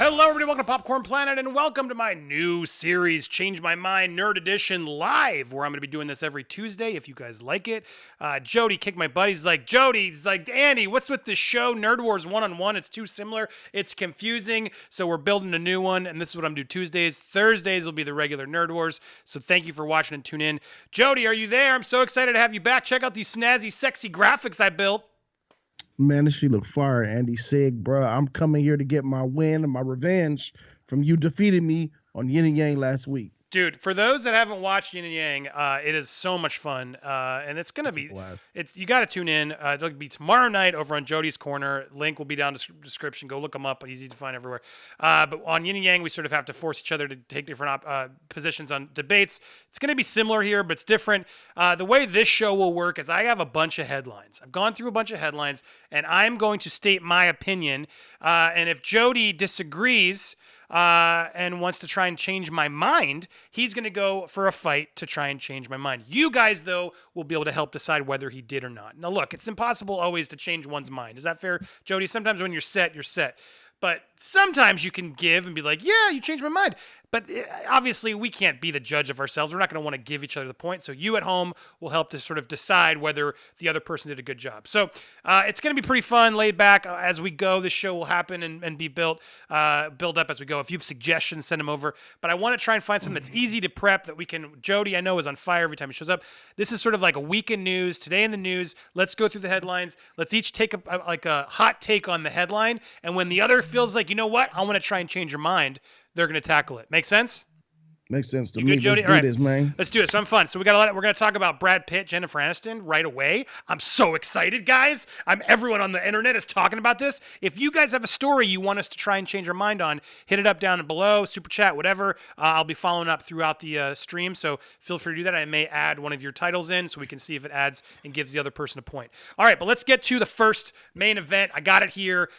Hello, everybody. Welcome to Popcorn Planet, and welcome to my new series, Change My Mind Nerd Edition Live, where I'm going to be doing this every Tuesday if you guys like it. Jody kicked my butt. He's like, Andy, what's with this show, Nerd Wars 1-on-1? It's too similar. It's confusing. So we're building a new one, and this is what I'm doing Tuesdays. Thursdays will be the regular Nerd Wars. So thank you for watching and tune in. Jody, are you there? I'm so excited to have you back. Check out these snazzy, sexy graphics I built. Man, this shit look fire, Andy Sig, bro. I'm coming here to get my win and my revenge from you defeating me on Yin and Yang last week. Dude, for those that haven't watched Yin and Yang, it is so much fun, and it's gonna be. You got to tune in. It'll be tomorrow night over on Jody's Corner. Link will be down in the description. Go look them up. Easy to find everywhere. But on Yin and Yang, we sort of have to force each other to take different positions on debates. It's gonna be similar here, but it's different. The way this show will work is I have a bunch of headlines. I've gone through a bunch of headlines, and I'm going to state my opinion. And if Jody disagrees, and wants to try and change my mind, he's going to go for a fight to try and change my mind. You guys, though, will be able to help decide whether he did or not. Now, look, it's impossible always to change one's mind. Is that fair, Jody? Sometimes when you're set, you're set. But sometimes you can give and be like, yeah, you changed my mind. But obviously, we can't be the judge of ourselves. We're not going to want to give each other the point. So you at home will help to sort of decide whether the other person did a good job. So it's going to be pretty fun, laid back as we go. This show will happen and be build up as we go. If you have suggestions, send them over. But I want to try and find something that's easy to prep that we can. Jody, I know, is on fire every time he shows up. This is sort of like a week in news. Today in the news, let's go through the headlines. Let's each take a hot take on the headline. And when the other feels like, you know what, I want to try and change your mind, they're going to tackle it. Make sense? Makes sense to you me. Good, Jody? Let's do this, man. Let's do it. So I'm fun. So we're going to talk about Brad Pitt, Jennifer Aniston right away. I'm so excited, guys. Everyone on the internet is talking about this. If you guys have a story you want us to try and change our mind on, hit it up down below, super chat, whatever. I'll be following up throughout the stream, so feel free to do that. I may add one of your titles in so we can see if it adds and gives the other person a point. All right, but let's get to the first main event. I got it here.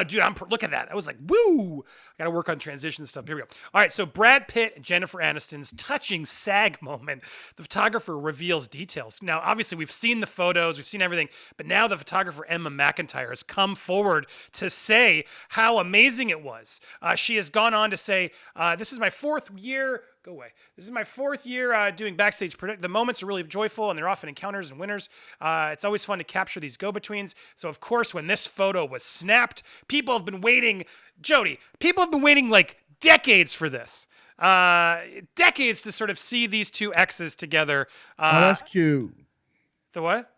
Dude, look at that. I was like, woo. I got to work on transition stuff. Here we go. All right, so Brad Pitt and Jennifer Aniston's touching SAG moment. The photographer reveals details. Now, obviously, we've seen the photos, we've seen everything, but now the photographer, Emma McIntyre, has come forward to say how amazing it was. She has gone on to say, this is my fourth year. Go away. This is my fourth year doing backstage. The moments are really joyful, and they're often encounters and winners. It's always fun to capture these go-betweens. So, of course, when this photo was snapped, people have been waiting. Jody, people have been waiting like decades for this. Decades to sort of see these two exes together. Oh, that's cute. The what?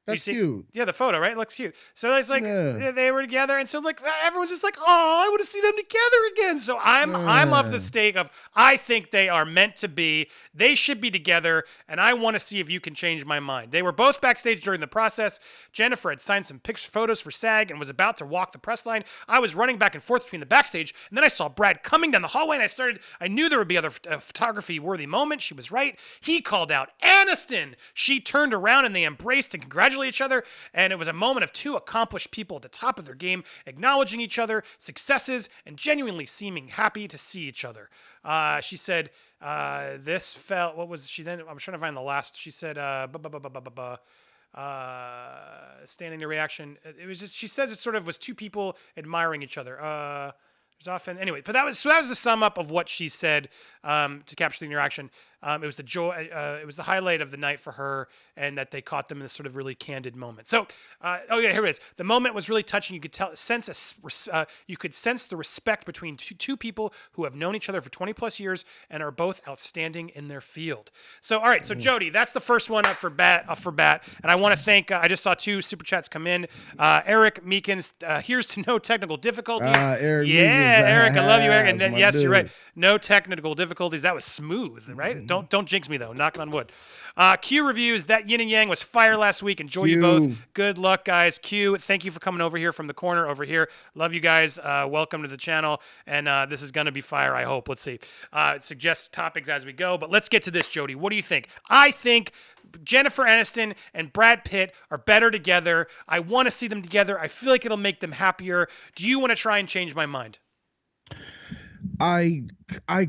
That's cute. Yeah, the photo, right? It looks cute. So it's like they were together, and so like everyone's just like, oh, I want to see them together again. So I'm off the stake of I think they are meant to be. They should be together, and I want to see if you can change my mind. They were both backstage during the process. Jennifer had signed some photos for SAG and was about to walk the press line. I was running back and forth between the backstage, and then I saw Brad coming down the hallway, and I knew there would be other photography-worthy moment. She was right. He called out Aniston. She turned around, and they embraced and congratulated each other, and it was a moment of two accomplished people at the top of their game, acknowledging each other, successes, and genuinely seeming happy to see each other. She said, this felt, what was she then? I'm trying to find the last. She said, standing the reaction. It was just, she says it sort of was two people admiring each other. There's often, anyway, but that was the sum up of what she said to capture the interaction. It was the joy. It was the highlight of the night for her, and that they caught them in this sort of really candid moment. So, here it is. The moment was really touching. You could sense the respect between two people who have known each other for 20 plus years and are both outstanding in their field. So, all right. So, Jody, that's the first one up for bat. And I want to thank. I just saw two super chats come in. Eric Meekins. Here's to no technical difficulties. Eric. Yeah, Eric. I love you, Eric. And then yes, dude. You're right. No technical difficulties. That was smooth, right? Don't jinx me though. Knocking on wood. Q reviews. That Yin and Yang was fire last week. Enjoy you both. Good luck, guys. Q, thank you for coming over here from the corner over here. Love you guys. Welcome to the channel. And this is gonna be fire. I hope. Let's see. Suggest topics as we go. But let's get to this, Jody. What do you think? I think Jennifer Aniston and Brad Pitt are better together. I want to see them together. I feel like it'll make them happier. Do you want to try and change my mind? I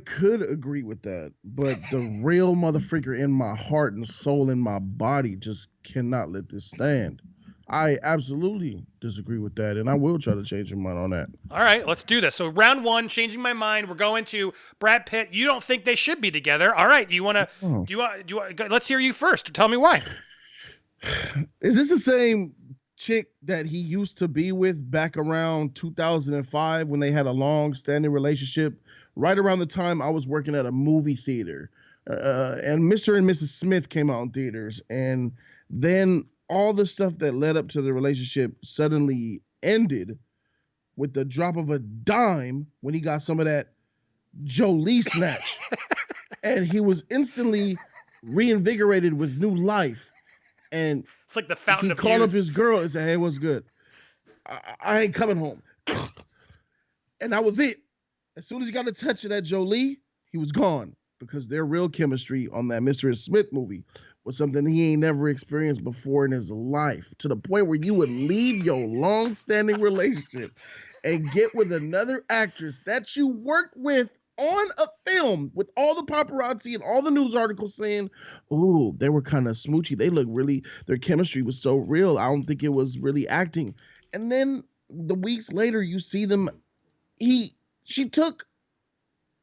could agree with that, but the real motherfucker in my heart and soul in my body just cannot let this stand. I absolutely disagree with that, and I will try to change your mind on that. All right, let's do this. So round one, changing my mind. We're going to Brad Pitt. You don't think they should be together. All right. Oh. Do you want, let's hear you first. Tell me why. Is this the same chick that he used to be with back around 2005 when they had a long-standing relationship? Right around the time I was working at a movie theater, and Mr. and Mrs. Smith came out in theaters, and then all the stuff that led up to the relationship suddenly ended with the drop of a dime when he got some of that Jolie snatch, and he was instantly reinvigorated with new life. And it's like the fountain of youth. He called up his girl and said, "Hey, what's good? I ain't coming home." And that was it. As soon as he got a touch of that Jolie, he was gone, because their real chemistry on that Mr. and Smith movie was something he ain't never experienced before in his life, to the point where you would leave your long-standing relationship and get with another actress that you worked with on a film, with all the paparazzi and all the news articles saying, "Oh, they were kind of smoochy. They look really, their chemistry was so real. I don't think it was really acting." And then the weeks later, you see them. She took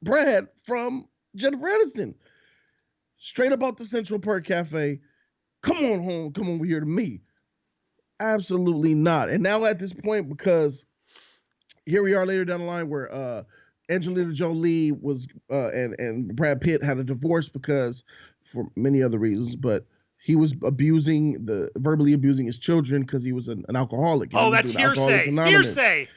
Brad from Jennifer Aniston, straight up out the Central Park Cafe. "Come on home. Come over here to me." Absolutely not. And now at this point, because here we are later down the line where Angelina Jolie was and Brad Pitt had a divorce because, for many other reasons, but he was verbally abusing his children because he was an alcoholic. Oh, that's hearsay. Hearsay.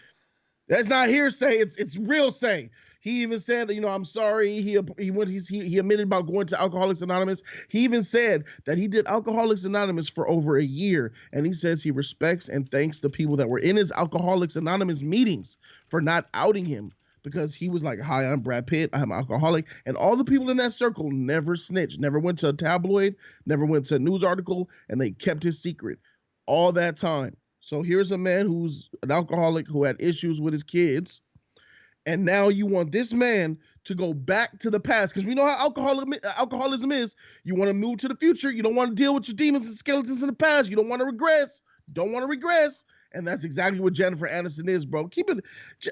That's not hearsay. It's real say. He even said, "I'm sorry." He admitted about going to Alcoholics Anonymous. He even said that he did Alcoholics Anonymous for over a year, and he says he respects and thanks the people that were in his Alcoholics Anonymous meetings for not outing him, because he was like, "Hi, I'm Brad Pitt. I'm an alcoholic." And all the people in that circle never snitched, never went to a tabloid, never went to a news article, and they kept his secret all that time. So here's a man who's an alcoholic who had issues with his kids. And now you want this man to go back to the past, because we know how alcoholism is. You want to move to the future. You don't want to deal with your demons and skeletons in the past. You don't want to regress. And that's exactly what Jennifer Aniston is, bro. Keep it.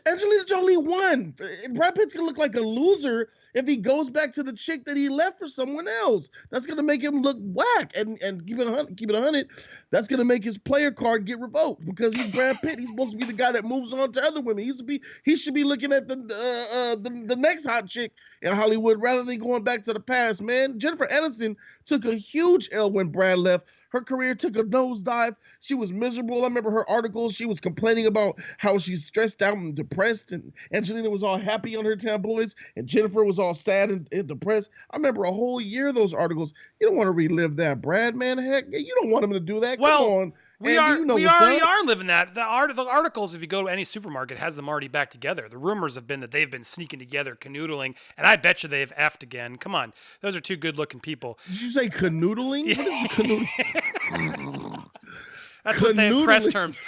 Angelina Jolie won. Brad Pitt's going to look like a loser if he goes back to the chick that he left for someone else. That's going to make him look whack. And keep it 100. That's going to make his player card get revoked, because he's Brad Pitt. He's supposed to be the guy that moves on to other women. He should be looking at the next hot chick in Hollywood rather than going back to the past, man. Jennifer Aniston took a huge L when Brad left. Her career took a nosedive. She was miserable. I remember her articles. She was complaining about how she's stressed out and depressed, and Angelina was all happy on her tabloids, and Jennifer was all sad and depressed. I remember a whole year of those articles. You don't want to relive that, Brad, man. Heck, you don't want him to do that. Well, come on. We already are living that. The articles, if you go to any supermarket, has them already back together. The rumors have been that they've been sneaking together, canoodling, and I bet you they've effed again. Come on. Those are two good-looking people. Did you say canoodling? What is canoodling? That's what they have press terms.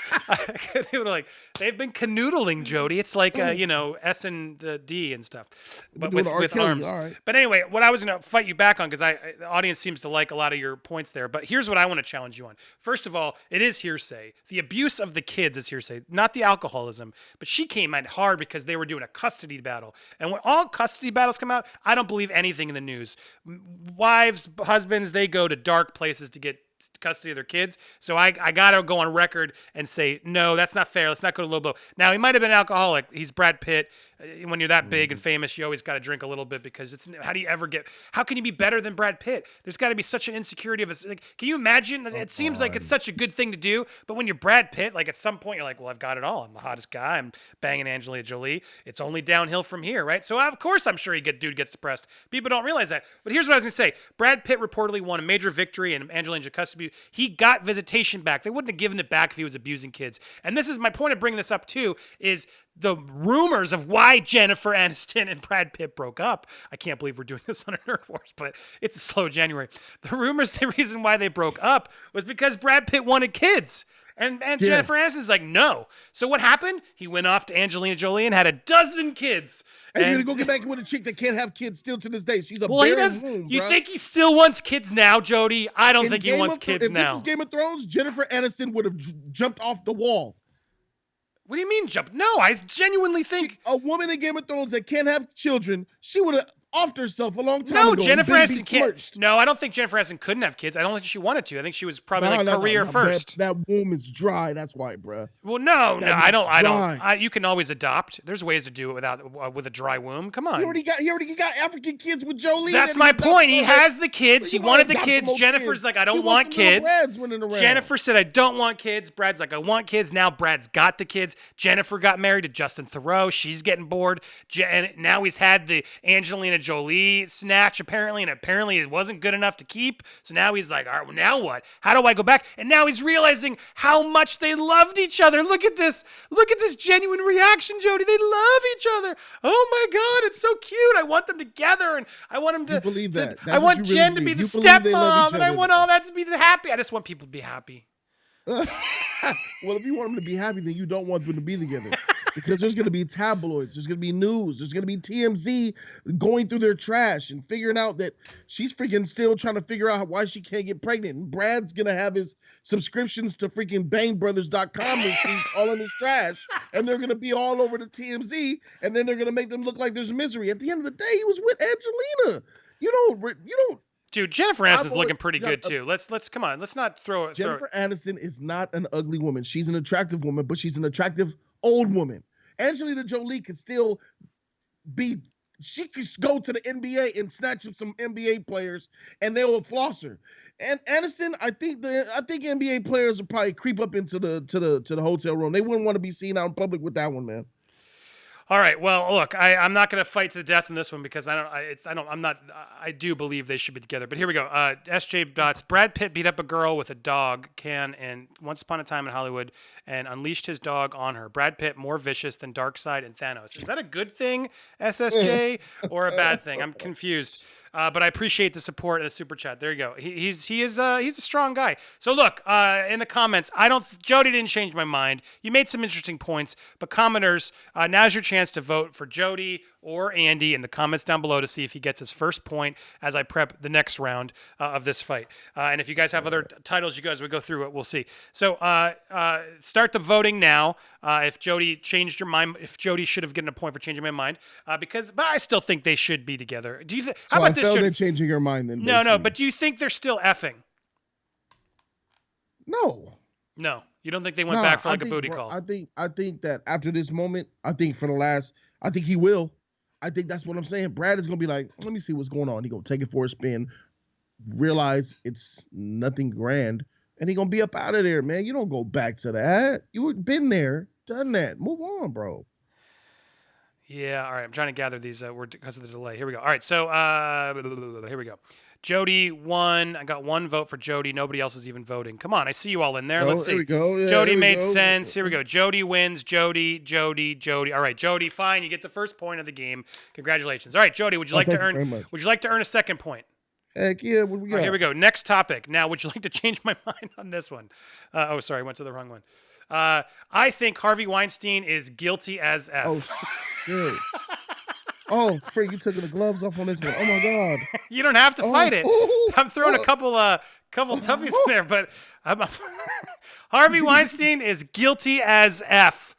Like, they've been canoodling, Jody. It's like, S and the D and stuff, but with arms. Right. But anyway, what I was going to fight you back on, because the audience seems to like a lot of your points there, but here's what I want to challenge you on. First of all, it is hearsay. The abuse of the kids is hearsay, not the alcoholism. But she came in hard because they were doing a custody battle. And when all custody battles come out, I don't believe anything in the news. Wives, husbands, they go to dark places to get custody of their kids. So I got to go on record and say, no, that's not fair. Let's not go to low blow. Now, he might have been an alcoholic. He's Brad Pitt. When you're that big and famous, you always got to drink a little bit, because how can you be better than Brad Pitt? There's got to be such an insecurity of can you imagine? It seems like it's such a good thing to do, but when you're Brad Pitt, like at some point you're like, well, I've got it all. I'm the hottest guy. I'm banging Angelina Jolie. It's only downhill from here, right? So of course I'm sure dude gets depressed. People don't realize that. But here's what I was going to say. Brad Pitt reportedly won a major victory in Angelina custody. He got visitation back. They wouldn't have given it back if he was abusing kids. And this is my point of bringing this up too, is the rumors of why Jennifer Aniston and Brad Pitt broke up. I can't believe we're doing this on a Nerd Wars, but it's a slow January. The reason why they broke up was because Brad Pitt wanted kids. And Jennifer Aniston's like, no. So what happened? He went off to Angelina Jolie and had a dozen kids. And you're gonna go get back with a chick that can't have kids still to this day. She's a well, he barren does. womb, You bruh. think he still wants kids now, Jody? I don't think he wants kids now. If this was Game of Thrones, Jennifer Aniston would have jumped off the wall. What do you mean jump? No, I genuinely think a woman in Game of Thrones that can't have children, she would have offed herself a long time ago. No, Jennifer Aniston can't. No, I don't think Jennifer Aniston couldn't have kids. I don't think she wanted to. I think she was probably career first. That womb is dry. That's why, bruh. Well, no, I don't. You can always adopt. There's ways to do it without with a dry womb. Come on. He already got African kids with Jolie. That's my point. He has the kids. He wanted the kids. Jennifer's like, I don't want kids. Jennifer said, I don't want kids. Brad's like, I want kids. Now Brad's got the kids. Jennifer got married to Justin Theroux. She's getting bored. And now he's had the Angelina Jolie snatch apparently, and apparently it wasn't good enough to keep. So now he's like, all right, well, now what? How do I go back? And now he's realizing how much they loved each other. Look at this genuine reaction, Jody. They love each other. Oh my God, it's so cute. I want them together, and I want them to believe that. I want Jen to be the stepmom, and I want all that to be the happy. I just want people to be happy. Well, if you want them to be happy, then you don't want them to be together. Because there's going to be tabloids, there's going to be news, there's going to be TMZ going through their trash and figuring out that she's freaking still trying to figure out why she can't get pregnant. And Brad's going to have his subscriptions to freaking bangbrothers.com receipts all in his trash. And they're going to be all over the TMZ. And then they're going to make them look like there's misery. At the end of the day, he was with Angelina. You don't. Dude, Jennifer Aniston's looking pretty good too. Let's come on. Let's not throw it. Jennifer Aniston is not an ugly woman. She's an attractive woman, but she's an attractive old woman. Angelina Jolie could still be. She could go to the NBA and snatch up some NBA players, and they will floss her. And Aniston, I think NBA players will probably creep up into the hotel room. They wouldn't want to be seen out in public with that one, man. All right. Well, look, I'm not going to fight to the death in this one because I do believe they should be together. But here we go. SJ Dots. Brad Pitt beat up a girl with a dog can and Once Upon a Time in Hollywood and unleashed his dog on her. Brad Pitt more vicious than Darkseid and Thanos. Is that a good thing, SSJ, or a bad thing? I'm confused. But I appreciate the support and the super chat. There you go. He's a strong guy. So look, in the comments, Jody didn't change my mind. You made some interesting points, but commenters, now's your chance to vote for Jody or Andy in the comments down below to see if he gets his first point as I prep the next round of this fight. And if you guys have other titles you guys would go through it, we'll see. So start the voting now. If Jody changed your mind, if Jody should have gotten a point for changing my mind, but I still think they should be together. Do you? How about this? They're changing your mind then. No. But do you think they're still effing? No. You don't think they went back for a booty call? I think that after this moment, I think he will. I think that's what I'm saying. Brad is gonna be like, let me see what's going on. He gonna take it for a spin, realize it's nothing grand, and he gonna be up out of there, man. You don't go back to that. You been there, done that. Move on, bro. Yeah, all right. I'm trying to gather these because of the delay. Here we go. All right, so here we go. Jody won. I got one vote for Jody. Nobody else is even voting. Come on, I see you all in there. Let's see. Here we go. Yeah, Jody made sense. Here we go. Jody wins. Jody. All right, Jody, fine. You get the first point of the game. Congratulations. All right, Jody, would you like to earn a second point? Heck yeah. What we got? Right, here we go. Next topic. Now, would you like to change my mind on this one? Sorry, I went to the wrong one. I think Harvey Weinstein is guilty as F. Oh, shit. Oh, freak, you took the gloves off on this one. Oh, my God. You don't have to fight it. I'm throwing a couple toughies in there, but Harvey Weinstein is guilty as F.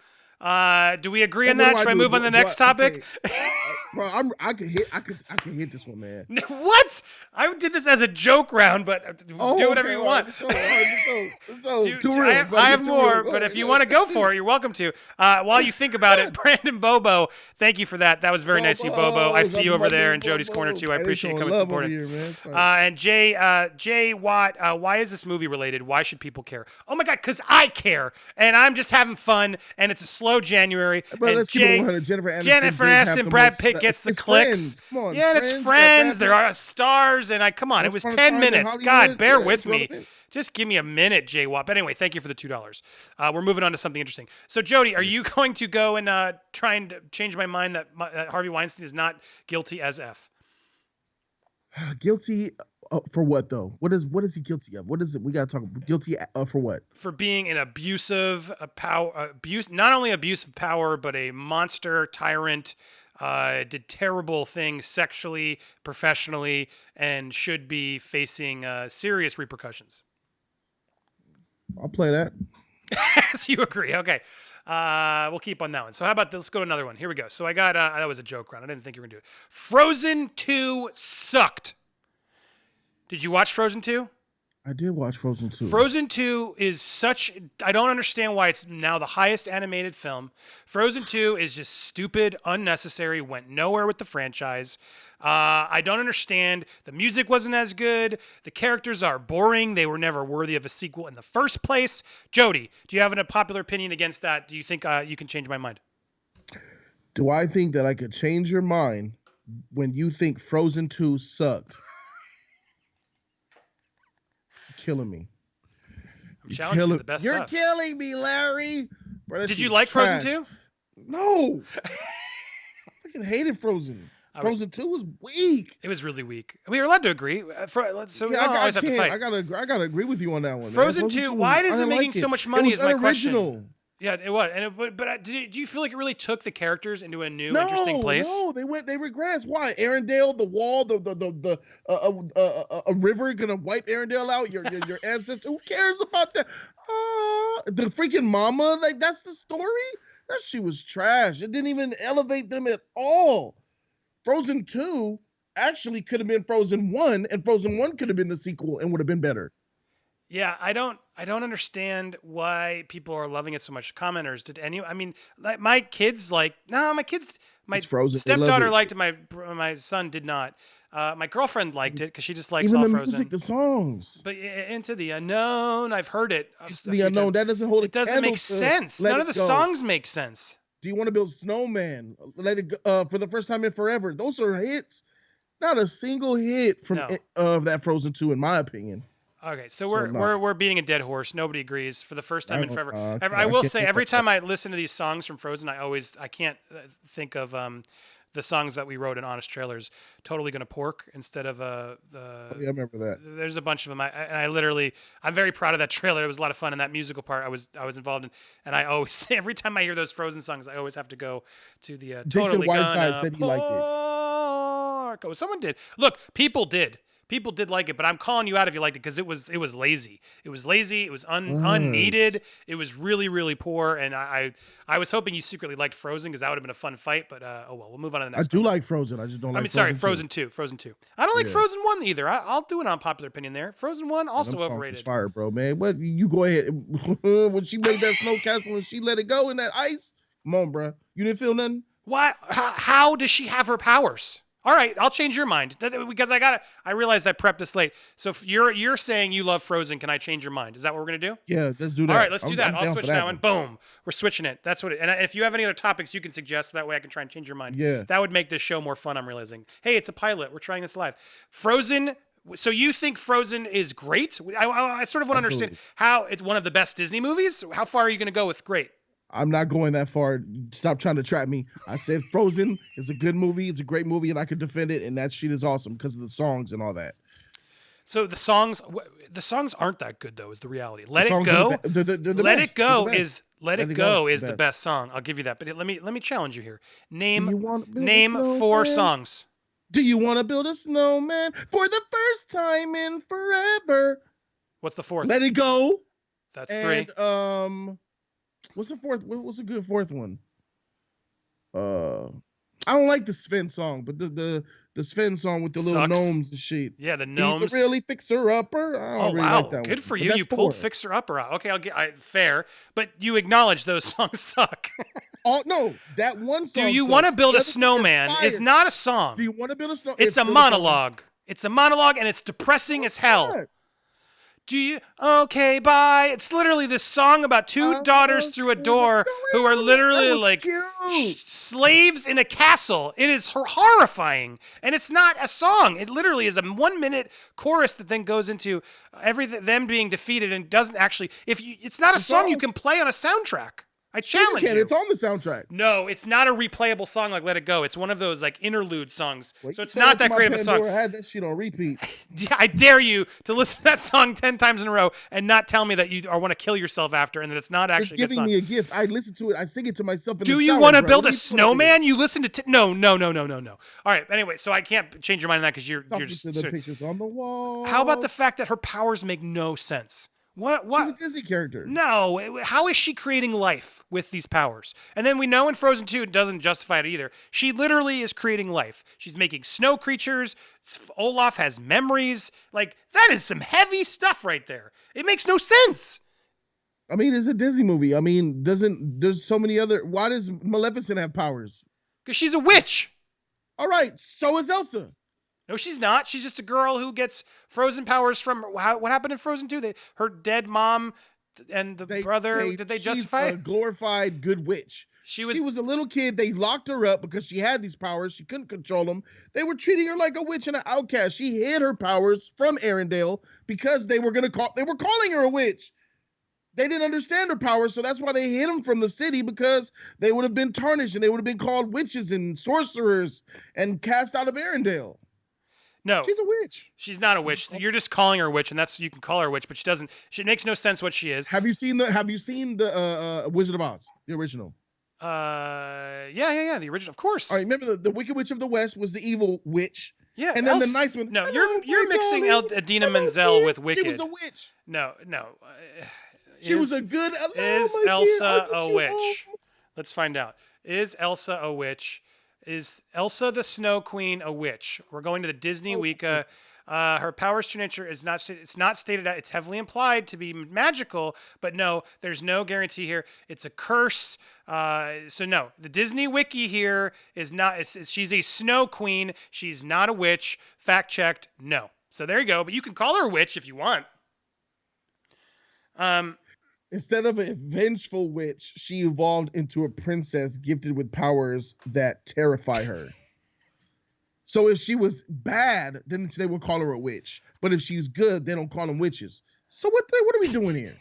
Do we agree on that? Should I move on to the next topic? Okay. Bro, I could hit this one, man. What? I did this as a joke round, but do whatever you want. I have more, but if you want to go for it, you're welcome to. While you think about it, Brandon Bobo, thank you for that. That was very nice of you, Bobo. I see you over there in Jody's corner too. I appreciate you coming and supporting. And Jay Watt, why is this movie related? Why should people care? Oh my God, because I care, and I'm just having fun, and it's a slow January. But let's keep it 100. Jennifer Aniston, Brad Pitt gets the clicks. Come on, yeah, and it's friends. There are stars, and it was 10 minutes. God, bear with me. Just give me a minute, Jay Watt. But anyway, thank you for the $2. We're moving on to something interesting. So, Jody, are you going to go and try and change my mind that Harvey Weinstein is not guilty as F? Guilty For what though? What is he guilty of? What is it? We gotta talk. Guilty for what? For being an abusive abuse, not only abuse of power, but a monster tyrant. Did terrible things sexually, professionally, and should be facing serious repercussions. I'll play that. So you agree? Okay. We'll keep on that one. So how about this? Let's go to another one. Here we go. So I got that was a joke round. I didn't think you were gonna do it. Frozen 2 sucked. Did you watch Frozen 2? I did watch Frozen 2. Frozen 2 is such... I don't understand why it's now the highest animated film. Frozen 2 is just stupid, unnecessary, went nowhere with the franchise. I don't understand. The music wasn't as good. The characters are boring. They were never worthy of a sequel in the first place. Jody, do you have a popular opinion against that? Do you think you can change my mind? Do I think that I could change your mind when you think Frozen 2 sucked? Killing me. I'm challenging you, the best You're stuff. killing me, Larry. Bro, did you like trash. Frozen 2? No. I fucking hated Frozen. Frozen 2 was weak. It was really weak. We were allowed to agree. So we don't always have to fight. I gotta agree with you on that one. Frozen 2. Why is it making so much money? Is my question. Yeah, it was. But do you feel like it really took the characters into a new, interesting place? No, they regressed. Why? Arendelle, the wall, a river gonna wipe Arendelle out. Your ancestor. Who cares about that? The freaking mama. Like that's the story. That shit was trash. It didn't even elevate them at all. Frozen 2 actually could have been Frozen 1, and Frozen 1 could have been the sequel and would have been better. Yeah, I don't understand why people are loving it so much. Commenters, like my kids my stepdaughter liked it, my son did not. My girlfriend liked it because she just likes even all the Frozen. Music, the songs. But Into the Unknown, I've heard it. Into the Unknown, that doesn't hold. It doesn't make sense. None of the songs make sense. Do you want to build Snowman? Let it go, for the first time in forever. Those are hits. Not a single hit from of that Frozen 2, in my opinion. Okay, so we're beating a dead horse. Nobody agrees. For the first time in forever. I will say every time I listen to these songs from Frozen, I can't think of the songs that we wrote in Honest Trailers. Totally Gonna Pork instead of the. Oh, yeah, I remember that. There's a bunch of them. I'm very proud of that trailer. It was a lot of fun, and that musical part I was involved in. And I always say every time I hear those Frozen songs, I always have to go to the Totally Whiteside said he liked it. Someone did. Look, people did. People did like it, but I'm calling you out if you liked it because it was lazy. It was lazy. It was unneeded. It was really, really poor. And I was hoping you secretly liked Frozen because that would have been a fun fight. But oh well, we'll move on to the next. I do like Frozen. I just don't like. Frozen 2. Frozen 2. I don't like Frozen 1 either. I'll do an unpopular opinion there. Frozen 1 also overrated. Fire, bro, man. What you go ahead when she made that snow castle and she let it go in that ice? Come on, bro. You didn't feel nothing? Why? How does she have her powers? All right, I'll change your mind because I realized I prepped this late. So if you're saying you love Frozen, can I change your mind? Is that what we're gonna do? Yeah, let's do that. All right, let's do that. I'll switch that one. Boom, we're switching it. That's what it. And if you have any other topics, you can suggest so that way I can try and change your mind. Yeah, that would make this show more fun. I'm realizing. Hey, it's a pilot. We're trying this live. Frozen. So you think Frozen is great? I sort of want to understand how it's one of the best Disney movies. How far are you gonna go with great? I'm not going that far. Stop trying to trap me. I said Frozen is a good movie. It's a great movie, and I could defend it. And that shit is awesome because of the songs and all that. So the songs aren't that good though. Is the reality? Let It Go. Let It Go is the best song. I'll give you that. But let me challenge you here. Name 4 songs. Do you want to build a snowman for the first time in forever? What's the 4th? Let It Go. That's 3. What's the 4th? What's a good 4th one? I don't like the Sven song, but the Sven song with the little gnomes and shit. Yeah, the gnomes. He's a really fixer-upper. I don't really like that one. Good for you. You pulled fixer-upper out. Okay, I'll get fair, but you acknowledge those songs suck. Oh no, that one song. Do you want to build a snowman? It's not a song. Do you want to build a snowman? It's a monologue. It's a monologue, and it's depressing as hell. Do you? Okay, bye. It's literally this song about 2 daughters through a door who are literally like slaves in a castle. It is horrifying. And it's not a song. It literally is a 1-minute chorus that then goes into them being defeated and doesn't actually, it's not a song you can play on a soundtrack. I Sure you challenge can. you. It's on the soundtrack. No, it's not a replayable song like Let It Go. It's one of those like interlude songs. Wait, so it's not that great of a song. I had that shit on repeat. I dare you to listen to that song 10 times in a row and not tell me that you want to kill yourself after and that it's not actually It's a good song. giving me a gift. I listen to it. I sing it to myself in Do the you shower, want to bro. build What a are you snowman? You listen to no. All right. Anyway, so I can't change your mind on that because you're talking just to the pictures on the wall. How about the fact that her powers make no sense? What? She's a Disney character. No. How is she creating life with these powers? And then we know in Frozen 2 it doesn't justify it either. She literally is creating life. She's making snow creatures. Olaf has memories. Like, that is some heavy stuff right there. It makes no sense. I mean, it's a Disney movie. I mean, there's so many other. Why does Maleficent have powers? Because she's a witch. All right, so is Elsa. No, she's not. She's just a girl who gets frozen powers from what happened in Frozen 2? Her dead mom and the brother. Did they justify it? A glorified good witch. She was a little kid. They locked her up because she had these powers. She couldn't control them. They were treating her like a witch and an outcast. She hid her powers from Arendelle because they were calling her a witch. They didn't understand her powers, so that's why they hid them from the city, because they would have been tarnished and they would have been called witches and sorcerers and cast out of Arendelle. No, she's a witch. She's not a witch. You're just calling her a witch, and you can call her a witch, but she doesn't. It makes no sense what she is. Have you seen the Wizard of Oz, the original? Yeah, the original, of course. All right, remember the Wicked Witch of the West was the evil witch. Yeah, and then the nice one. No, you're mixing Idina Menzel with Wicked. She was a witch. No. She was a good. Is Elsa a witch? Let's find out. Is Elsa a witch? Is Elsa the Snow Queen a witch? We're going to the Disney Wiki. Her powers to nature is not. It's not stated. It's heavily implied to be magical, but no, there's no guarantee here. It's a curse. So no, the Disney Wiki here is not. She's a Snow Queen. She's not a witch. Fact checked. No. So there you go. But you can call her a witch if you want. Instead of a vengeful witch, she evolved into a princess gifted with powers that terrify her. So if she was bad, then they would call her a witch. But if she's good, they don't call them witches. So what are we doing here?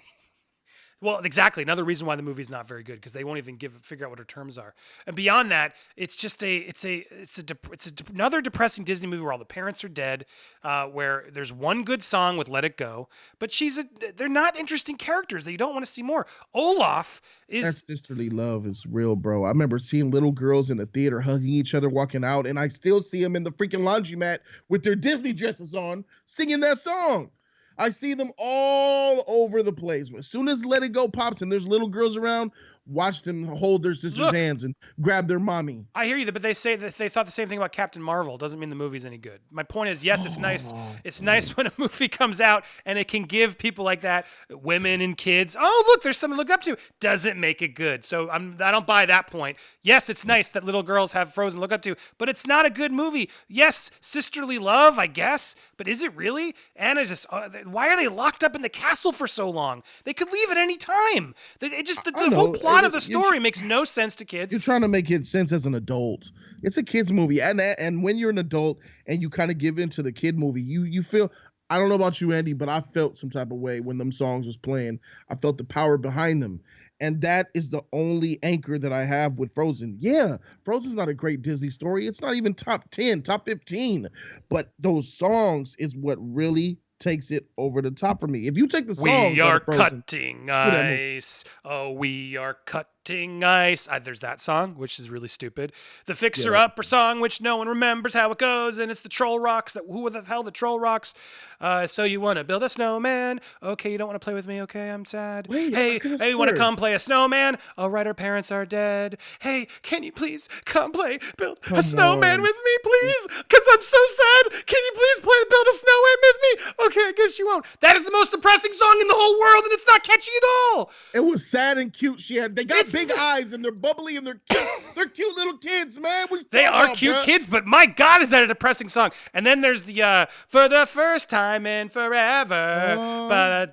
Well, exactly. Another reason why the movie's not very good, because they won't even figure out what her terms are. And beyond that, it's just another depressing Disney movie where all the parents are dead, where there's one good song with "Let It Go," but they're not interesting characters that you don't want to see more. Olaf is that sisterly love is real, bro. I remember seeing little girls in the theater hugging each other, walking out, and I still see them in the freaking laundromat with their Disney dresses on, singing that song. I see them all over the place. As soon as Let It Go pops and there's little girls around, watch them hold their sister's hands and grab their mommy. I hear you, but they say that they thought the same thing about Captain Marvel. Doesn't mean the movie's any good. My point is, yes, it's nice. It's nice when a movie comes out and it can give people like that, women and kids, oh, look, there's something to look up to. Doesn't make it good. So I don't buy that point. Yes, it's nice that little girls have Frozen to look up to, but it's not a good movie. Yes, sisterly love, I guess, but is it really? Anna's just, why are they locked up in the castle for so long? They could leave at any time. The whole plot of the story makes no sense to kids. You're trying to make it sense as an adult. It's a kid's movie, and when you're an adult and you kind of give in to the kid movie, you feel. I don't know about you, Andy, but I felt some type of way when them songs was playing. I felt the power behind them, and that is the only anchor that I have with Frozen. Yeah, Frozen's not a great Disney story. It's not even top 10, top 15, but those songs is what really takes it over the top for me. If you take the songs, we are cutting ice. Oh, we are cutting ice. There's that song, which is really stupid. The Fixer Upper song, which no one remembers how it goes, and it's the Troll Rocks. Who the hell the Troll Rocks? So you want to build a snowman? Okay, you don't want to play with me. Okay, I'm sad. Wait, hey, you want to come play a snowman? All right, our parents are dead. Hey, can you please build a snowman with me, please? Because I'm so sad. Can you please build a snowman with me? Okay, I guess you won't. That is the most depressing song in the whole world, and it's not catchy at all. It was sad and cute. They got big eyes, and they're bubbly, and they're cute. They're cute little kids, man. They are cute kids, but my God, is that a depressing song? And then there's the for the first time in forever, for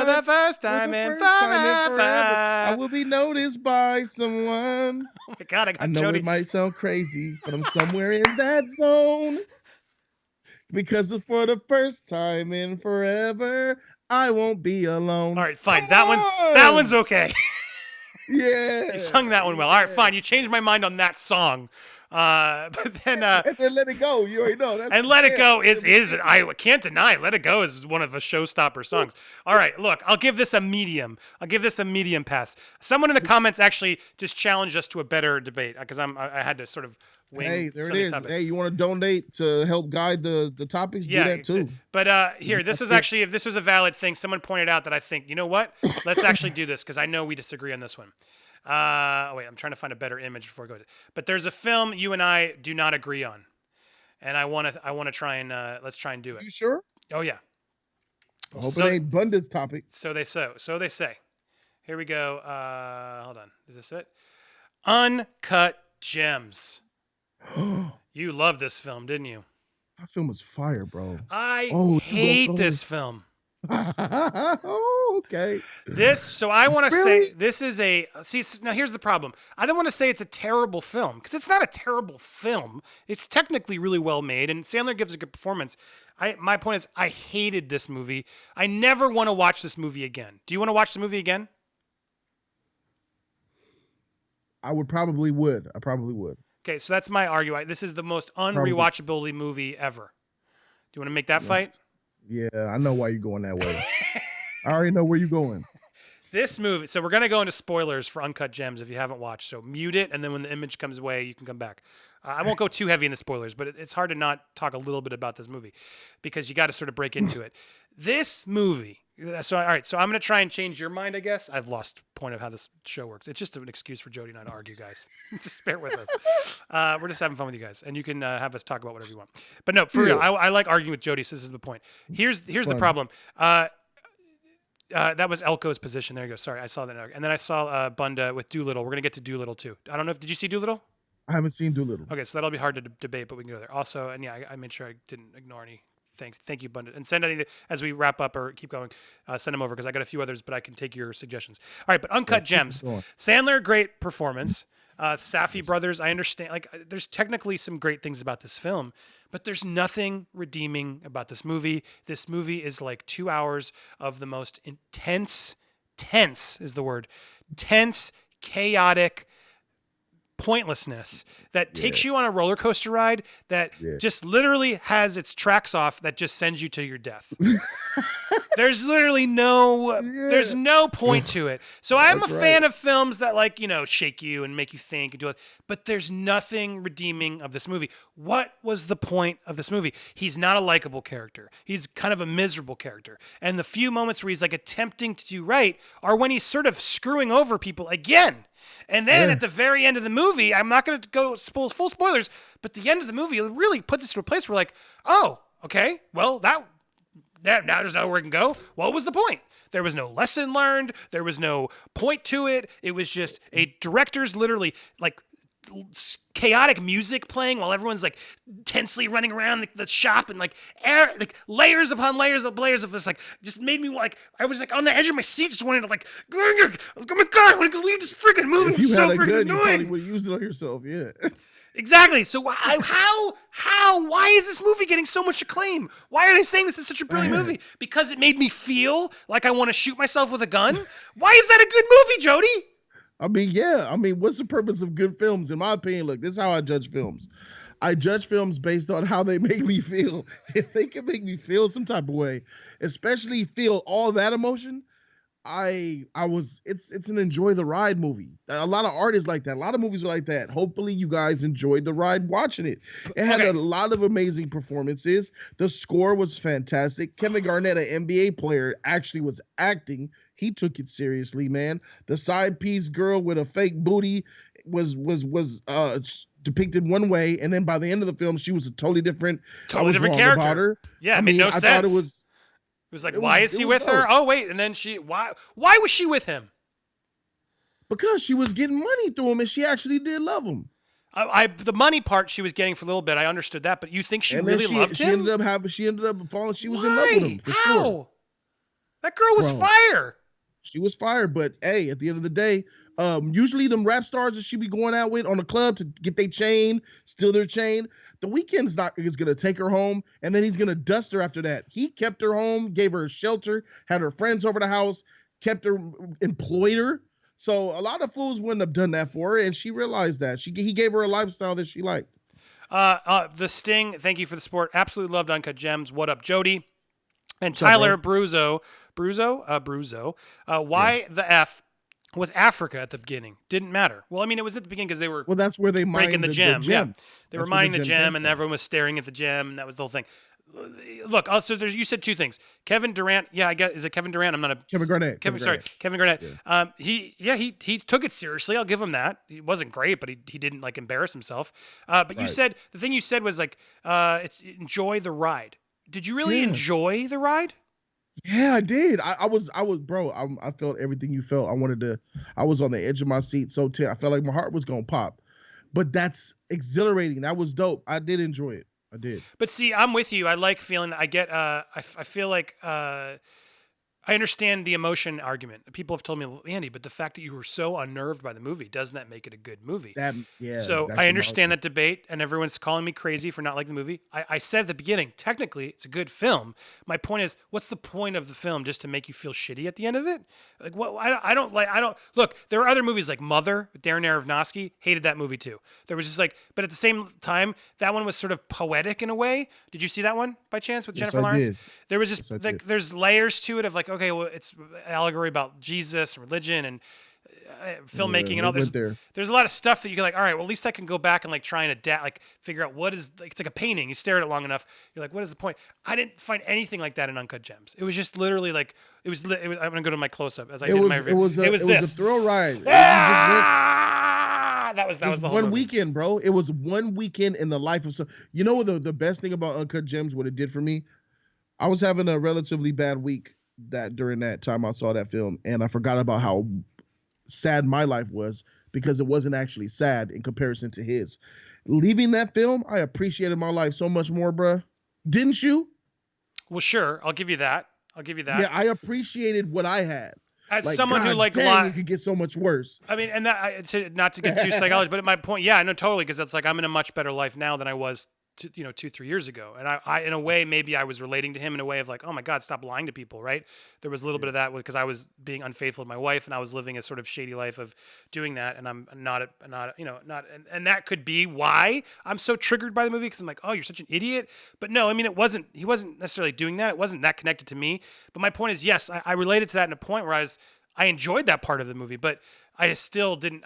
the first time in forever, I will be noticed by someone. Oh my God, I know Jody. It might sound crazy, but I'm somewhere in that zone. Because for the first time in forever, I won't be alone. All right, fine. That one's okay. Yeah. You sung that one well. All right, fine. You changed my mind on that song. But then and then Let It Go. You already know. That's and Let It Go is I can't deny Let It Go is one of the showstopper songs. All right, look, I'll give this a medium. I'll give this a medium pass. Someone in the comments actually just challenged us to a better debate because I had to sort of wing. Hey, there it Sunday's is. topic. Hey, you want to donate to help guide the topics? Yeah, do that too. But here, this is actually, if this was a valid thing, someone pointed out that I think, you know what? Let's actually do this because I know we disagree on this one. Wait, I'm trying to find a better image before I go. But there's a film you and I do not agree on, and I want to try and let's try and do it. You sure? Oh yeah. I hope it ain't Bunda's topic. So they say. Here we go. Hold on. Is this it? Uncut Gems. You loved this film, didn't you? That film was fire, bro. I hate this film. Oh, okay. So I want to say this is now here's the problem. I don't want to say it's a terrible film because it's not a terrible film. It's technically really well made and Sandler gives a good performance. My point is I hated this movie. I never want to watch this movie again. Do you want to watch the movie again? I probably would. Okay, so that's my argument. This is the most unrewatchability movie ever. Do you want to make that fight? Yeah, I know why you're going that way. I already know where you're going. This movie, so we're going to go into spoilers for Uncut Gems if you haven't watched. So mute it, and then when the image comes away, you can come back. I won't go too heavy in the spoilers, but it's hard to not talk a little bit about this movie because you got to sort of break into it. This movie, so all right, so I'm going to try and change your mind, I guess. I've lost point of how this show works. It's just an excuse for Jody and I to argue, guys. Just bear with us. We're just having fun with you guys, and you can have us talk about whatever you want. But no, for real, I like arguing with Jody, so this is the point. Here's the problem. That was Elko's position. There you go. Sorry, I saw that. And then I saw Bunda with Doolittle. We're going to get to Doolittle, too. I don't know. Did you see Doolittle? I haven't seen Doolittle. Okay, so that'll be hard to debate, but we can go there. Also, and yeah, I made sure I didn't ignore any. Thank you, Bunda. And send any, as we wrap up or keep going, send them over because I got a few others, but I can take your suggestions. All right, but Uncut Gems. Sandler, great performance. Safdie brothers, I understand. Like, there's technically some great things about this film, but there's nothing redeeming about this movie. This movie is like 2 hours of the most tense is the word, tense, chaotic pointlessness that takes you on a roller coaster ride that just literally has its tracks off that just sends you to your death. There's literally there's no point to it. So I'm a fan of films that shake you and make you think and do it, but there's nothing redeeming of this movie. What was the point of this movie? He's not a likable character. He's kind of a miserable character. And the few moments where he's like attempting to do right are when he's sort of screwing over people again. And then at the very end of the movie, I'm not going to go full spoilers, but the end of the movie really puts us to a place where oh, okay, well, now there's nowhere we can go. What was the point? There was no lesson learned. There was no point to it. It was just a director's literally chaotic music playing while everyone's tensely running around the shop and layers upon layers of this just made me I was on the edge of my seat just wanting to oh my god, I want to leave this freaking movie. If you it's had so a freaking gun, annoying. you probably would use it on yourself. Yeah. Exactly. So why is this movie getting so much acclaim? Why are they saying this is such a brilliant movie? Because it made me feel like I want to shoot myself with a gun? Why is that a good movie, Jody? I mean, what's the purpose of good films? In my opinion, look, this is how I judge films. I judge films based on how they make me feel. If they can make me feel some type of way, especially feel all that emotion, it's an enjoy the ride movie. A lot of art is like that. A lot of movies are like that. Hopefully you guys enjoyed the ride watching it. It had a lot of amazing performances. The score was fantastic. Kevin Garnett, an NBA player, actually was acting. He took it seriously, man. The side piece girl with a fake booty was depicted one way, and then by the end of the film, she was a totally different character. About her. Yeah, it made no sense. Thought it was why is he with her? Oh wait, and then why was she with him? Because she was getting money through him, and she actually did love him. The money part she was getting for a little bit, I understood that, but you think she really loved him? She ended up falling. She was in love with him for sure. That girl was fire. She was fire, but hey, at the end of the day, Usually them rap stars that she be going out with on the club to get their chain, steal their chain. The Weeknd's not is gonna take her home and then he's gonna dust her after that. He kept her home, gave her a shelter, had her friends over the house, kept her, employed her. So a lot of fools wouldn't have done that for her, and she realized that. He gave her a lifestyle that she liked. The Sting, thank you for the support. Absolutely loved Uncut Gems. What up, Jody? And Tyler Bruzo. Why the F was Africa at the beginning? Didn't matter. Well, I mean, it was at the beginning because they were that's where they breaking mined the gem. Yeah, they were mining the gem, and from. Everyone was staring at the gem, and that was the whole thing. Look, also you said two things. Kevin Durant, yeah, I guess, is it Kevin Durant? I'm not a Kevin Garnett. Kevin Garnett. Yeah. He took it seriously. I'll give him that. He wasn't great, but he didn't like embarrass himself. But you said the thing you said was like, it's enjoy the ride. Did you really enjoy the ride? Yeah, I did. I was, bro. I felt everything you felt. I was on the edge of my seat. So I felt like my heart was gonna pop. But that's exhilarating. That was dope. I did enjoy it. I did. But see, I'm with you. I like feeling that I get, I feel like, I understand the emotion argument. People have told me, well, Andy, but the fact that you were so unnerved by the movie, doesn't that make it a good movie? So exactly I understand that debate, and everyone's calling me crazy for not liking the movie. I said at the beginning, technically, it's a good film. My point is, what's the point of the film? Just to make you feel shitty at the end of it? Like, what? I don't look, there are other movies like Mother with Darren Aronofsky, hated that movie too. There was just like, but at the same time, that one was sort of poetic in a way. Did you see that one by chance with Jennifer Lawrence? Did. There was just there's layers to it of like, okay, well, it's allegory about Jesus, religion, and filmmaking, and all. There's a lot of stuff that you can like. All right, well, at least I can go back and like try and adapt, like figure out what is. Like, it's like a painting. You stare at it long enough, you're like, what is the point? I didn't find anything like that in Uncut Gems. It was just literally like it was. I'm gonna go to my close up as I did in my review. It was a thrill ride. That was the whole one weekend, bro. It was one weekend in the life of some. You know what the best thing about Uncut Gems, what it did for me? I was having a relatively bad week during that time I saw that film, and I forgot about how sad my life was because it wasn't actually sad in comparison to his. Leaving that film, I appreciated my life so much more, bruh. Didn't you? Well, sure. I'll give you that. Yeah, I appreciated what I had. As like, someone who like it could get so much worse. I mean, and that not to get too psychological, but at my point, yeah, I know totally, because that's like I'm in a much better life now than I was 2-3 years ago. And I in a way, maybe I was relating to him in a way of like, oh my God, stop lying to people, right? There was a little bit of that because I was being unfaithful to my wife, and I was living a sort of shady life of doing that. And I'm not, and that could be why I'm so triggered by the movie, because I'm like, oh, you're such an idiot. But no, I mean, he wasn't necessarily doing that. It wasn't that connected to me. But my point is, yes, I related to that in a point where I enjoyed that part of the movie, but I still didn't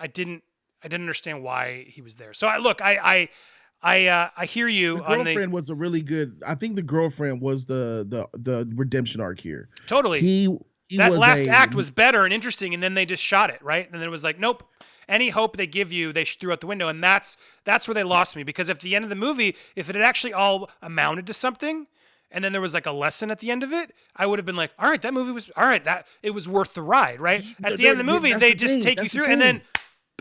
understand why he was there. So I hear you. The girlfriend was a really good. I think the girlfriend was the redemption arc here. Totally. That last act was better and interesting, and then they just shot it right, and then it was like, nope. Any hope they give you, they threw out the window, and that's where they lost me. Because at the end of the movie, if it had actually all amounted to something, and then there was like a lesson at the end of it, I would have been like, all right, that movie was all right. That it was worth the ride, right? At the end of the movie, they just take you through, and then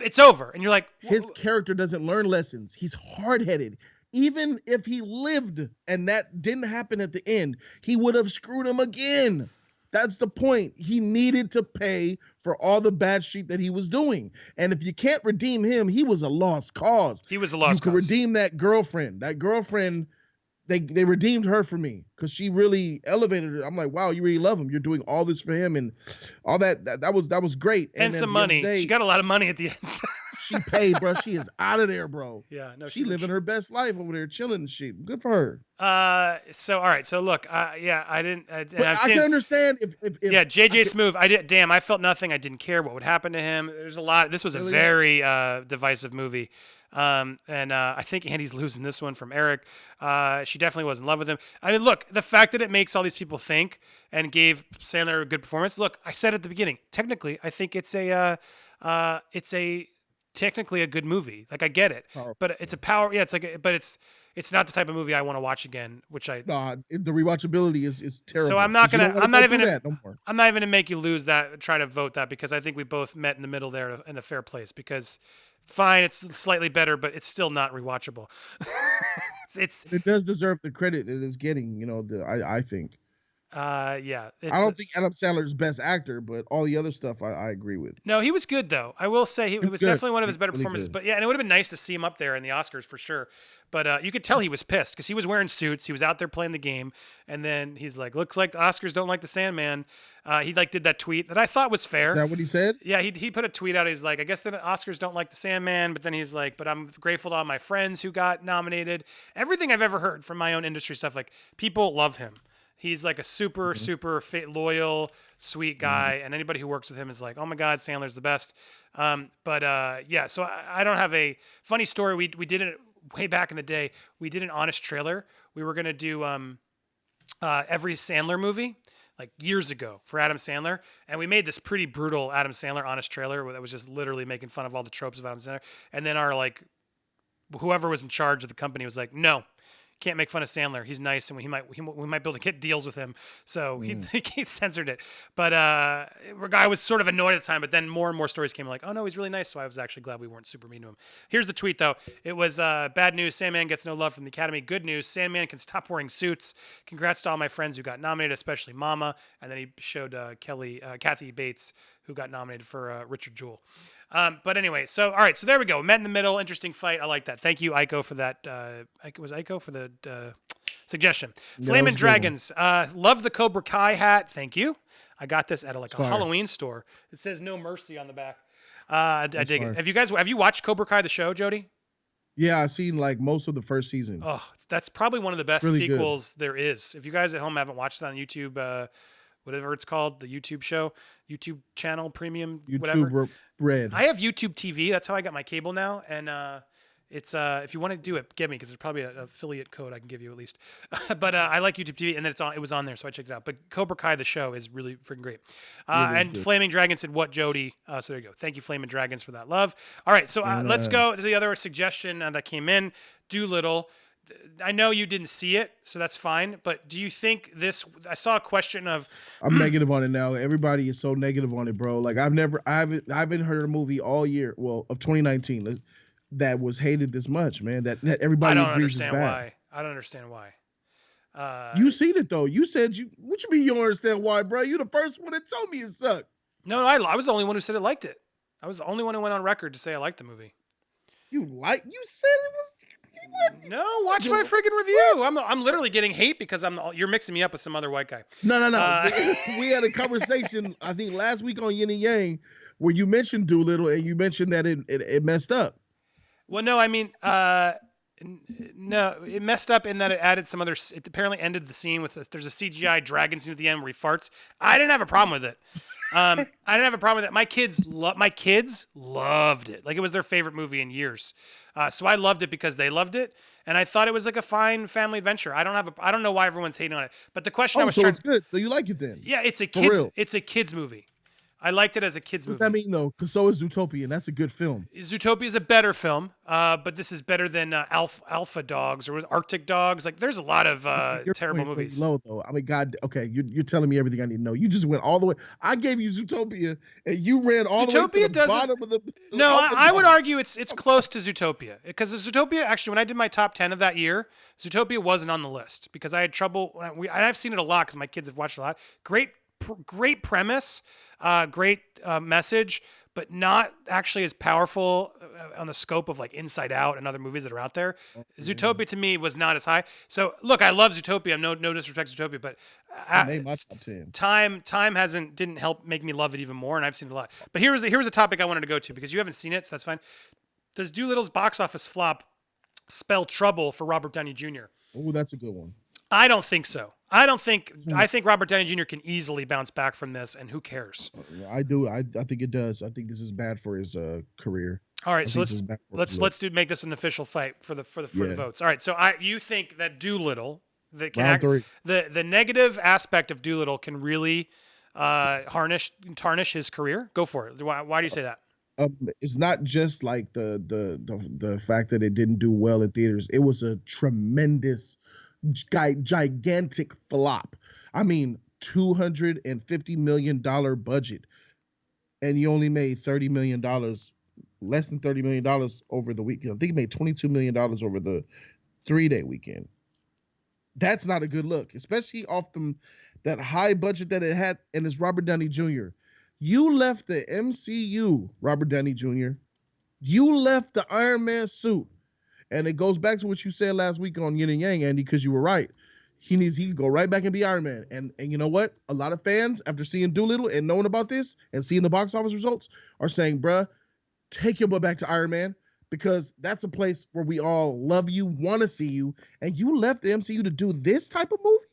it's over, and you're like, his character doesn't learn lessons. He's hard-headed. Even if he lived and that didn't happen at the end, he would have screwed him again. That's the point. He needed to pay for all the bad shit that he was doing. And if you can't redeem him, he was a lost cause. He was a lost cause. You could redeem that girlfriend. That girlfriend, they redeemed her for me because she really elevated her. I'm like, wow, you really love him. You're doing all this for him and all that. That was great. And some money. She got a lot of money at the end. She paid, bro. She is out of there, bro. Yeah, no, she's living her best life over there, chilling and shit. Good for her. So all right. So look, yeah, I didn't. I can understand if yeah, JJ Smoove. I did. Damn, I felt nothing. I didn't care what would happen to him. There's a lot. This was a very divisive movie. And I think Andy's losing this one from Eric. She definitely was in love with him. I mean, look, the fact that it makes all these people think and gave Sandler a good performance. Look, I said at the beginning, technically, I think it's technically a good movie. Like, I get it, but it's a power. Yeah, it's like, but it's not the type of movie I want to watch again. The rewatchability is terrible. So I'm not even gonna make you lose that. Try to vote that, because I think we both met in the middle there in a fair place. Because fine, it's slightly better, but it's still not rewatchable. It does deserve the credit it is getting. I think. Yeah. I don't think Adam Sandler's best actor, but all the other stuff I agree with. No, he was good though. I will say it was good. definitely one of his He's better really performances. good. But yeah, and it would have been nice to see him up there in the Oscars for sure. But you could tell he was pissed because he was wearing suits. He was out there playing the game, and then he's like, "Looks like the Oscars don't like the Sandman." He like did that tweet that I thought was fair. Is that what he said? Yeah, he put a tweet out. He's like, "I guess the Oscars don't like the Sandman," but then he's like, "But I'm grateful to all my friends who got nominated." Everything I've ever heard from my own industry stuff, like people love him. He's like a super loyal, sweet guy, and anybody who works with him is like, "Oh my God, Sandler's the best." Yeah, so I don't have a funny story. We did it way back in the day. We did an honest trailer. We were gonna do every Sandler movie like years ago for Adam Sandler, and we made this pretty brutal Adam Sandler honest trailer that was just literally making fun of all the tropes of Adam Sandler. And then our like whoever was in charge of the company was like, "No, can't make fun of Sandler. He's nice, and we might be able to get deals with him." So he censored it. But I was sort of annoyed at the time. But then more and more stories came like, "Oh no, he's really nice." So I was actually glad we weren't super mean to him. Here's the tweet though. It was bad news. Sandman gets no love from the Academy. Good news. Sandman can stop wearing suits. Congrats to all my friends who got nominated, especially Mama. And then he showed Kathy Bates, who got nominated for Richard Jewell. But anyway, so all right, so there we go. Met in the middle, interesting fight. I like that. Thank you, Aiko, for that. Was Aiko for the suggestion? Flamin' Dragons. Love the Cobra Kai hat. Thank you. I got this at a Halloween store. It says "No Mercy" on the back. I dig it. Have you watched Cobra Kai the show, Jody? Yeah, I've seen like most of the first season. Oh, that's probably one of the best sequels there is. If you guys at home haven't watched it on YouTube, whatever it's called, the YouTube show, YouTube channel, premium, whatever. Red. I have YouTube TV. That's how I got my cable now. And it's if you want to do it, get me, because there's probably an affiliate code I can give you at least. But I like YouTube TV, and then it was on there, so I checked it out. But Cobra Kai the show is really freaking great. And good. Flaming Dragon said, "What, Jody?" So there you go. Thank you, Flaming Dragons, for that love. All right, so let's go to the other suggestion that came in. Doolittle. I know you didn't see it, so that's fine. But do you think this? I saw a question of. I'm negative on it now. Everybody is so negative on it, bro. Like I haven't heard a movie all year, well, of 2019 that was hated this much, man. That everybody agrees is bad. I don't understand why. You seen it though. You said you. What you mean you don't understand why, bro? You the first one that told me it sucked. No, I was the only one who said it liked it. I was the only one who went on record to say I liked the movie. You said it was. No, watch my freaking review. I'm literally getting hate because you're mixing me up with some other white guy. No. We had a conversation, I think last week on Yin and Yang, where you mentioned Doolittle and you mentioned that it messed up. Well, no, I mean, no, it messed up in that it added some other. It apparently ended the scene with there's a CGI dragon scene at the end where he farts. I didn't have a problem with it. I didn't have a problem with it. My kids loved it. Like it was their favorite movie in years. So I loved it because they loved it, and I thought it was like a fine family adventure. I don't know why everyone's hating on it. But the question I was it's good. So you like it then? Yeah, it's a kids movie. I liked it as a kids movie. What does that mean though? Because so is Zootopia, and that's a good film. Zootopia is a better film, but this is better than Alpha Dogs or Arctic Dogs. Like, there's a lot of terrible movies. Low though. I mean, God. Okay, you're telling me everything I need to know. You just went all the way. I gave you Zootopia, and you ran all the way to the bottom of the. No, I would argue it's close to Zootopia, because Zootopia actually, when I did my top 10 of that year, Zootopia wasn't on the list because I had trouble. I've seen it a lot because my kids have watched it a lot. Great premise, great message, but not actually as powerful on the scope of like Inside Out and other movies that are out there. Zootopia to me was not as high. So look, I love Zootopia. No disrespect to Zootopia, but made my top 10. Time didn't help make me love it even more, and I've seen it a lot. But here's the topic I wanted to go to, because you haven't seen it, so that's fine. Does Doolittle's box office flop spell trouble for Robert Downey Jr.? Oh, that's a good one. I don't think so. I think Robert Downey Jr. can easily bounce back from this, and who cares? I do. I think it does. I think this is bad for his career. All right, so let's make this an official fight for the votes. All right, so you think that Doolittle, the negative aspect of Doolittle can really tarnish his career? Go for it. Why do you say that? It's not just like the fact that it didn't do well in theaters. It was a tremendous, gigantic flop. I mean, $250 million budget, and you only made $30 million, less than $30 million over the weekend. I think he made $22 million over the 3-day weekend. That's not a good look, especially off them. that high budget that it had, and it's Robert Downey Jr. You left the MCU, Robert Downey Jr. You left the Iron Man suit. And it goes back to what you said last week on Yin and Yang, Andy, because you were right. He can go right back and be Iron Man. And you know what? A lot of fans, after seeing Doolittle and knowing about this and seeing the box office results, are saying, bruh, take your butt back to Iron Man, because that's a place where we all love you, want to see you, and you left the MCU to do this type of movie.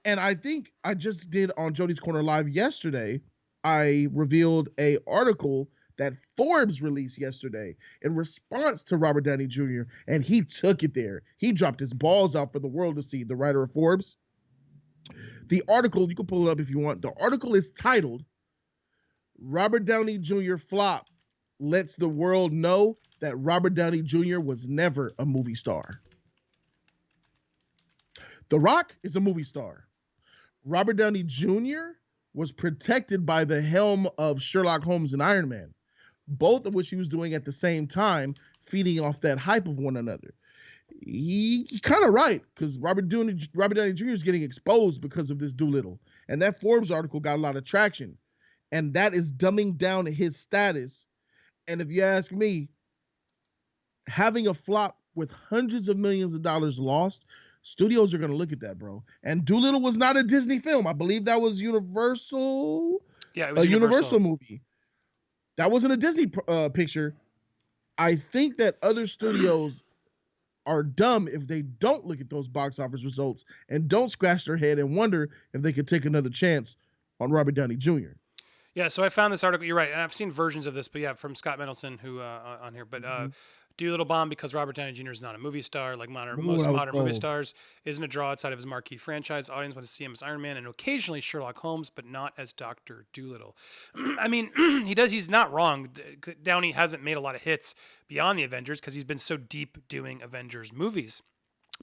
And I think I just did on Jody's Corner Live yesterday, I revealed a article that Forbes released yesterday in response to Robert Downey Jr., and he took it there. He dropped his balls out for the world to see, the writer of Forbes. The article, you can pull it up if you want. The article is titled, Robert Downey Jr. Flop Lets the World Know That Robert Downey Jr. Was Never a Movie Star. The Rock is a movie star. Robert Downey Jr. was protected by the helm of Sherlock Holmes and Iron Man, both of which he was doing at the same time, feeding off that hype of one another. He kind of right, because Robert Downey Jr. is getting exposed because of this Doolittle. And that Forbes article got a lot of traction. And that is dumbing down his status. And if you ask me, having a flop with hundreds of millions of dollars lost, studios are going to look at that, bro. And Doolittle was not a Disney film. I believe that was Universal. Yeah, it was a Universal movie. That wasn't a Disney picture. I think that other studios are dumb if they don't look at those box office results and don't scratch their head and wonder if they could take another chance on Robert Downey Jr. Yeah, so I found this article. You're right, and I've seen versions of this, but yeah, from Scott Mendelson, who on here. But Doolittle bomb because Robert Downey Jr. is not a movie star, like most modern movie stars. Isn't a draw outside of his marquee franchise. Audience want to see him as Iron Man and occasionally Sherlock Holmes, but not as Dr. Doolittle. I mean, he's not wrong. Downey hasn't made a lot of hits beyond the Avengers because he's been so deep doing Avengers movies.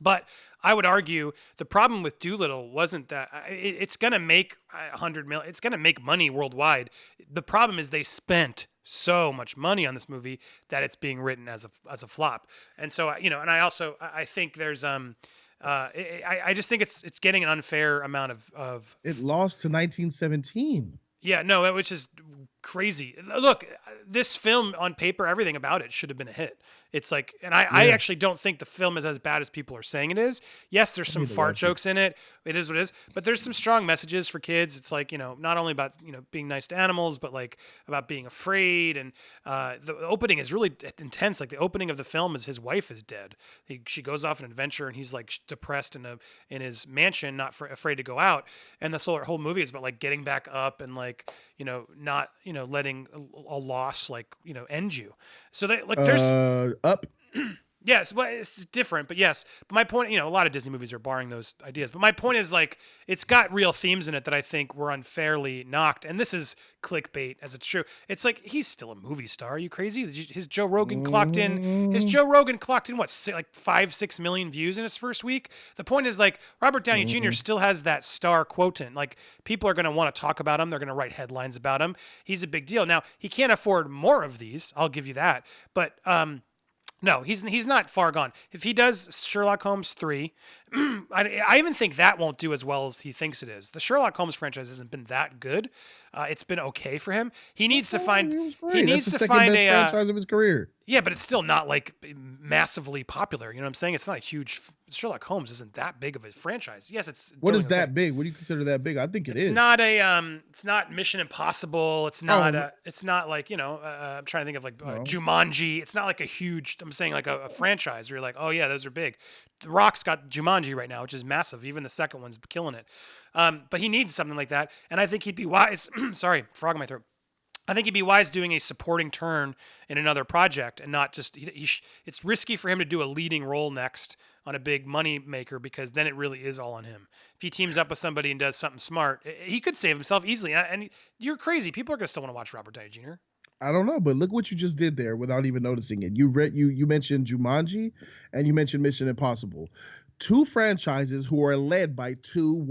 But I would argue the problem with Doolittle wasn't that it's going to make $100 million. It's going to make money worldwide. The problem is they spent so much money on this movie that it's being written as a flop. And so, and I think there's I just think it's getting an unfair amount of it lost to 1917. Yeah, no, which is crazy. Look, this film on paper, everything about it should have been a hit. It's like, and I actually don't think the film is as bad as people are saying it is. Yes, there's some fart jokes in it. It is what it is. But there's some strong messages for kids. It's like, not only about, being nice to animals, but like about being afraid. And the opening is really intense. Like the opening of the film is his wife is dead. She goes off on an adventure and he's like depressed in his mansion, not afraid to go out. And the whole movie is about like getting back up and like, not, letting a loss like, end you. So they like there's up. Yes, well, it's different, but yes. But my point, a lot of Disney movies are borrowing those ideas. But my point is, like, it's got real themes in it that I think were unfairly knocked. And this is clickbait, as it's true. It's like, he's still a movie star. Are you crazy? His Joe Rogan clocked in what, 5-6 million views in his first week? The point is, like, Robert Downey Jr. still has that star quotient. Like, people are going to want to talk about him. They're going to write headlines about him. He's a big deal. Now, he can't afford more of these. I'll give you that. But, no, he's not far gone. If he does Sherlock Holmes 3, I even think that won't do as well as he thinks it is. The Sherlock Holmes franchise hasn't been that good. It's been okay for him. He needs to find. He needs to find a franchise of his career. Yeah, but it's still not like massively popular. You know what I'm saying? It's not a huge. Sherlock Holmes isn't that big of a franchise. Yes, it's. What is that big? What do you consider that big? I think it's not a. It's not Mission Impossible. It's not. It's not like I'm trying to think of like Jumanji. It's not like a huge. I'm saying like a franchise where you're like, oh yeah, those are big. The Rock's got Jumanji right now, which is massive. Even the second one's killing it. But he needs something like that, and I think he'd be wise. Sorry, frog in my throat. I think he'd be wise doing a supporting turn in another project and not just. It's risky for him to do a leading role next on a big money maker because then it really is all on him. If he teams up with somebody and does something smart, he could save himself easily. And you're crazy. People are going to still want to watch Robert Downey Jr. I don't know, but look what you just did there without even noticing it. You mentioned Jumanji and you mentioned Mission Impossible. Two franchises who are led by two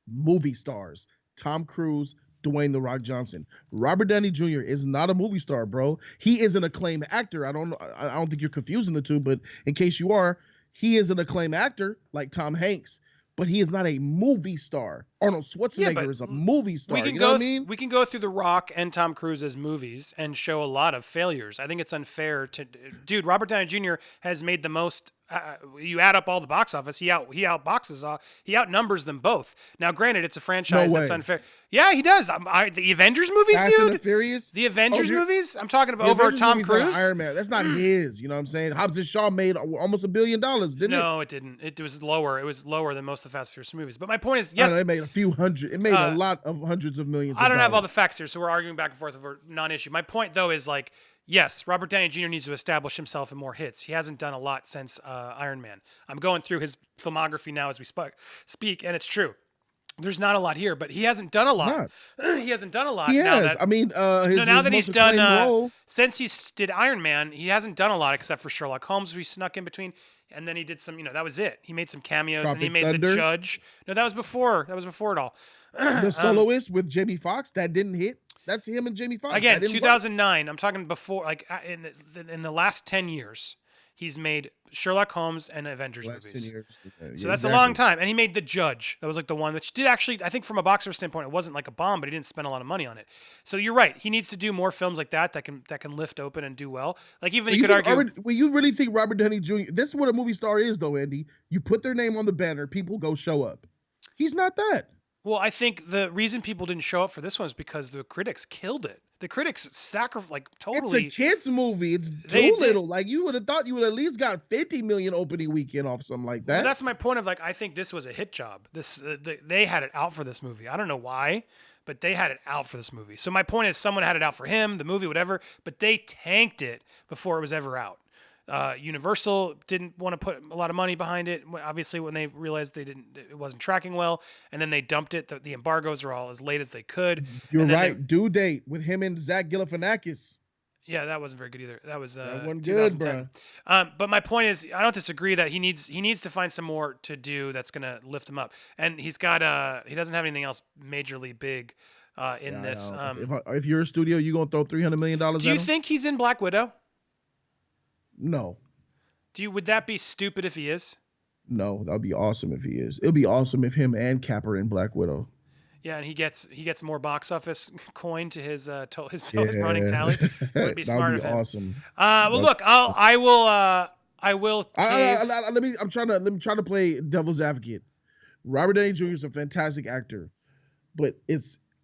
movie stars. Tom Cruise, Dwayne "The Rock" Johnson. Robert Downey Jr. is not a movie star, bro. He is an acclaimed actor. I don't think you're confusing the two, but in case you are, he is an acclaimed actor like Tom Hanks. but he is not a movie star. Arnold Schwarzenegger is a movie star. You know what I mean? We can go through The Rock and Tom Cruise's movies and show a lot of failures. I think it's unfair to, dude. Robert Downey Jr. has made the most. You add up all the box office, he outnumbers them both. Now, granted, it's a franchise that's unfair. Yeah, he does. The Avengers movies, Fast dude. And the Furious. The Avengers movies. I'm talking about over Tom Cruise. Iron Man. That's not his. You know what I'm saying? Hobbs and Shaw made almost $1 billion, didn't it? No, it didn't. It was lower. It was lower than most of the Fast and Furious movies. But my point is, yes, it made a few hundred. It made a lot of hundreds of millions. I don't have all the facts here, so we're arguing back and forth over non-issue. My point, though, is like, yes, Robert Downey Jr. needs to establish himself in more hits. He hasn't done a lot since Iron Man. I'm going through his filmography now as we speak, and it's true. There's not a lot here, but he hasn't done a lot. He hasn't done a lot. He now has. Now that he's done, role. since he did Iron Man, he hasn't done a lot except for Sherlock Holmes, we snuck in between, and then he did some. That was it. He made some cameos, and he made Thunder. The Judge. No, that was before. That was before it all. The Soloist with Jamie Foxx that didn't hit. That's him and Jamie Foxx. Again, 2009. I'm talking before, like in the last 10 years, he's made Sherlock Holmes and Avengers movies. So that's a long time. And he made The Judge. That was like the one which did actually, I think from a box office standpoint, it wasn't like a bomb, but he didn't spend a lot of money on it. So you're right. He needs to do more films like that can lift open and do well. Like even you could argue. Well, you really think Robert Downey Jr. This is what a movie star is, though, Andy. You put their name on the banner, people go show up. He's not that. Well, I think the reason people didn't show up for this one is because the critics killed it. The critics totally. It's a kids movie. It's Doolittle. Like you would have thought you would at least got 50 million opening weekend off something like that. Well, that's my point of I think this was a hit job. They had it out for this movie. I don't know why, but they had it out for this movie. So my point is someone had it out for him, the movie, whatever, but they tanked it before it was ever out. Universal didn't want to put a lot of money behind it. Obviously, when they realized it wasn't tracking well, and then they dumped it. The embargoes were all as late as they could. You're right. Due date with him and Zach Galifianakis. Yeah, that wasn't very good either. That was that wasn't good, bro. But my point is, I don't disagree that he needs to find some more to do that's gonna lift him up. And he doesn't have anything else majorly big in this. If you're a studio, you gonna throw $300 million. Do you think he's in Black Widow? No. Would that be stupid if he is? No, that'd be awesome if he is. It'll be awesome if him and Cap are in Black Widow. Yeah, and he gets more box office coin to his running tally. It would be smart of him. Awesome. Well, look, I will. Let me try to play devil's advocate. Robert Downey Jr. is a fantastic actor, but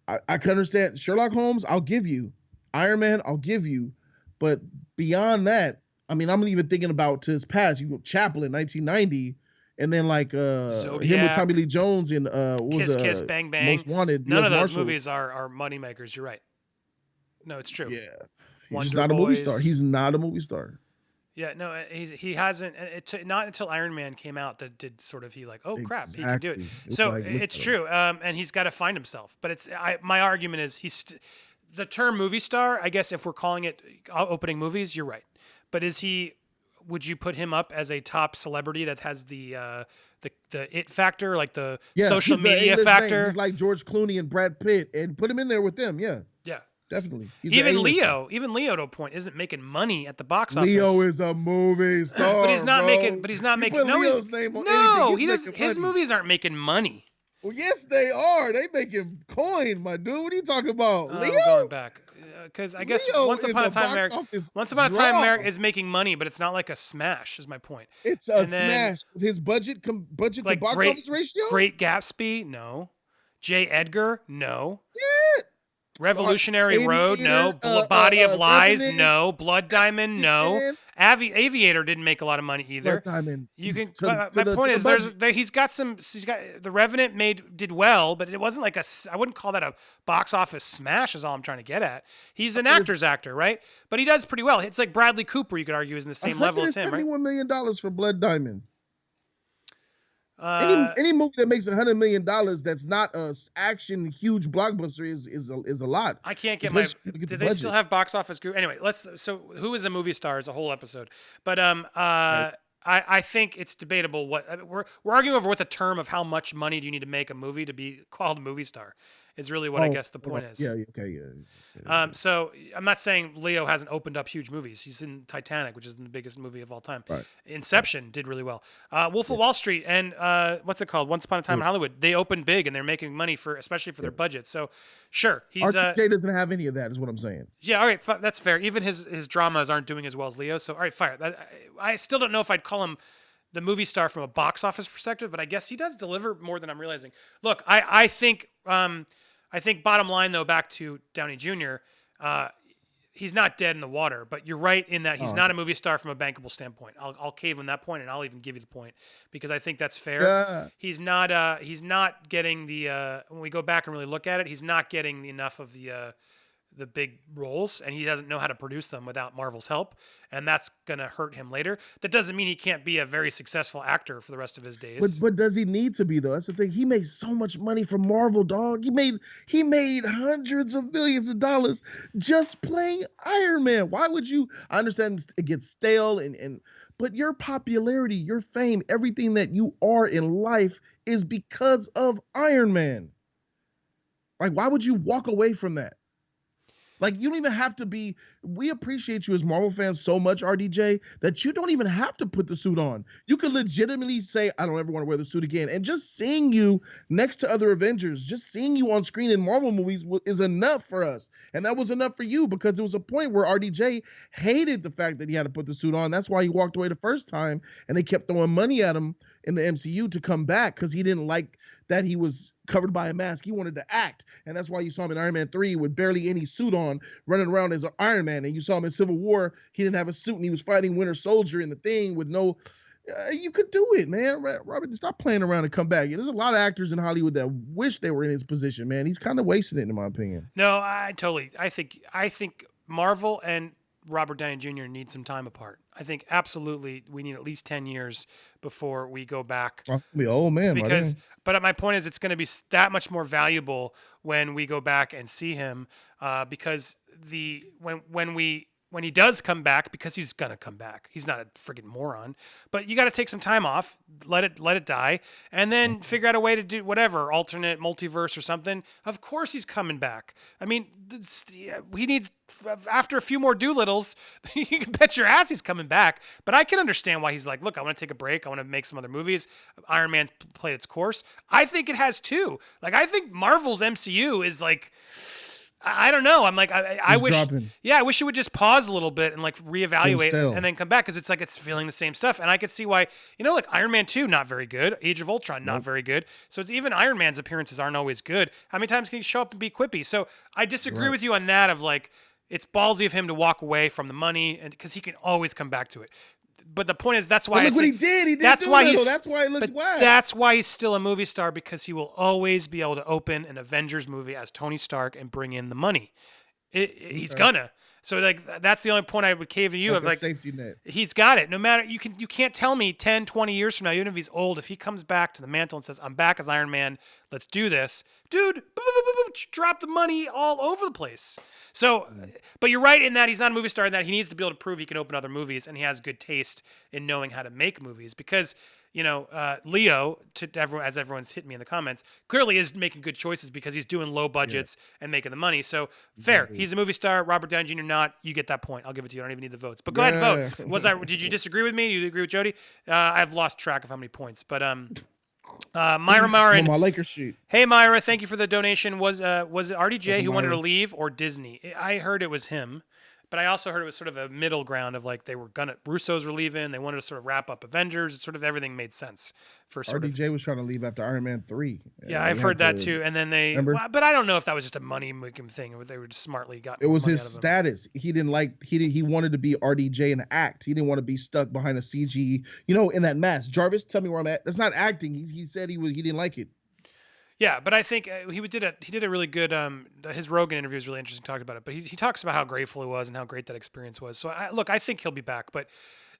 I can understand Sherlock Holmes. I'll give you Iron Man. I'll give you, but beyond that. I mean, I'm even thinking about to his past. You go Chaplin, 1990, and then like him with Tommy Lee Jones in Kiss Bang Bang. Most Wanted. None of those movies are money makers. You're right. No, it's true. Yeah, he's not a movie star. He's not a movie star. Yeah, no, he hasn't. Not until Iron Man came out that did sort of crap, he can do it. So it's true, and he's got to find himself. But my argument is the term movie star. I guess if we're calling it opening movies, you're right. But would you put him up as a top celebrity that has the it factor, like the social media factor? He's like George Clooney and Brad Pitt, and put him in there with them. Yeah, definitely. Even Leo to a point isn't making money at the box office. Leo is a movie star, but he's not making. Leo's name on anything. His movies aren't making money. Well, yes, they are. They making coin, my dude. What are you talking about? Leo going back. Because I guess Once Upon a Time America is making money, but it's not like a smash. Is my point. It's a smash. His budget to box office ratio. Great Gatsby, no. J. Edgar, no. Yeah. Revolutionary Road, no. Body of Lies, Revenant, no. Blood Diamond, no. Aviator didn't make a lot of money either. Blood Diamond. You can. My point is, he's got The Revenant did well, but it wasn't like I wouldn't call that a box office smash. Is all I'm trying to get at. He's an actor's actor, right? But he does pretty well. It's like Bradley Cooper. You could argue is in the same level as him, right? $171 million for Blood Diamond. Any movie that makes $100 million that's not a action huge blockbuster is a lot. I can't get do they still have box office group? Anyway, so who is a movie star is a whole episode. But right. I think it's debatable we're arguing over what the term of how much money do you need to make a movie to be called a movie star. is really what I guess the point is. Yeah, okay, yeah. So I'm not saying Leo hasn't opened up huge movies. He's in Titanic, which is the biggest movie of all time. Right. Inception did really well. Wolf of Wall Street and what's it called? Once Upon a Time in Hollywood. They opened big and they're making money especially for their budget. So sure, he's RTJ doesn't have any of that, is what I'm saying. Yeah, all right, that's fair. Even his dramas aren't doing as well as Leo. So all right, fire. I still don't know if I'd call him the movie star from a box office perspective, but I guess he does deliver more than I'm realizing. Look, I think bottom line though, back to Downey Jr., he's not dead in the water, but you're right in that he's not a movie star from a bankable standpoint. I'll cave on that point, and I'll even give you the point because I think that's fair. Yeah. He's not getting the when we go back and really look at it, he's not getting enough of the big roles, and he doesn't know how to produce them without Marvel's help, and that's gonna hurt him later. That doesn't mean he can't be a very successful actor for the rest of his days. But does he need to be though? That's the thing. He makes so much money from Marvel, dog. He made hundreds of millions of dollars just playing Iron Man. Why would you? I understand it gets stale but your popularity, your fame, everything that you are in life is because of Iron Man. Like, why would you walk away from that? Like, you don't even have to be, we appreciate you as Marvel fans so much, RDJ, that you don't even have to put the suit on. You could legitimately say, I don't ever want to wear the suit again. And just seeing you next to other Avengers, just seeing you on screen in Marvel movies is enough for us. And that was enough for you because it was a point where RDJ hated the fact that he had to put the suit on. That's why he walked away the first time, and they kept throwing money at him in the MCU to come back because he didn't like that he was covered by a mask. He wanted to act, and that's why you saw him in Iron Man 3 with barely any suit on, running around as an Iron Man. And you saw him in Civil War, he didn't have a suit, and he was fighting Winter Soldier in the thing with no... you could do it, man. Robert, stop playing around and come back. There's a lot of actors in Hollywood that wish they were in his position, man. He's kind of wasting it, in my opinion. No, I think Marvel and Robert Downey Jr. need some time apart. I think absolutely we need at least 10 years before we go back. I'll be old man. But my point is, it's going to be that much more valuable when we go back and see him, because when he does come back, because he's gonna come back, he's not a friggin' moron. But you got to take some time off, let it die, and then figure out a way to do whatever alternate multiverse or something. Of course, he's coming back. I mean, he needs after a few more Doolittles. You can bet your ass he's coming back. But I can understand why he's like, look, I want to take a break. I want to make some other movies. Iron Man's played its course. I think it has too. Like, I think Marvel's MCU is like, I don't know. I'm like, I wish, I wish it would just pause a little bit and like reevaluate and then come back. Cause it's like, it's feeling the same stuff. And I could see why, like Iron Man 2, not very good. Age of Ultron, not very good. So it's even Iron Man's appearances aren't always good. How many times can he show up and be quippy? So I disagree with you on that of like, it's ballsy of him to walk away from the money and cause he can always come back to it. But the point is, that's why. Look what he did. He did. That's why it looks whack. That's why he's still a movie star, because he will always be able to open an Avengers movie as Tony Stark and bring in the money. He's gonna. So like that's the only point I would cave to you of like safety net. He's got it. No matter you can't tell me 10, 20 years from now, even if he's old, if he comes back to the mantle and says, "I'm back as Iron Man, let's do this," dude, drop the money all over the place. So, but you're right in that he's not a movie star, in that he needs to be able to prove he can open other movies, and he has good taste in knowing how to make movies. Because Leo, as everyone's hit me in the comments, clearly is making good choices because he's doing low budgets and making the money. So fair. He's a movie star. Robert Downey Jr. not. You get that point. I'll give it to you. I don't even need the votes. But go ahead and vote. Did you disagree with me? Do you agree with Jody? I've lost track of how many points. But Myra Marin. My Lakers sheet. Hey Myra, thank you for the donation. Was it RDJ who wanted to leave, or Disney? I heard it was him. But I also heard it was sort of a middle ground of like Russos were leaving. They wanted to sort of wrap up Avengers. Sort of everything made sense for sort RDJ was trying to leave after Iron Man 3. Yeah, I've heard that too. And then but I don't know if that was just a money making thing. They were just smartly got. It was his status. He didn't like. He wanted to be RDJ and act. He didn't want to be stuck behind a CG. In that mask. Jarvis, tell me where I'm at. That's not acting. He said he didn't like it. Yeah, but I think he did a really good. His Rogan interview was really interesting. Talked about it, but he talks about how grateful he was and how great that experience was. So I think he'll be back. But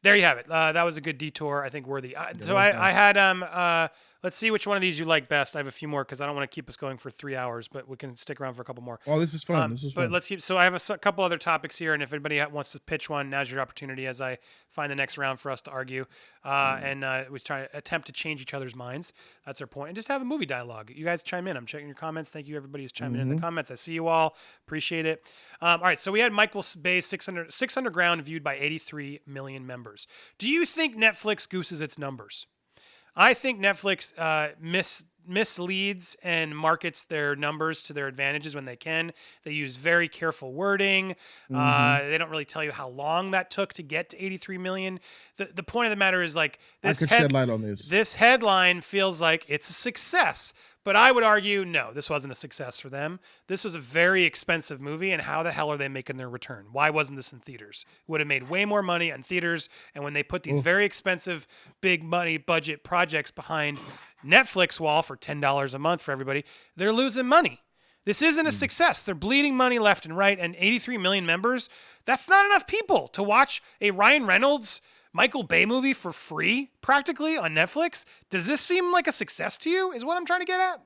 there you have it. That was a good detour. I think worthy. I had Let's see which one of these you like best. I have a few more because I don't want to keep us going for 3 hours, but we can stick around for a couple more. Oh, this is fun. But let's keep. So I have a couple other topics here, and if anybody wants to pitch one, now's your opportunity as I find the next round for us to argue. And we try to attempt to change each other's minds. That's our point. And just have a movie dialogue. You guys chime in. I'm checking your comments. Thank you, everybody who's chiming in the comments. I see you all. Appreciate it. All right, so we had Michael Bay's 600 Ground viewed by 83 million members. Do you think Netflix gooses its numbers? I think Netflix misleads and markets their numbers to their advantages when they can. They use very careful wording. They don't really tell you how long that took to get to 83 million. The point of the matter is like this. I could shed light on this. This headline feels like it's a success, but I would argue no, this wasn't a success for them. This was a very expensive movie, and how the hell are they making their return? Why wasn't this in theaters? Would have made way more money in theaters, and when they put these very expensive, big money budget projects behind Netflix wall for $10 a month for everybody, they're losing money. This isn't a success. They're bleeding money left and right, and 83 million members, that's not enough people to watch a Ryan Reynolds, Michael Bay movie for free, practically, on Netflix. Does this seem like a success to you, is what I'm trying to get at?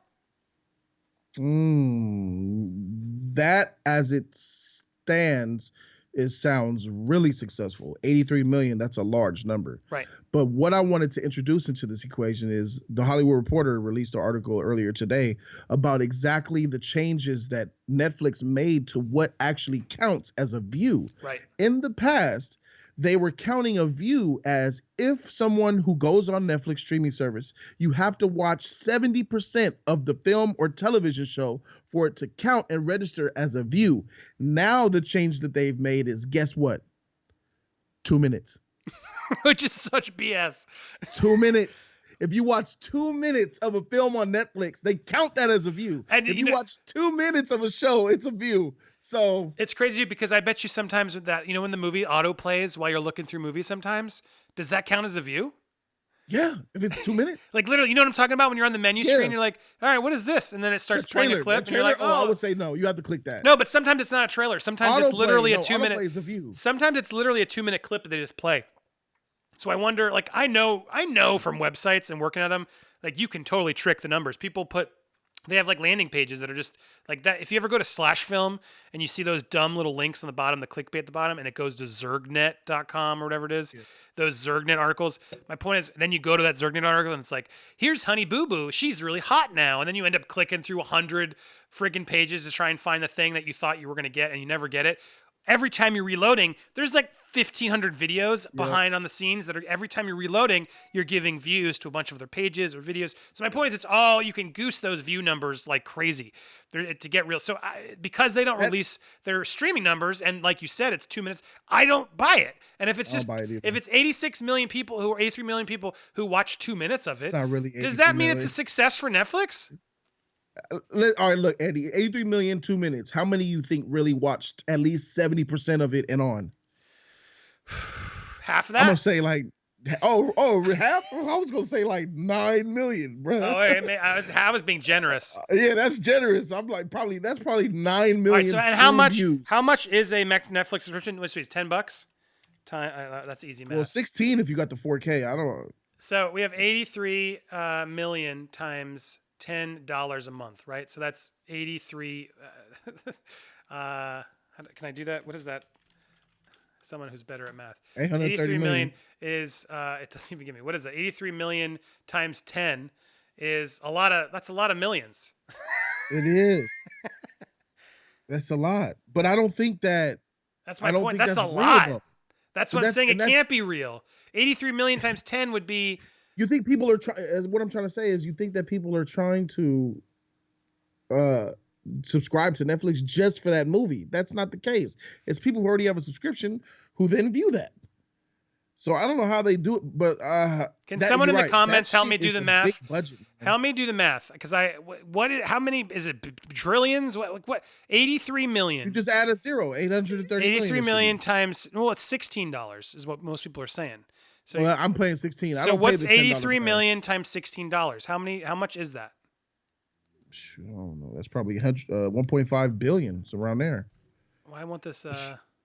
That, as it stands, sounds really successful. 83 million, that's a large number. Right. But what I wanted to introduce into this equation is the Hollywood Reporter released an article earlier today about exactly the changes that Netflix made to what actually counts as a view. Right. In the past, they were counting a view as if someone who goes on Netflix streaming service, you have to watch 70% of the film or television show for it to count and register as a view. Now the change that they've made is, guess what? 2 minutes. Which is such BS. 2 minutes. If you watch 2 minutes of a film on Netflix, they count that as a view. And if you watch 2 minutes of a show, it's a view. So it's crazy because I bet you sometimes with that, when the movie auto plays while you're looking through movies sometimes, does that count as a view? Yeah, if it's 2 minutes. Like literally, you know what I'm talking about? When you're on the menu screen, you're like, all right, what is this? And then it starts playing a clip. And you're like, I would say no, you have to click that. No, but sometimes it's not a trailer. Sometimes it's literally a 2 minute. Autoplay is a view. Sometimes it's literally a 2 minute clip that they just play. So I wonder, like, I know from websites and working at them, like you can totally trick the numbers. They have like landing pages that are just like that. If you ever go to /film and you see those dumb little links on the bottom, the clickbait at the bottom, and it goes to zergnet.com or whatever it is, those Zergnet articles. My point is, then you go to that Zergnet article and it's like, here's Honey Boo Boo. She's really hot now. And then you end up clicking through 100 friggin' pages to try and find the thing that you thought you were going to get and you never get it. Every time you're reloading, there's like 1,500 videos behind on the scenes that are every time you're reloading, you're giving views to a bunch of other pages or videos. So my point is, you can goose those view numbers like crazy to get real. So because they don't release their streaming numbers, and like you said, it's 2 minutes, I don't buy it. And if it's if it's 86 million people or 83 million people who watch 2 minutes of it, not really does that mean it's a success for Netflix? All right, look, Andy, 83 million, 2 minutes. How many you think really watched at least 70% of it and on? Half of that? I'm going to say like, half? I was going to say like 9 million, bro. Oh, wait, I was being generous. Yeah, that's generous. I'm like, that's probably 9 million. All right, so and how much is a Netflix subscription? Which is $10? That's easy math. Well, 16 if you got the 4K. I don't know. So we have 83 million times $10 a month, right? So that's 83. Can I do that? What is that? Someone who's better at math. 83 million is it doesn't even give me. What is that? 83 million times 10 is that's a lot of millions. It is. That's a lot. But I don't think that. That's my point. That's a lot. That's what I'm saying. It can't be real. 83 million times 10 would be. You think people are trying? What I'm trying to say is, you think that people are trying to subscribe to Netflix just for that movie? That's not the case. It's people who already have a subscription who then view that. So I don't know how they do it, but can someone in the comments help me do the math? Help me do the math, because how many is it? Trillions? What? 83 million. You just add a zero. 830. 83 million times. Well, it's $16 is what most people are saying. So I'm paying 16. So what's 83 million times $16? How much is that? I don't know. That's probably 1.5 billion. It's around there. Well, I want this. It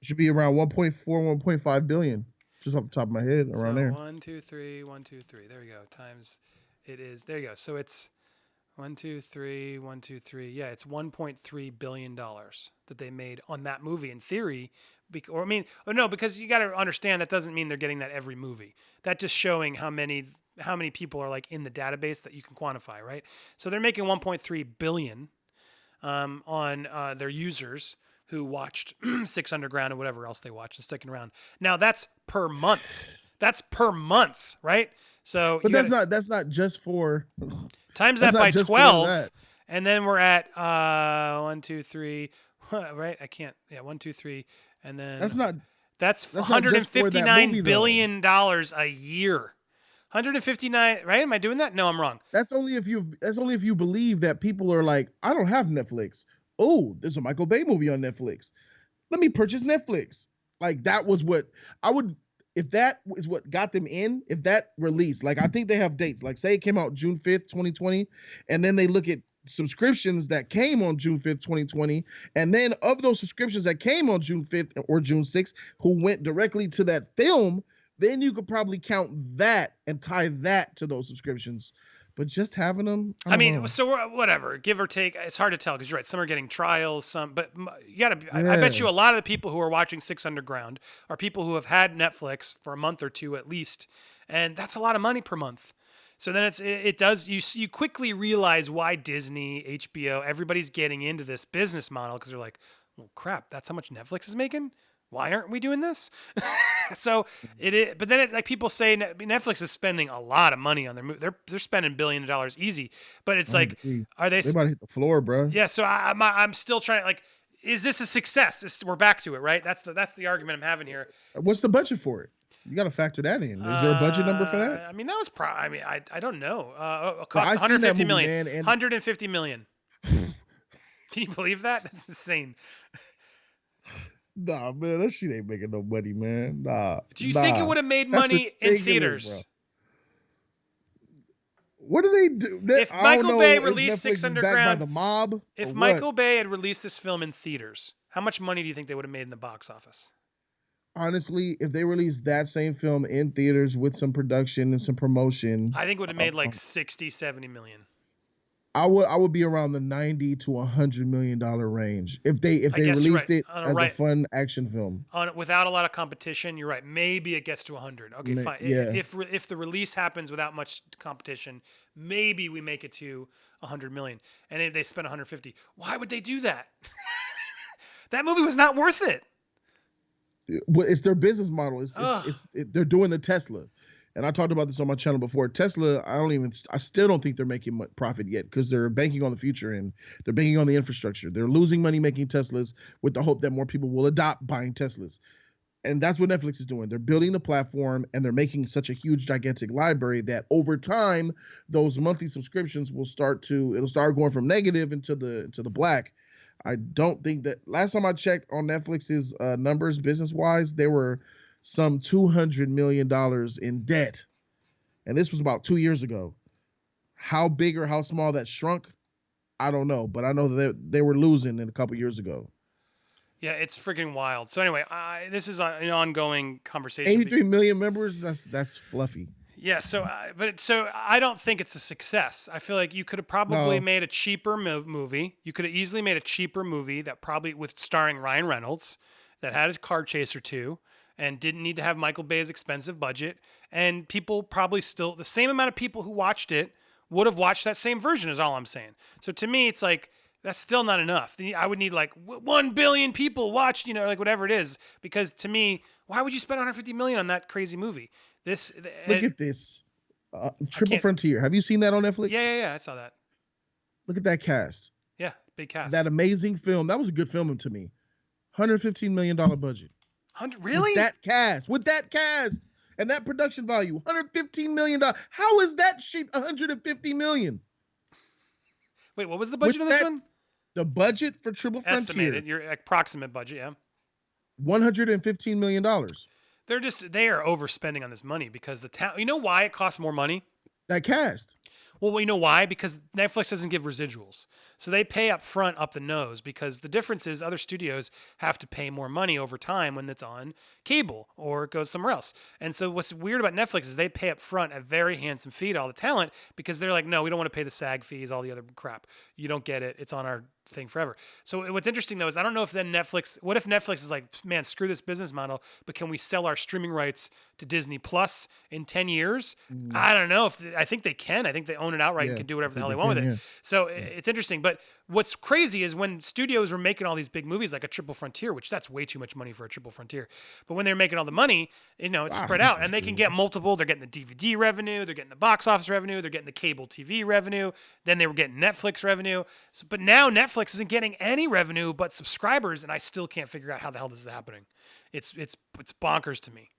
should be around 1.4, 1.5 billion. Just off the top of my head, around there. 1, 2, 3, 1, 2, 3. There we go. Times It is. There you go. So it's 1, 2, 3, 1, 2, 3. Yeah, it's $1.3 billion that they made on that movie in theory. Because you got to understand that doesn't mean they're getting that every movie. That's just showing how many people are like in the database that you can quantify, right? So they're making 1.3 billion on their users who watched Six Underground or whatever else they watched the second round. Now that's per month. That's per month, right? So, but that's not just for times that by 12, and then we're at 1, 2, 3, right? I can't. Yeah, 1, 2, 3, and then that's $159 billion a year. 159, right? Am I doing that? No, I'm wrong. That's only if you believe that people are like, I don't have Netflix. Oh, there's a Michael Bay movie on Netflix. Let me purchase Netflix. Like that was what I would. If that is what got them in, if that release, like I think they have dates, like say it came out June 5th, 2020, and then they look at subscriptions that came on June 5th, 2020, and then of those subscriptions that came on June 5th or June 6th, who went directly to that film, then you could probably count that and tie that to those subscriptions. But just having them, I mean, so whatever, give or take, it's hard to tell because you're right. Some are getting trials, but you gotta. I bet you a lot of the people who are watching Six Underground are people who have had Netflix for a month or two at least, and that's a lot of money per month. So then you quickly realize why Disney, HBO, everybody's getting into this business model because they're like, well, crap, that's how much Netflix is making. Why aren't we doing this? So it is, but then it's like people say Netflix is spending a lot of money on their movie. They're spending $1 billion easy, but it's like, are they? They about to hit the floor, bro. Yeah. So I'm still trying. Like, is this a success? We're back to it, right? That's the argument I'm having here. What's the budget for it? You got to factor that in. Is there a budget number for that? I mean, that was I don't know. It cost 150 million. 150 million. Can you believe that? That's insane. Nah, man, that shit ain't making no money, man. Nah. Do you think it would have made money in theaters? Bro. What do they do? If Michael Bay released Six Underground, by the mob, if Michael Bay had released this film in theaters, how much money do you think they would have made in the box office? Honestly, if they released that same film in theaters with some production and some promotion, I think it would have made like 60, 70 million. I would be around the 90 to $100 million range if they released it as a fun action film without a lot of competition. You're right. Maybe it gets to 100. Okay, fine. Yeah. If the release happens without much competition, maybe we make it to 100 million. And if they spend 150, why would they do that? That movie was not worth it. Well, it's their business model. They're doing the Tesla. And I talked about this on my channel before. Tesla, I still don't think they're making much profit yet because they're banking on the future and they're banking on the infrastructure. They're losing money making Teslas with the hope that more people will adopt buying Teslas. And that's what Netflix is doing. They're building the platform and they're making such a huge, gigantic library that over time, those monthly subscriptions it'll start going from negative into the black. I don't think that last time I checked on Netflix's numbers business-wise, they were some $200 million in debt. And this was about 2 years ago. How big or how small that shrunk, I don't know. But I know that they were losing a couple years ago. Yeah, it's freaking wild. So anyway, this is an ongoing conversation. 83 million members, that's fluffy. Yeah, so I don't think it's a success. I feel like you could have probably made a cheaper movie. You could have easily made a cheaper movie that probably with starring Ryan Reynolds that had a car chase or two. And didn't need to have Michael Bay's expensive budget. And people probably still, the same amount of people who watched it would have watched that same version is all I'm saying. So to me, it's like, that's still not enough. I would need like 1 billion people watched, like whatever it is. Because to me, why would you spend 150 million on that crazy movie? Look at this. Triple Frontier. Have you seen that on Netflix? Yeah, I saw that. Look at that cast. Yeah, big cast. That amazing film. That was a good film to me. $115 million budget. Really? With that cast and that production value, $115 million. How is that shit $150 million? Wait, what was the budget of this one? The budget for Triple Frontier. Estimated, your approximate budget, yeah. $115 million. They are overspending on this money because the town. You know why it costs more money? That cast. Well, you know why? Because Netflix doesn't give residuals. So they pay up front up the nose because the difference is other studios have to pay more money over time when it's on cable or it goes somewhere else. And so what's weird about Netflix is they pay up front a very handsome fee to all the talent because they're like, no, we don't want to pay the SAG fees, all the other crap. You don't get it. It's on our thing forever. So what's interesting though is I don't know if then what if Netflix is like, man, screw this business model, but can we sell our streaming rights to Disney Plus in 10 years? I don't know I think they can. I think they own it outright and can do whatever the hell they want with it. So it's interesting. But what's crazy is when studios were making all these big movies like a Triple Frontier, which that's way too much money for a Triple Frontier. But when they're making all the money, it's spread out and they can get multiple. They're getting the DVD revenue. They're getting the box office revenue. They're getting the cable TV revenue. Then they were getting Netflix revenue. But now Netflix isn't getting any revenue but subscribers. And I still can't figure out how the hell this is happening. It's bonkers to me.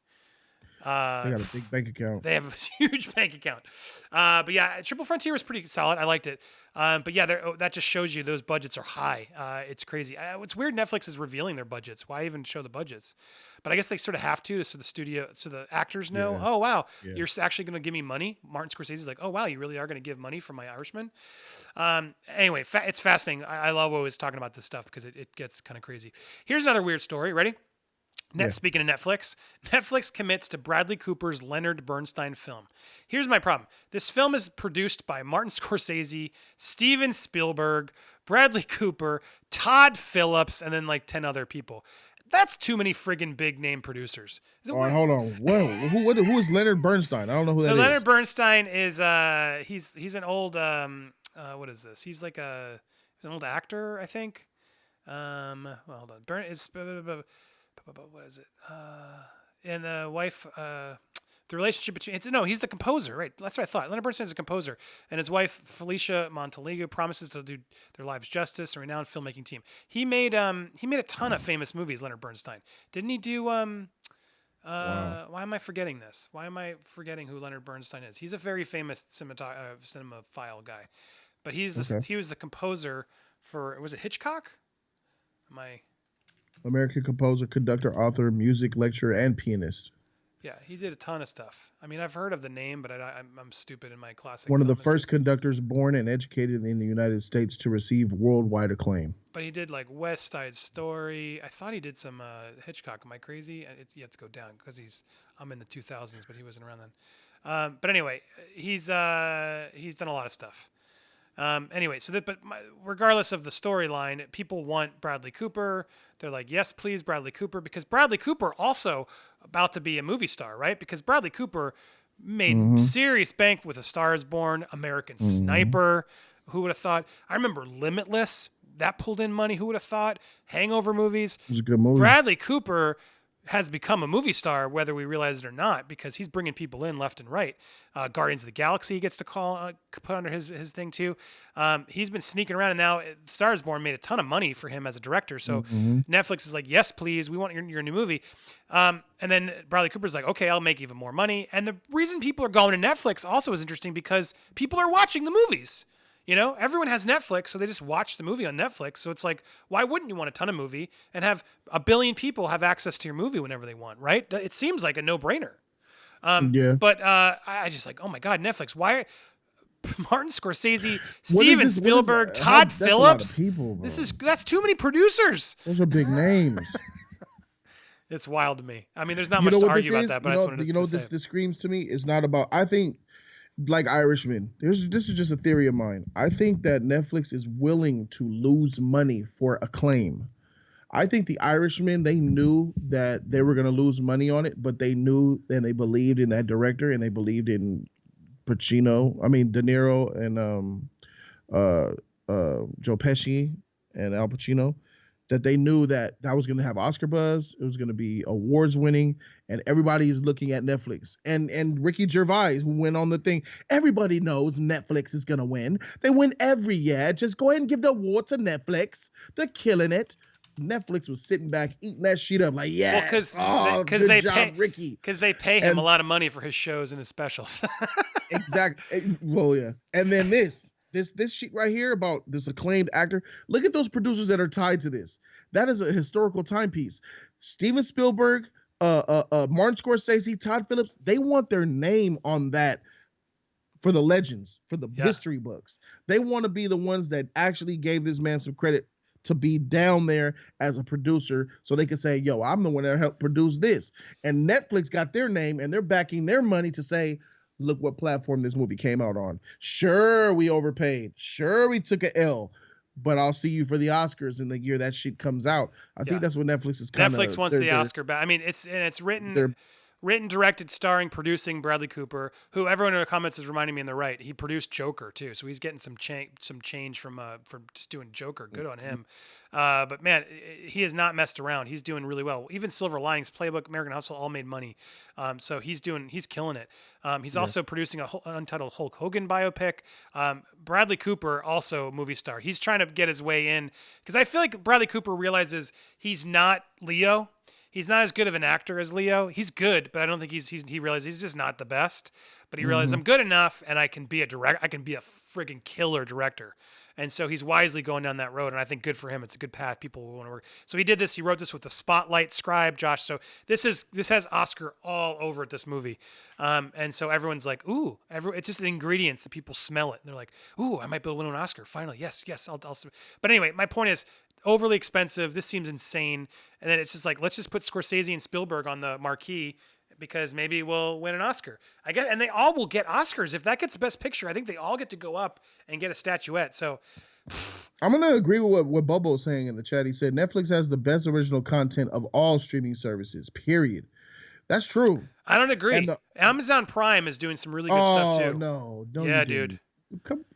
They got a big bank account. They have a huge bank account. But yeah, Triple Frontier was pretty solid. I liked it. But yeah, that just shows you those budgets are high. It's crazy. It's weird Netflix is revealing their budgets. Why even show the budgets? But I guess they sort of have to so the actors know, oh, wow, you're actually going to give me money. Martin Scorsese's like, oh, wow, you really are going to give money for my Irishman? Anyway, it's fascinating. I love always talking about this stuff because it gets kind of crazy. Here's another weird story. Ready? Speaking of Netflix commits to Bradley Cooper's Leonard Bernstein film. Here's my problem. This film is produced by Martin Scorsese, Steven Spielberg, Bradley Cooper, Todd Phillips, and then like 10 other people. That's too many friggin' big name producers. All right, hold on. Who is Leonard Bernstein? I don't know who that is. So Leonard Bernstein is he's an old what is this? He's like he's an old actor, I think. Well, hold on. What is it? And the wife, the relationship between, he's the composer, right? That's what I thought. Leonard Bernstein is a composer, and his wife, Felicia Montaligo, promises to do their lives justice, a renowned filmmaking team. He made a ton of famous movies, Leonard Bernstein. Didn't he do, wow. Why am I forgetting this? Why am I forgetting who Leonard Bernstein is? He's a very famous cinemaphile guy, but he was the composer for, was it Hitchcock? American composer, conductor, author, music lecturer, and pianist. Yeah, he did a ton of stuff. I mean, I've heard of the name, but I'm stupid in my classic. One of the first conductors born and educated in the United States to receive worldwide acclaim. But he did like West Side Story. I thought he did some Hitchcock. Am I crazy? Let's go down because I'm in the 2000s, but he wasn't around then. But anyway, he's done a lot of stuff. Anyway, regardless of the storyline, people want Bradley Cooper. They're like, yes, please, Bradley Cooper, because Bradley Cooper also about to be a movie star, right? Because Bradley Cooper made serious bank with A Star Is Born, American Sniper. Who would have thought? I remember Limitless. That pulled in money. Who would have thought? Hangover movies. It was a good movie. Bradley Cooper has become a movie star, whether we realize it or not, because he's bringing people in left and right. Guardians of the Galaxy gets to put under his thing too. He's been sneaking around, and now Star Is Born made a ton of money for him as a director. So Netflix is like, yes, please, we want your new movie. And then Bradley Cooper's like, okay, I'll make even more money. And the reason people are going to Netflix also is interesting because people are watching the movies. Everyone has Netflix, so they just watch the movie on Netflix. So it's like, why wouldn't you want a ton of movie and have a billion people have access to your movie whenever they want, right? It seems like a no-brainer. But I just like, oh my God, Netflix. Why? Martin Scorsese, Steven Spielberg, Todd Phillips. People, that's too many producers. Those are big names. It's wild to me. I mean, there's not much to argue about that, but I just wanted to say. This screams to me is not about. I think. Like Irishman, this is just a theory of mine. I think that Netflix is willing to lose money for acclaim. I think the Irishman, they knew that they were going to lose money on it, but they knew and they believed in that director and they believed in De Niro and Joe Pesci and Al Pacino, that they knew that was going to have Oscar buzz. It was going to be awards winning, and everybody is looking at Netflix. And Ricky Gervais, who went on the thing, everybody knows Netflix is going to win. They win every year. Just go ahead and give the award to Netflix. They're killing it. Netflix was sitting back eating that shit up like, yes, because good job, Ricky. Because they pay him a lot of money for his shows and his specials. Exactly. Well, yeah. And then this shit right here about this acclaimed actor. Look at those producers that are tied to this. That is a historical timepiece. Steven Spielberg, Martin Scorsese, Todd Phillips, they want their name on that for the legends, for the history books. They want to be the ones that actually gave this man some credit to be down there as a producer so they can say, yo, I'm the one that helped produce this. And Netflix got their name and they're backing their money to say, look what platform this movie came out on. Sure, we overpaid. Sure, we took a L. But I'll see you for the Oscars in the year that shit comes out. I think that's what Netflix is kind of. Netflix wants the Oscar back. I mean, it's written, directed, starring, producing Bradley Cooper, who everyone in the comments is reminding me on the right. He produced Joker too, so he's getting some change from just doing Joker. Good on him. But man, he has not messed around. He's doing really well. Even Silver Linings Playbook, American Hustle all made money. So he's killing it. He's also producing an Untitled Hulk Hogan biopic. Bradley Cooper, also a movie star. He's trying to get his way in because I feel like Bradley Cooper realizes he's not Leo. He's not as good of an actor as Leo. He's good, but I don't think he realizes he's just not the best. But he realizes I'm good enough and I can be a friggin' killer director. And so he's wisely going down that road. And I think good for him. It's a good path. People will want to work. So he did this. He wrote this with the Spotlight scribe, Josh. So this has Oscar all over it, this movie. And so everyone's like, ooh, it's just the ingredients that people smell it. And they're like, ooh, I might be able to win an Oscar. Finally. Yes. I'll. But anyway, my point is, overly expensive. This seems insane. And then it's just like, let's just put Scorsese and Spielberg on the marquee because maybe we'll win an Oscar. I guess, and they all will get Oscars. If that gets Best Picture, I think they all get to go up and get a statuette. So I'm going to agree with what Bobo is saying in the chat. He said Netflix has the best original content of all streaming services, period. That's true. I don't agree. Amazon Prime is doing some really good stuff too. No, don't. Yeah, dude.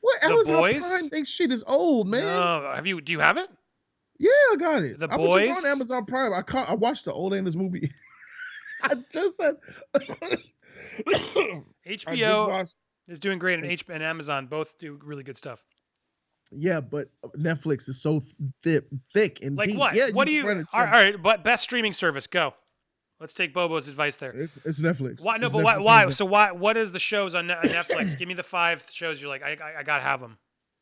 What? Amazon Prime? That shit is old, man. No, do you have it? Yeah, I got it. The Boys? I was just on Amazon Prime. I watched the old Anders movie. I just said HBO is doing great, and Amazon both do really good stuff. Yeah, but Netflix is so thick and like deep. what? Yeah, what do you? All right, but best streaming service, go. Let's take Bobo's advice there. It's Netflix. Why? No, it's but Netflix. why? So why? What is the shows on Netflix? Give me the 5 shows you're like, I gotta have them.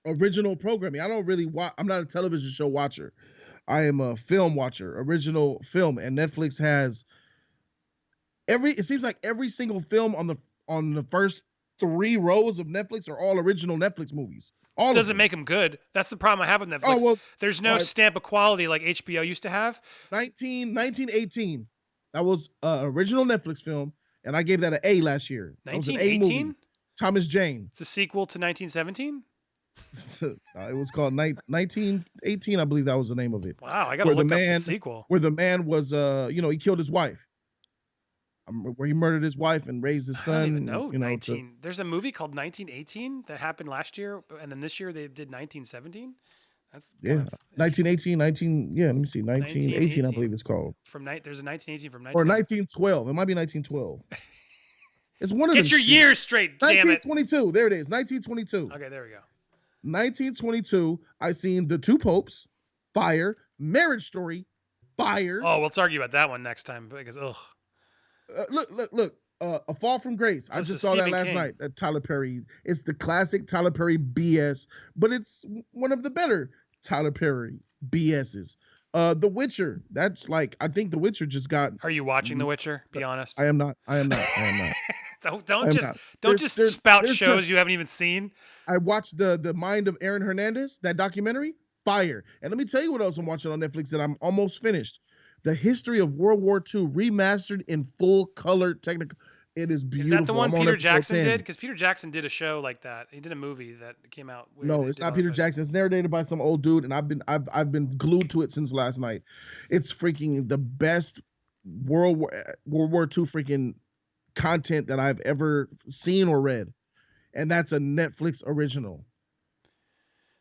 Original programming. I don't really watch. I'm not a television show watcher. I am a film watcher. Original film, and Netflix has it seems like every single film on the first 3 rows of Netflix are all original Netflix movies. All doesn't make them good. That's the problem I have with Netflix. Oh, well, there's no stamp of quality like HBO used to have. 1918. That was an original Netflix film, and I gave that an A last year. 1918? Thomas Jane. It's a sequel to 1917? It was called 1918, I believe that was the name of it. Wow, I gotta look up the sequel. Where the man was, he killed his wife. Where he murdered his wife and raised his son. I don't even know. There's a movie called 1918 that happened last year, and then this year they did 1917. That's 1918, let me see, 1918, I believe it's called. There's a 1918 from 1912. It might be 1912. It's one of them. Get your years straight, damn it. 1922. There it is, 1922. Okay, there we go. 1922. I seen The Two Popes, fire. Marriage Story, fire. Oh, let's argue about that one next time because ugh. Look. A Fall from Grace. I just saw that last night. Tyler Perry. It's the classic Tyler Perry BS, but it's one of the better Tyler Perry BSs. The Witcher. That's like, I think The Witcher just got. Are you watching The Witcher? Be honest. I am not. don't just spout shows you haven't even seen. I watched the Mind of Aaron Hernandez, that documentary. Fire. And let me tell you what else I'm watching on Netflix that I'm almost finished. The History of World War II remastered in full color technical. It is beautiful. Is that the one Peter Jackson did? Because Peter Jackson did a show like that. He did a movie that came out. No, it's not Peter Jackson. It's narrated by some old dude, and I've been glued to it since last night. It's freaking the best World War II freaking content that I've ever seen or read, and that's a Netflix original.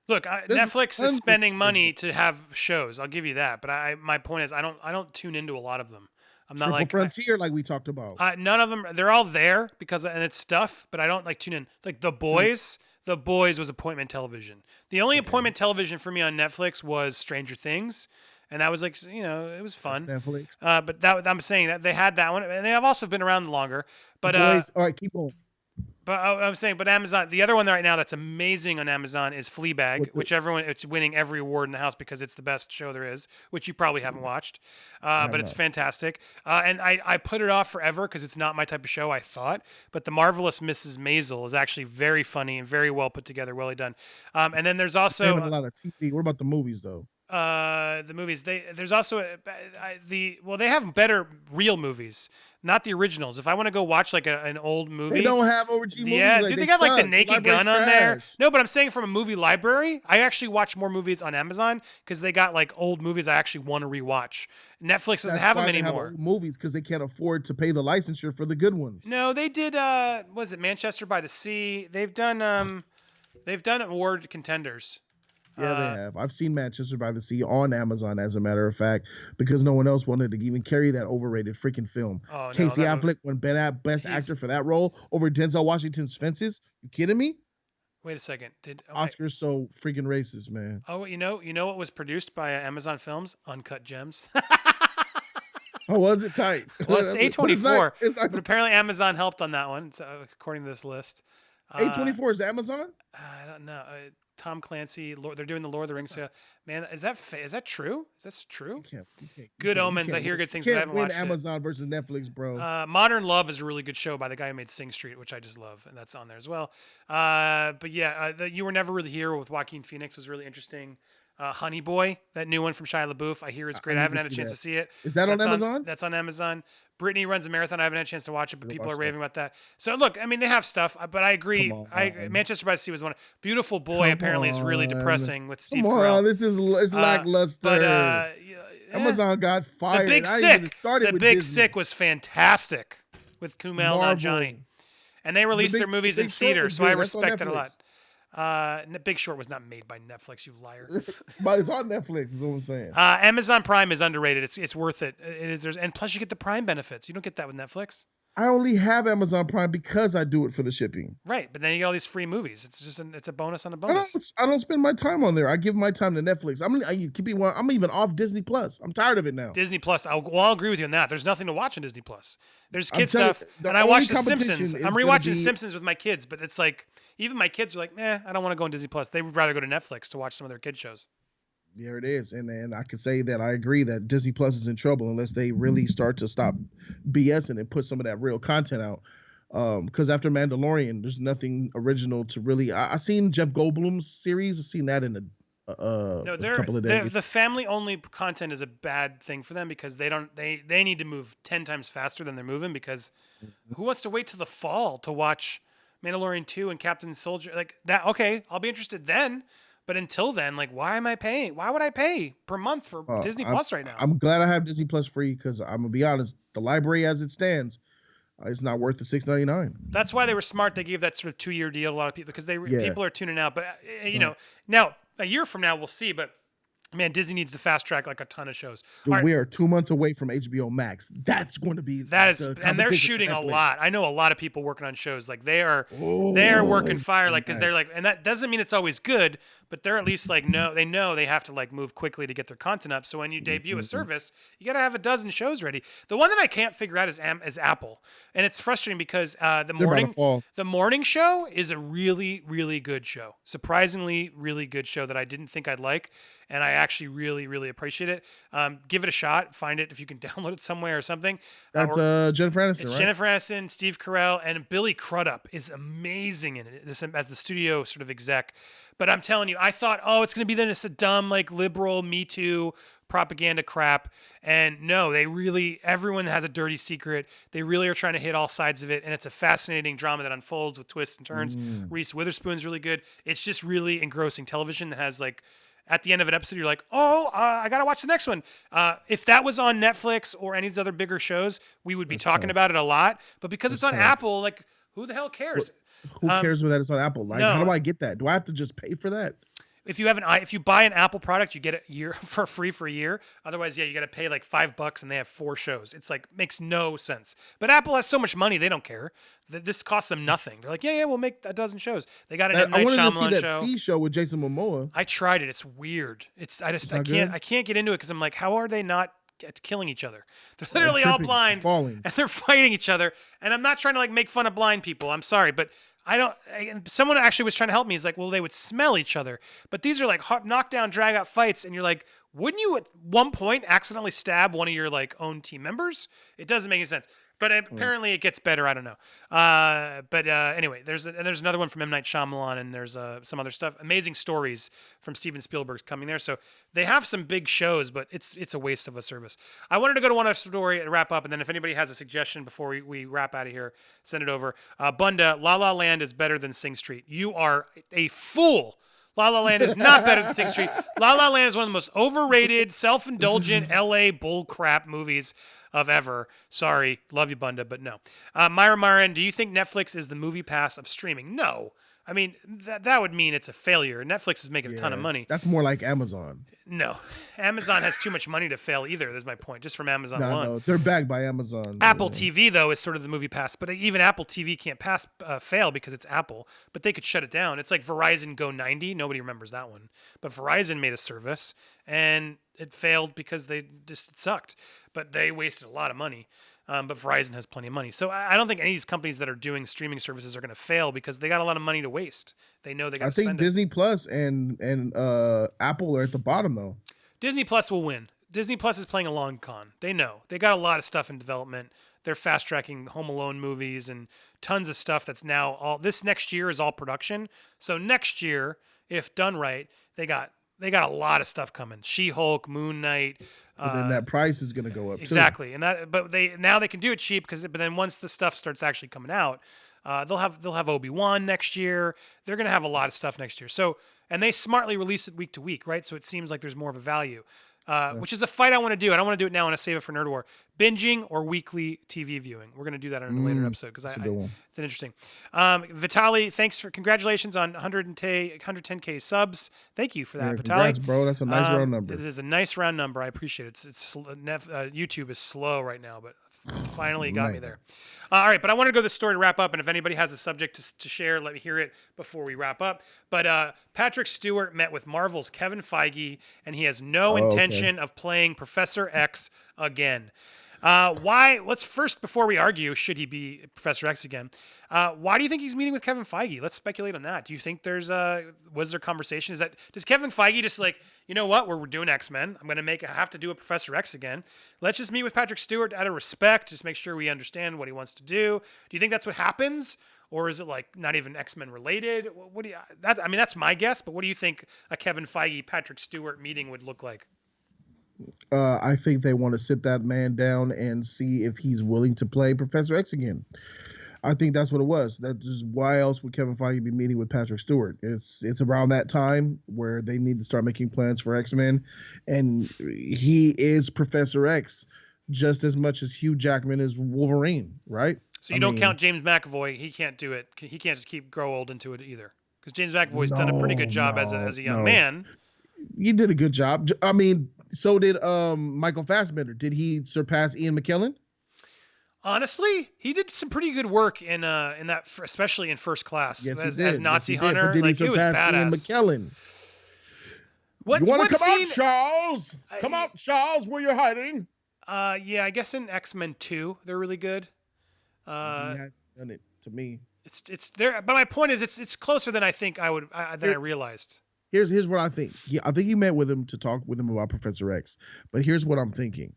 Look, Netflix is spending money to have shows. I'll give you that, but my point is, I don't tune into a lot of them. I'm not like Frontier, like we talked about. None of them. They're all there and it's stuff, but I don't like tune in. Like The Boys. The Boys was appointment television. The only appointment television for me on Netflix was Stranger Things, and that was like it was fun. That's Netflix. But I'm saying that they had that one, and they have also been around longer. But Boys, all right, keep going. But I'm saying, but Amazon, the other one right now that's amazing on Amazon is Fleabag, which it's winning every award in the house because it's the best show there is, which you probably haven't watched, but it's fantastic. And I put it off forever because it's not my type of show, I thought. But The Marvelous Mrs. Maisel is actually very funny and very well put together, well done. And then there's also a lot of TV. What about the movies though? The movies there's also they have better real movies, not the originals. If I want to go watch like an old movie, they don't have OG movies. Yeah, like, dude, they got like the Naked Gun on there. trash. No, but I'm saying from a movie library, I actually watch more movies on Amazon because they got like old movies I actually want to rewatch. Netflix doesn't have them anymore. Have movies because they can't afford to pay the licensure for the good ones. No, they did. Was it Manchester by the Sea? They've done award contenders. Yeah, they have. I've seen Manchester by the Sea on Amazon, as a matter of fact, because no one else wanted to even carry that overrated freaking film. Oh, no, Casey Affleck won Best Actor for that role over Denzel Washington's Fences. You kidding me? Wait a second. Oscar's so freaking racist, man. Oh, you know what was produced by Amazon Films? Uncut Gems. Oh, was it tight? Well, it's A24, but apparently Amazon helped on that one, so according to this list. A24 is Amazon? I don't know. Tom Clancy, they're doing the Lord of the Rings. Man, is that true? Is this true? You can't, Good Omens. I hear good things, but I haven't watched Amazon versus Netflix, bro. Modern Love is a really good show by the guy who made Sing Street, which I just love, and that's on there as well. But yeah, You Were Never Really Here with Joaquin Phoenix was really interesting. Honey Boy, that new one from Shia LaBeouf, I hear it's great. I haven't had a chance to see it. Is that on Amazon? That's on Amazon. Brittany Runs a Marathon. I haven't had a chance to watch it, but people are raving about that. So look, I mean, they have stuff, but I agree. Manchester by the Sea was one. Beautiful Boy apparently is really depressing with Steve Carell. This is lackluster. But Amazon got fired. The Big Sick was fantastic with Kumail Nanjiani, and they released their movies in theaters, so I respect it a lot. Big Short was not made by Netflix, you liar. But it's on Netflix, is what I'm saying. Amazon Prime is underrated. It's worth it. It is. And plus, you get the Prime benefits. You don't get that with Netflix. I only have Amazon Prime because I do it for the shipping. Right, but then you get all these free movies. It's just it's a bonus on a bonus. I don't spend my time on there. I give my time to Netflix. I'm even off Disney Plus. I'm tired of it now. Disney Plus. I'll agree with you on that. There's nothing to watch on Disney Plus. There's kid stuff, and I watch The Simpsons. I'm rewatching The Simpsons with my kids, but it's like even my kids are like, I don't want to go on Disney Plus. They would rather go to Netflix to watch some of their kid shows. There it is. And I can say that I agree that Disney Plus is in trouble unless they really start to stop BSing and put some of that real content out. Because after Mandalorian, there's nothing original to really. I seen Jeff Goldblum's series. I've seen that in a couple of days. The family-only content is a bad thing for them because they need to move 10 times faster than they're moving because who wants to wait till the fall to watch Mandalorian 2 and Captain Soldier? Like that, okay, I'll be interested then. But until then, like, why am I paying? Why would I pay per month for Disney Plus right now? I'm glad I have Disney Plus free because I'm gonna be honest, the library as it stands, it's not worth the $6.99. That's why they were smart. They gave that sort of 2-year deal to a lot of people because people are tuning out. But now a year from now we'll see. But man, Disney needs to fast track like a ton of shows. Dude, we are 2 months away from HBO Max. That's going to be and they're shooting a lot. I know a lot of people working on shows like they are working fire like because they're like, and that doesn't mean it's always good, but they're at least like they know they have to like move quickly to get their content up. So when you debut a service, you got to have a dozen shows ready. The one that I can't figure out is Apple, and it's frustrating because the morning show is a really, really good show, surprisingly really good show that I didn't think I'd like. And I actually really, really appreciate it. Give it a shot. Find it if you can download it somewhere or something. That's Jennifer Aniston, right? Jennifer Aniston, Steve Carell, and Billy Crudup is amazing in it as the studio sort of exec. But I'm telling you, I thought, it's going to be this a dumb, like, liberal Me Too propaganda crap. And no, everyone has a dirty secret. They really are trying to hit all sides of it. And it's a fascinating drama that unfolds with twists and turns. Reese Witherspoon's really good. It's just really engrossing television that has, like, at the end of an episode, you're like, I got to watch the next one. If that was on Netflix or any of these other bigger shows, we would be talking about it a lot. But because it's on Apple, like, who the hell cares? Who cares that it's on Apple? Like, how do I get that? Do I have to just pay for that? If you buy an Apple product, you get it year for free for a year. Otherwise, you got to pay like $5 and they have 4 shows. It's like makes no sense. But Apple has so much money, they don't care. This costs them nothing. They're like, we'll make a dozen shows. They got an M. Night Shyamalan show. I wanted to see that C show with Jason Momoa. I tried it. It's weird. I can't get into it because I'm like, how are they not killing each other? They're literally all blind and they're fighting each other. And I'm not trying to like make fun of blind people. I'm sorry, but Someone actually was trying to help me. He's like, well, they would smell each other, but these are like knockdown, drag out fights, and you're like, wouldn't you at one point accidentally stab one of your like own team members? It doesn't make any sense. But apparently it gets better. I don't know. But anyway, there's another one from M. Night Shyamalan, and there's some other stuff. Amazing Stories from Steven Spielberg's coming there. So they have some big shows, but it's a waste of a service. I wanted to go to one other story and wrap up, and then if anybody has a suggestion before we wrap out of here, send it over. Bunda, La La Land is better than Sing Street. You are a fool. La La Land is not better than Sing Street. La La Land is one of the most overrated, self-indulgent LA bullcrap movies of ever. Sorry, love you, Bunda, but no. Myra Marin, do you think Netflix is the movie pass of streaming? No. I mean, that would mean it's a failure. Netflix is making a ton of money. That's more like Amazon. No. Amazon has too much money to fail either. That's my point, just from Amazon alone. No, they're backed by Amazon. Apple TV, though, is sort of the movie pass. But even Apple TV can't fail because it's Apple. But they could shut it down. It's like Verizon Go 90. Nobody remembers that one. But Verizon made a service, and it failed because it sucked. But they wasted a lot of money. But Verizon has plenty of money. So I don't think any of these companies that are doing streaming services are going to fail because they got a lot of money to waste. They know they got to spend it. I think Disney Plus and Apple are at the bottom, though. Disney Plus will win. Disney Plus is playing a long con. They know. They got a lot of stuff in development. They're fast-tracking Home Alone movies and tons of stuff that's now this next year is all production. So next year, if done right, they got a lot of stuff coming. She-Hulk, Moon Knight. But then that price is going to go up exactly. too. And but they can do it cheap but then once the stuff starts actually coming out, they'll have Obi-Wan next year. They're going to have a lot of stuff next year. So, and they smartly release it week to week, right? So it seems like there's more of a value. Which is a fight I want to do. I don't want to do it now. I want to save it for Nerd War. Binging or weekly TV viewing. We're going to do that in a later episode because it's an interesting. Vitali, congratulations on 110K subs. Thank you for that, Vitali. Congrats, bro. That's a nice round number. This is a nice round number. I appreciate it. YouTube is slow right now, but finally got me there. All right, but I want to go to the story to wrap up, and if anybody has a subject to share, let me hear it before we wrap up. But Patrick Stewart met with Marvel's Kevin Feige, and he has no intention of playing Professor X again. Why? Let's first, before we argue, should he be Professor X again? Why do you think he's meeting with Kevin Feige? Let's speculate on that. Do you think was there conversation? Does Kevin Feige just like, you know what? We're doing X-Men. I'm going to have to do a Professor X again. Let's just meet with Patrick Stewart out of respect. Just make sure we understand what he wants to do. Do you think that's what happens? Or is it like not even X-Men related? That's my guess, but what do you think a Kevin Feige, Patrick Stewart meeting would look like? I think they want to sit that man down and see if he's willing to play Professor X again. I think that's what it was. That's just why else would Kevin Feige be meeting with Patrick Stewart? It's around that time where they need to start making plans for X-Men, and he is Professor X just as much as Hugh Jackman is Wolverine, right? So you don't count James McAvoy. He can't do it. He can't just grow old into it either. Because James McAvoy's done a pretty good job as a young man. He did a good job. I mean, so did Michael Fassbender. Did he surpass Ian McKellen? Honestly, he did some pretty good work in that, especially in First Class as Nazi Hunter. But did he surpass Ian McKellen? You want to come out, Charles? Come out, Charles. Where you're hiding? Yeah, I guess in X-Men 2, they're really good. He hasn't done it to me. It's there, but my point is, it's closer than I think I realized. Here's what I think. I think he met with him to talk with him about Professor X. But here's what I'm thinking.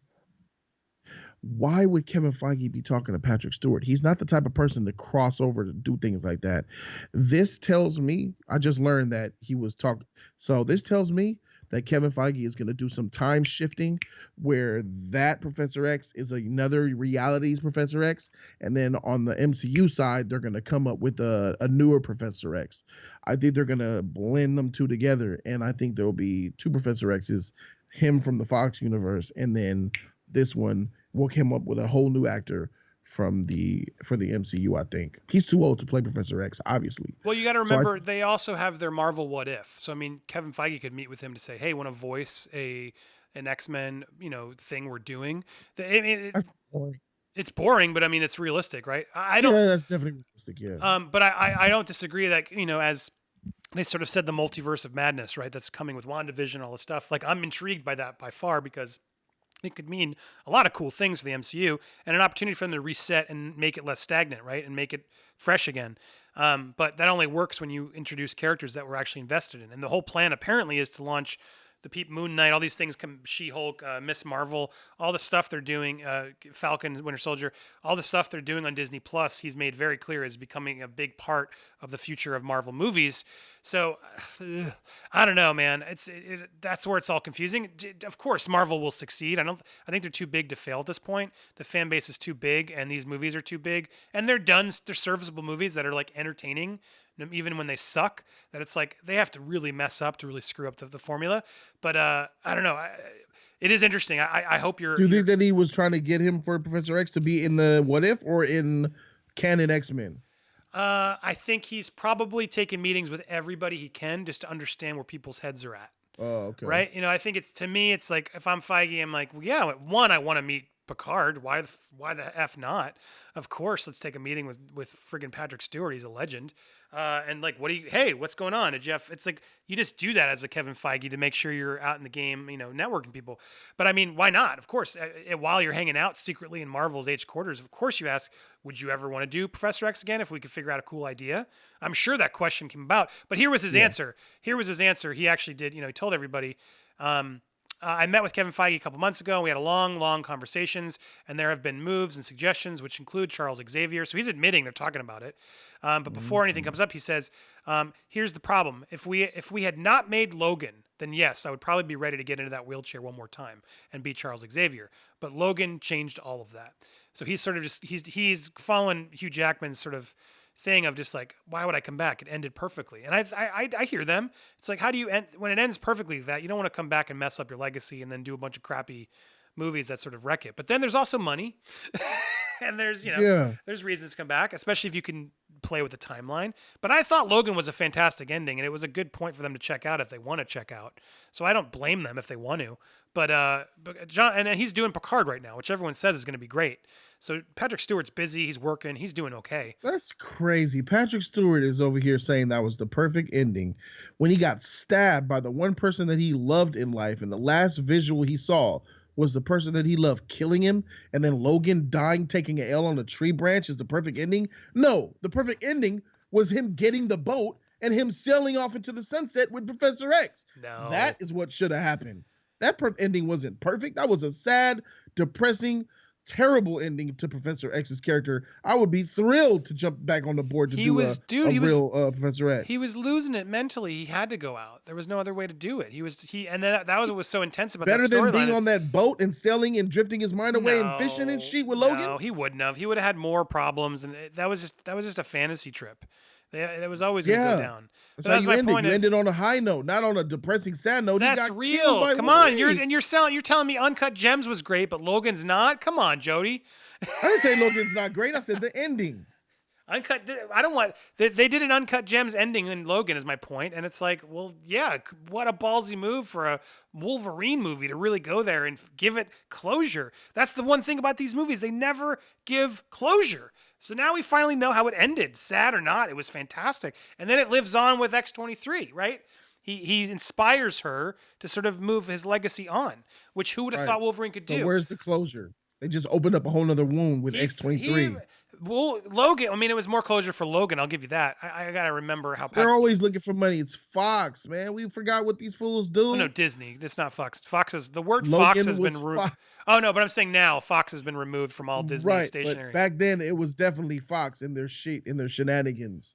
Why would Kevin Feige be talking to Patrick Stewart? He's not the type of person to cross over to do things like that. This tells me, I just learned that he was talking. So this tells me that Kevin Feige is going to do some time shifting where that Professor X is another reality's Professor X. And then on the MCU side, they're going to come up with a newer Professor X. I think they're going to blend them two together. And I think there'll be two Professor X's, him from the Fox universe. And then this one will come up with a whole new actor for the MCU, I think. He's too old to play Professor X, obviously. Well, you got to remember, they also have their Marvel What If. So, I mean, Kevin Feige could meet with him to say, hey, want to voice an X-Men, thing we're doing? That's boring. It's boring, but I mean, it's realistic, right? Yeah, that's definitely realistic, yeah. But I don't disagree that, as they sort of said, the multiverse of madness, right? That's coming with WandaVision, all this stuff. Like, I'm intrigued by that by far because It could mean a lot of cool things for the MCU and an opportunity for them to reset and make it less stagnant, right? And make it fresh again. But that only works when you introduce characters that we're actually invested in. And the whole plan apparently is to launch Moon Knight, all these things, She-Hulk, Miss Marvel, all the stuff they're doing, Falcon, Winter Soldier, all the stuff they're doing on Disney Plus. He's made very clear is becoming a big part of the future of Marvel movies. So I don't know, man. That's where it's all confusing. Of course, Marvel will succeed. I think they're too big to fail at this point. The fan base is too big, and these movies are too big, and they're serviceable movies that are like entertaining. Even when they suck, that it's like they have to really mess up to really screw up the formula. But I don't know. It is interesting. I hope you're. Do you think that he was trying to get him for Professor X to be in the What If or in canon X-Men? I think he's probably taking meetings with everybody he can just to understand where people's heads are at. Oh, okay. Right? It's to me, it's like if I'm Feige, I'm like, well, yeah, one, I want to meet Picard. Why the F not? Of course, let's take a meeting with friggin' Patrick Steward. He's a legend. And like, hey, what's going on? It's like, you just do that as a Kevin Feige to make sure you're out in the game, networking people. But I mean, why not? Of course, while you're hanging out secretly in Marvel's H quarters, of course you ask, would you ever want to do Professor X again if we could figure out a cool idea? I'm sure that question came about, but here was his answer. He actually did, he told everybody, I met with Kevin Feige a couple months ago. We had a long conversations, and there have been moves and suggestions, which include Charles Xavier. So he's admitting they're talking about it. But before anything comes up, he says, here's the problem. If we had not made Logan, then yes, I would probably be ready to get into that wheelchair one more time and be Charles Xavier. But Logan changed all of that. So he's sort of he's following Hugh Jackman's sort of thing of just like, why would I come back? It ended perfectly. And I hear them. It's like, how do you end when it ends perfectly? That you don't want to come back and mess up your legacy and then do a bunch of crappy movies that sort of wreck it. But then there's also money. And there's, there's reasons to come back, especially if you can play with the timeline. But I thought Logan was a fantastic ending, and it was a good point for them to check out if they want to check out. So I don't blame them if they want to. But John, and he's doing Picard right now, which everyone says is going to be great. So Patrick Stewart's busy. He's working. He's doing okay. That's crazy. Patrick Stewart is over here saying that was the perfect ending when he got stabbed by the one person that he loved in life, and the last visual he saw was the person that he loved killing him, and then Logan dying, taking an L on a tree branch is the perfect ending. No, the perfect ending was him getting the boat and him sailing off into the sunset with Professor X. No. That is what should have happened. That ending wasn't perfect. That was a sad, depressing, terrible ending to Professor X's character. I would be thrilled to jump back on the board to do a real Professor X. He was losing it mentally. He had to go out. There was no other way to do it. And that was what was so intense about that storyline. Better than being on that boat and sailing and drifting his mind away and fishing and shit with Logan? No, he wouldn't have. He would have had more problems, and that was just a fantasy trip. It was always going to go down. That's how you ended. You ended on a high note, not on a depressing, sad note. That's real. Come on, you're telling me Uncut Gems was great, but Logan's not. Come on, Jody. I didn't say Logan's not great. I said the ending. Uncut. I don't want. They did an Uncut Gems ending in Logan, is my point, and it's like, well, yeah, what a ballsy move for a Wolverine movie to really go there and give it closure. That's the one thing about these movies; they never give closure. So now we finally know how it ended. Sad or not, it was fantastic. And then it lives on with X-23, right? He inspires her to sort of move his legacy on, which who would have thought Wolverine could do? So where's the closure? They just opened up a whole nother wound with X-23. Well, Logan, I mean, it was more closure for Logan. I'll give you that. I got to remember how... They're always looking for money. It's Fox, man. We forgot what these fools do. Oh, no, Disney. It's not Fox. The word Logan Fox has been... Oh, no, but I'm saying now Fox has been removed from all Disney stationery. But back then, it was definitely Fox in their shenanigans.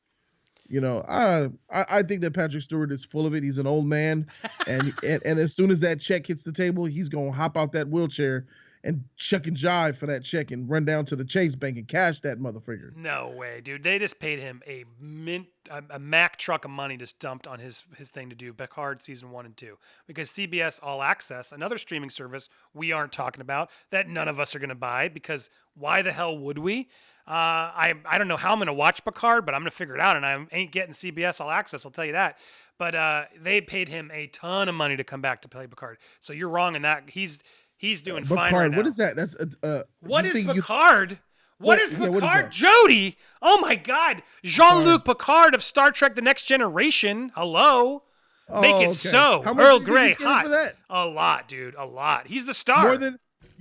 I think that Patrick Stewart is full of it. He's an old man. and as soon as that check hits the table, he's going to hop out that wheelchair and chuck and jive for that check and run down to the Chase Bank and cash that motherfucker. No way, dude. They just paid him a Mack truck of money just dumped on his thing to do Picard season 1 and 2 because CBS All Access, another streaming service we aren't talking about that none of us are going to buy because why the hell would we? I don't know how I'm going to watch Picard, but I'm going to figure it out, and I ain't getting CBS All Access, I'll tell you that. But they paid him a ton of money to come back to play Picard. So you're wrong in that. He's doing fine right now. What is that? That's what is Picard? What is Picard? Jody! Oh my God! Jean-Luc Picard of Star Trek: The Next Generation. Hello. Make it so. How much Earl did Grey he get for hot. that? A lot, dude. A lot. He's the star.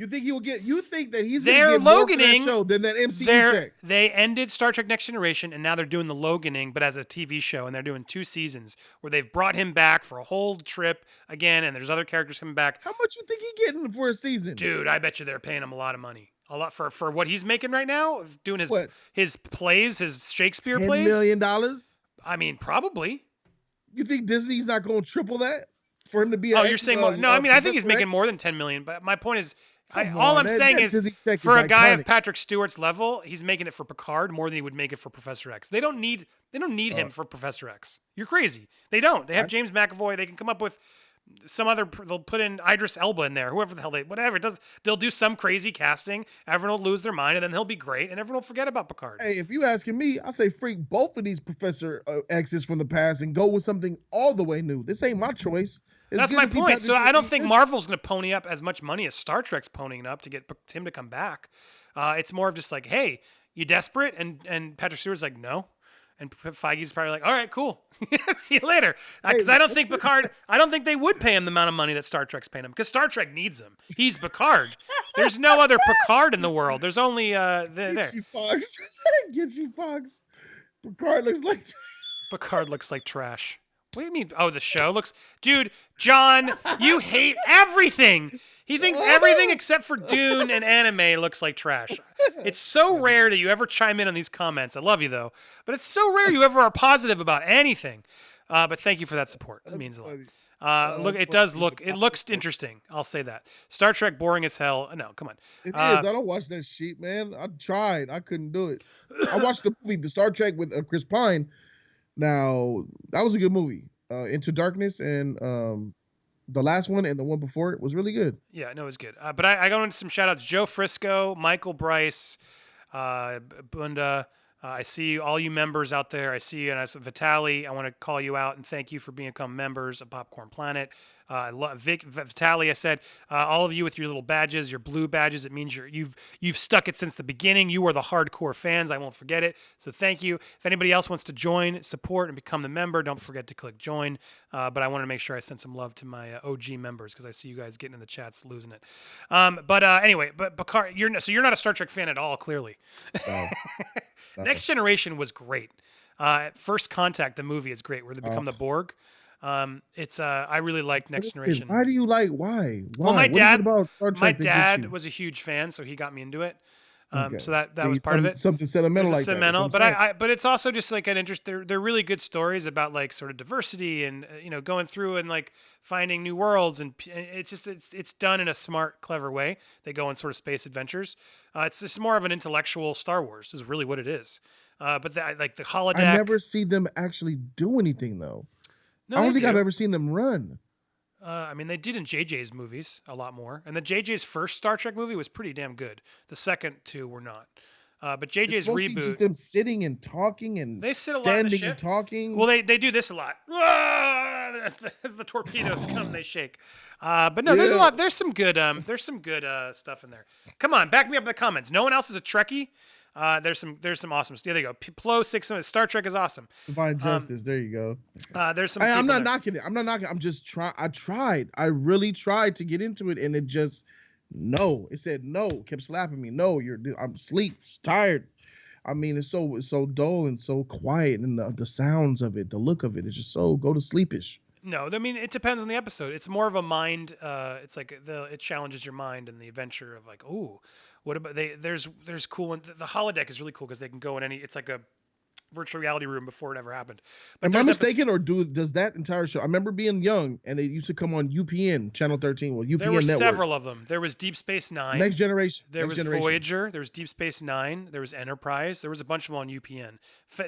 You think he will get? You think that he's They're going to get more for that Loganing. show than that MCU check? They ended Star Trek Next Generation, and now they're doing the Loganing, but as a TV show, and they're doing 2 seasons where they've brought him back for a whole trip again, and there's other characters coming back. How much you think he getting for a season? Dude, I bet you they're paying him a lot of money. A lot for what he's making right now, doing his plays, his Shakespeare plays. $10 million? I mean, probably. You think Disney's not going to triple that for him to be? You're saying more? No, I mean, I think he's making more than $10 million. But my point is, all I'm saying is, for a guy of Patrick Stewart's level, he's making it for Picard more than he would make it for Professor X. They don't need him for Professor X. You're crazy. They don't. They have James McAvoy. They can come up with some other. They'll put in Idris Elba in there. Whoever the hell whatever it does. They'll do some crazy casting. Everyone will lose their mind, and then he'll be great, and everyone will forget about Picard. Hey, if you asking me, I say freak both of these Professor X's from the past and go with something all the way new. This ain't my choice. That's my point. So I don't think Marvel's going to pony up as much money as Star Trek's ponying up to get him to come back. It's more of just like, hey, you desperate? And Patrick Stewart's like, no. And Feige's probably like, all right, cool. See you later. Because I don't think Picard, I don't think they would pay him the amount of money that Star Trek's paying him because Star Trek needs him. He's Picard. There's no other Picard in the world. There's only Gitchy Fox. Gitchy Fox. Picard looks like trash. What do you mean? Oh, the show looks... Dude, John, you hate everything. He thinks everything except for Dune and anime looks like trash. It's so rare that you ever chime in on these comments. I love you, though. But it's so rare you ever are positive about anything. But thank you for that support. It means a lot. It looks interesting. I'll say that. Star Trek, boring as hell. No, come on. It is. I don't watch that shit, man. I tried. I couldn't do it. I watched the movie, the Star Trek with Chris Pine. Now, that was a good movie. Into Darkness and the last one and the one before it was really good. Yeah, no, it was good. But I got into some shout-outs. Joe Frisco, Michael Bryce, Bunda. I see all you members out there. I see you. And Vitaly, I want to call you out and thank you for becoming members of Popcorn Planet. I love Vitaly. I said, all of you with your little badges, your blue badges, it means you've stuck it since the beginning. You are the hardcore fans. I won't forget it. So thank you. If anybody else wants to join, support, and become the member, don't forget to click join. But I want to make sure I send some love to my OG members because I see you guys getting in the chats, losing it. Anyway, Picard, you're not a Star Trek fan at all, clearly. No. Next Generation was great. First Contact, the movie, is great, where they become the Borg. I really like Next Generation. Why do you like? Why? Well, my dad was a huge fan, so he got me into it. So that was part of it. Something sentimental like sentimental, that. But it's also just like an interest. They're really good stories about like sort of diversity and going through and like finding new worlds, and it's done in a smart, clever way. They go on sort of space adventures. It's just more of an intellectual Star Wars is really what it is. But like the holodeck. I never see them actually do anything though. No, I don't think I've ever seen them run. I mean, they did in JJ's movies a lot more. And the JJ's first Star Trek movie was pretty damn good. The second two were not. But JJ's reboot... Just them sitting and talking and they sit a standing lot in the and talking. Well, they do this a lot. As the torpedoes come, they shake. But no, there's a lot. There's some good stuff in there. Come on, back me up in the comments. No one else is a Trekkie. There's some awesome stuff. There you go. Plo 6. Star Trek is awesome. Divine Justice. There you go. There's some. I'm not knocking it. I'm not knocking. I'm just trying. I tried. I really tried to get into it, and it just no. It said no. Kept slapping me. No, I'm asleep. Tired. I mean, it's so dull and so quiet, and the sounds of it, the look of it, is just so go to sleepish. No, I mean it depends on the episode. It's more of a mind. It's like it challenges your mind and the adventure of like, ooh. What about there's cool one. The holodeck is really cool because they can go in it's like a virtual reality room before it ever happened. But am I mistaken, or does that entire show? I remember being young and it used to come on UPN, Channel 13. Well, UPN there were network. Several of them. There was Deep Space Nine. Next Generation. There was Voyager. There was Deep Space Nine. There was Enterprise. There was a bunch of them on UPN.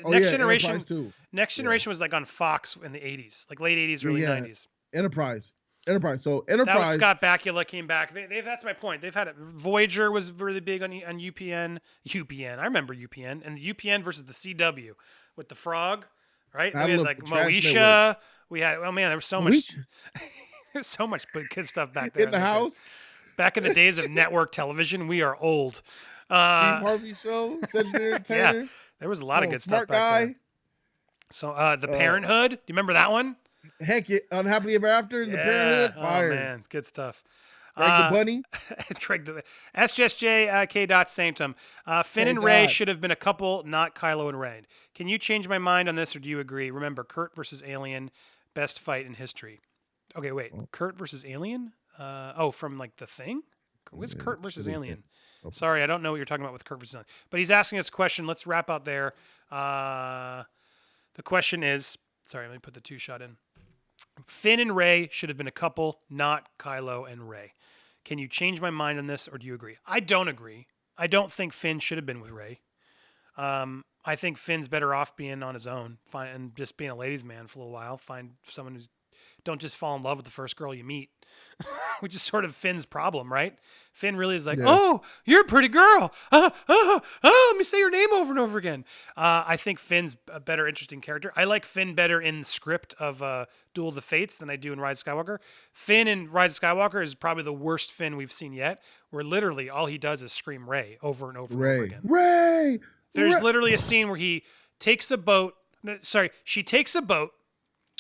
Next Generation. Next Generation was like on Fox in the 80s, like late 80s, early 90s. Enterprise. So Enterprise. That was Scott Bakula came back. That's my point. They've had it. Voyager was really big on UPN. I remember UPN and the UPN versus the CW with the frog, right? We had like Moesha. We had there was so much. There's so much good stuff back there in the house. Back in the days of network television, we are old. Steve Harvey Show, Cedric Entertainer. Yeah, there was a lot of good stuff back there. So the Parenthood. Do you remember that one? Heck, Unhappily Ever After, The Parenthood, fire. Oh man, good stuff. Greg the Bunny. Greg the SJSJ K. Sanctum. Finn and Thank Ray God. should have been a couple, not Kylo and Ray. Can you change my mind on this, or do you agree? Remember, Kurt versus Alien, best fight in history. Okay, wait. Kurt versus Alien? From like The Thing? What's Kurt versus Alien? Okay. Sorry, I don't know what you're talking about with Kurt versus Alien. But he's asking us a question. Let's wrap out there. The question is, sorry, let me put the 2-shot in. Finn and Ray should have been a couple, not Kylo and Ray. Can you change my mind on this, or do you agree? I don't agree. I don't think Finn should have been with Ray. I think Finn's better off being on his own and just being a ladies' man for a little while. Find someone who's don't just fall in love with the first girl you meet, which is sort of Finn's problem, right? Finn really is like, oh, you're a pretty girl. Let me say your name over and over again. I think Finn's a better, interesting character. I like Finn better in the script of Duel of the Fates than I do in Rise of Skywalker. Finn in Rise of Skywalker is probably the worst Finn we've seen yet, where literally all he does is scream Ray over and over and over again. Ray! There's literally a scene where he takes a boat. She takes a boat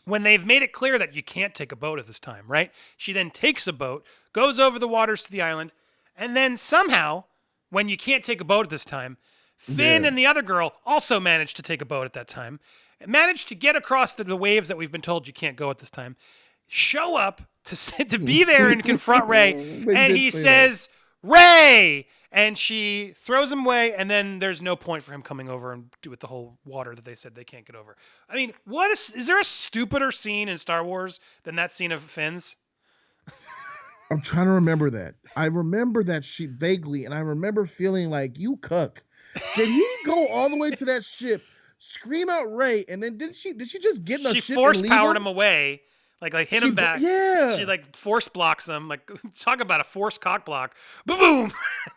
when they've made it clear that you can't take a boat at this time, right? She then takes a boat, goes over the waters to the island, and then somehow, when you can't take a boat at this time, Finn and the other girl also managed to take a boat at that time, managed to get across the waves that we've been told you can't go at this time, show up to be there and confront Ray, and he says, Ray! And she throws him away, and then there's no point for him coming over and do with the whole water that they said they can't get over. I mean, is there a stupider scene in Star Wars than that scene of Finn's? I'm trying to remember that. I remember that shit vaguely, and I remember feeling like, you cuck. Did he go all the way to that ship, scream out Ray, and then did she just get in a ship and leave him? She force-powered him away. Like hit him back. Yeah. She like force blocks him. Like talk about a force cock block. Boom.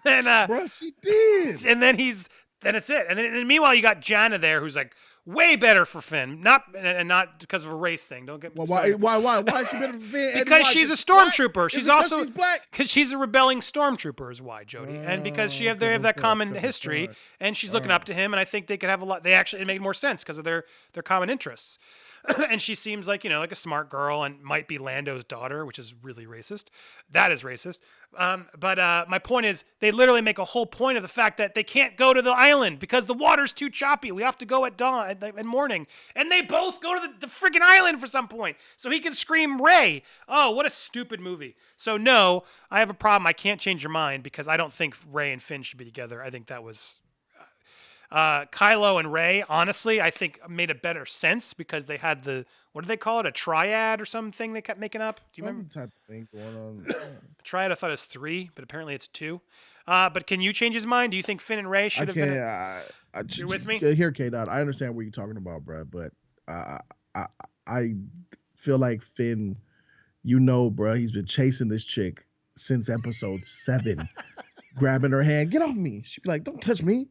And bro, she did. And then it's it. And meanwhile you got Jana there who's like way better for Finn. Not because of a race thing. Don't get me started. Why is she better for Finn? Because she's a stormtrooper. She's also she's black. Because she's a rebelling stormtrooper is why, Jody. And because they have that common history and she's looking up to him, and I think they could have a lot. It made more sense because of their common interests. And she seems like, like a smart girl and might be Lando's daughter, which is really racist. That is racist. But my point is they literally make a whole point of the fact that they can't go to the island because the water's too choppy. We have to go at dawn and morning. And they both go to the freaking island for some point so he can scream Ray. Oh, what a stupid movie. So no, I have a problem. I can't change your mind because I don't think Ray and Finn should be together. I think that was... Kylo and Ray, honestly, I think made a better sense because they had what do they call it? A triad or something they kept making up? Do you remember? Type of thing going on. Triad, I thought it was 3, but apparently it's 2. But can you change his mind? Do you think Finn and Ray should have been? You're with me? Here, K-Dot. I understand what you're talking about, bro, but I feel like Finn, bro, he's been chasing this chick since episode 7, grabbing her hand. Get off me. She'd be like, don't touch me.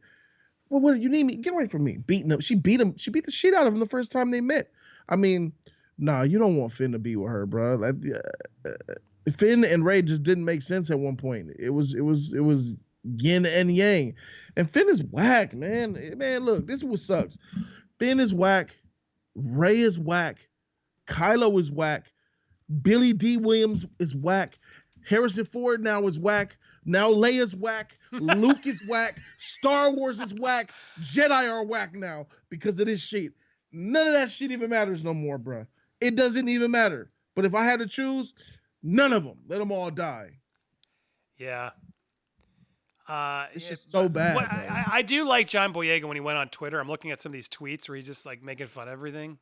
Well, what you need me? Get away from me. Beating him. She beat him. She beat the shit out of him the first time they met. I mean, nah, you don't want Finn to be with her, bro. Like, Finn and Ray just didn't make sense at one point. It was yin and yang. And Finn is whack, man. Man, look, this is what sucks. Finn is whack. Ray is whack. Kylo is whack. Billy D. Williams is whack. Harrison Ford now is whack. Now Leia's whack. Luke is whack. Star Wars is whack. Jedi are whack now because of this shit. None of that shit even matters no more, bro. It doesn't even matter. But if I had to choose, none of them. Let them all die. Yeah. It's just so bad. I do like John Boyega when he went on Twitter. I'm looking at some of these tweets where he's just like making fun of everything.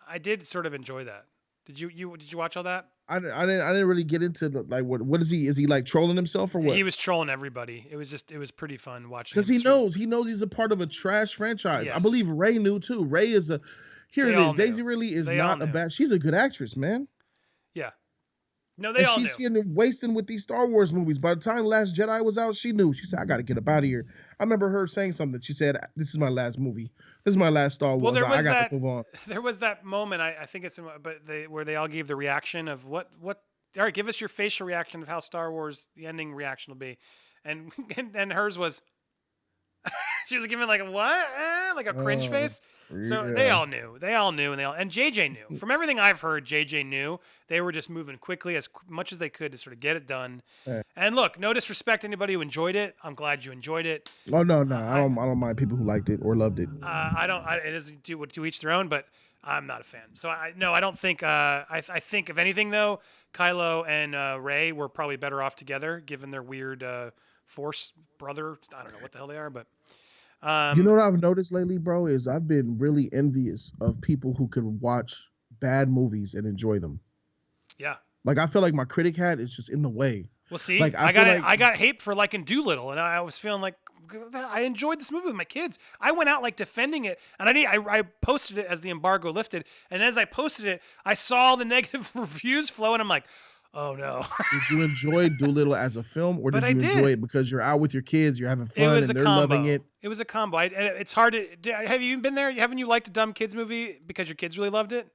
I did sort of enjoy that. Did you watch all that? I didn't really get into what is he? Is he like trolling himself or what? He was trolling everybody. It was pretty fun watching. Because he knows he's a part of a trash franchise. Yes. I believe Ray knew too. Ray is a here they it is. Knew. Daisy really is not a bad. She's a good actress, man. Yeah. No, they all she's knew. getting wasting with these Star Wars movies. By the time Last Jedi was out, she knew. She said, "I got to get up out of here." I remember her saying something. She said, "This is my last movie. This is my last Star Wars. I got to move on." There was that moment. I think it's where they all gave the reaction of what. All right, give us your facial reaction of how Star Wars the ending reaction will be, and hers was. She was giving like a what? like a cringe face. So Yeah. they all knew, and JJ knew. From everything I've heard, JJ knew. They were just moving quickly as much as they could to sort of get it done. And look, no disrespect to anybody who enjoyed it. I'm glad you enjoyed it. Oh no, I don't mind people who liked it or loved it. It is to each their own, but I'm not a fan. So I don't think. I think if anything though, Kylo and Rey were probably better off together, given their weird Force brother. I don't know what the hell they are, but. You know what I've noticed lately, bro, is I've been really envious of people who can watch bad movies and enjoy them. Yeah. Like I feel like my critic hat is just in the way. Well, see, like, I got hate for liking Doolittle, and I was feeling like I enjoyed this movie with my kids. I went out like defending it, and I posted it as the embargo lifted, and as I posted it, I saw the negative reviews flow, and I'm like, oh no. Did you enjoy Doolittle as a film, or did you enjoy it because you're out with your kids, you're having fun, and they're loving it? It was a combo. It's hard to. Have you been there? Haven't you liked a dumb kids movie because your kids really loved it?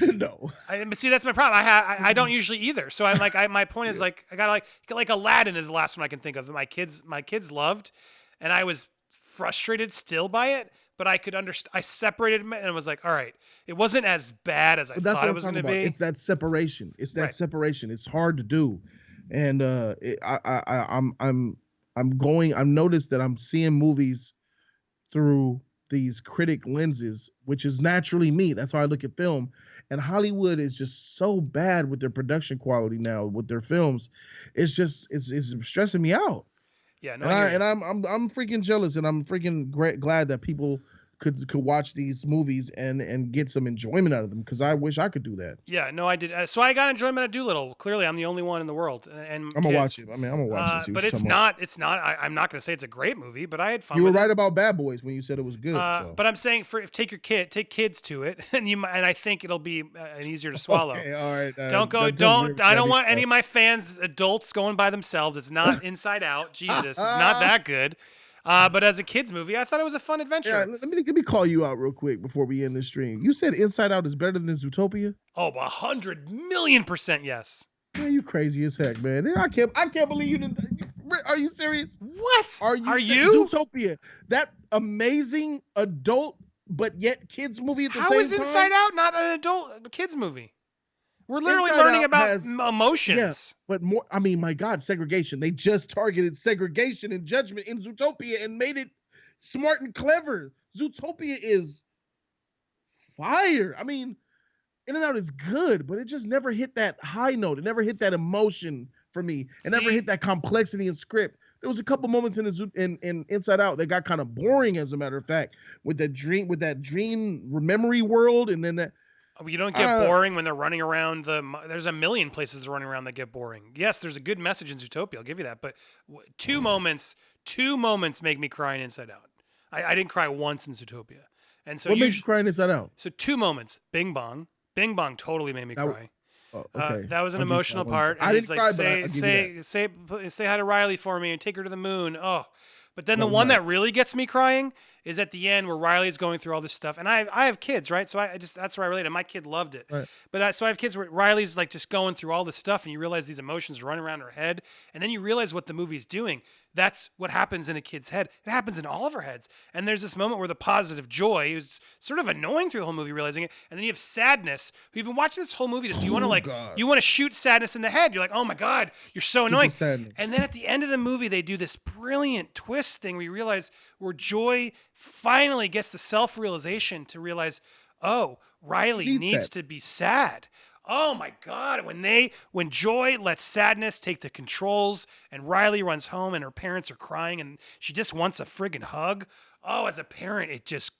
No. But see, that's my problem. I don't usually either. So I'm like, my point is like, I got like Aladdin is the last one I can think of that my kids loved, and I was frustrated still by it. But I could understand. I separated them and I was like, all right, it wasn't as bad as I thought it was going to be. It's that separation. Separation. It's hard to do, and I've noticed that I'm seeing movies through these critic lenses, which is naturally me. That's how I look at film. And Hollywood is just so bad with their production quality now with their films. It's stressing me out. Yeah, no, and I'm freaking jealous, and I'm freaking glad that people could watch these movies and get some enjoyment out of them, because I wish I could do that. Yeah, no, I did. So I got enjoyment out of Doolittle. Clearly, I'm the only one in the world. And I'm gonna watch it. I'm gonna watch it. But it's not. I'm not gonna say it's a great movie, but I had fun. You were right about Bad Boys when you said it was good. But I'm saying take kids to it, and I think it'll be an easier to swallow. Okay, all right. I don't want any of my fans, adults, going by themselves. It's not Inside Out. Jesus, it's not that good. But as a kids movie, I thought it was a fun adventure. Yeah, let me call you out real quick before we end this stream. You said Inside Out is better than Zootopia? Oh, 100,000,000% yes. Man, you crazy as heck, man. I can't believe you didn't. Are you serious? What? Are you? Zootopia, that amazing adult but yet kids movie at the same time. How is Inside Out not an adult kids movie? We're literally learning about emotions. Yeah, but more, I mean, my God, segregation. They just targeted segregation and judgment in Zootopia and made it smart and clever. Zootopia is fire. I mean, In and Out is good, but it just never hit that high note. It never hit that emotion for me. It never hit that complexity in script. There was a couple moments in Inside Out that got kind of boring, as a matter of fact, with that dream memory world, and then that. You don't get boring when they're running around there's a million places they're running around that get boring. Yes, there's a good message in Zootopia, I'll give you that. But two moments make me cry in Inside Out. I didn't cry once in Zootopia. And so what makes you cry in Inside Out? So two moments. Bing Bong. Bing Bong totally made me cry. Oh, okay. That was an emotional part. I didn't cry, but say hi to Riley for me and take her to the moon. Oh. But then the one that really gets me crying is at the end where Riley's going through all this stuff. And I have kids, right? So that's where I relate. And my kid loved it. Right. But so I have kids where Riley's like just going through all this stuff, and you realize these emotions are running around her head. And then you realize what the movie's doing. That's what happens in a kid's head. It happens in all of our heads. And there's this moment where the positive joy is sort of annoying through the whole movie, realizing it. And then you have sadness. You've been watching this whole movie. You want to shoot sadness in the head. You're like, oh my God, you're so annoying. Sadness. And then at the end of the movie, they do this brilliant twist thing where you realize where joy finally gets the self-realization to realize, oh, Riley needs to be sad. Oh my God, when joy lets sadness take the controls and Riley runs home and her parents are crying and she just wants a friggin' hug. Oh, as a parent, it just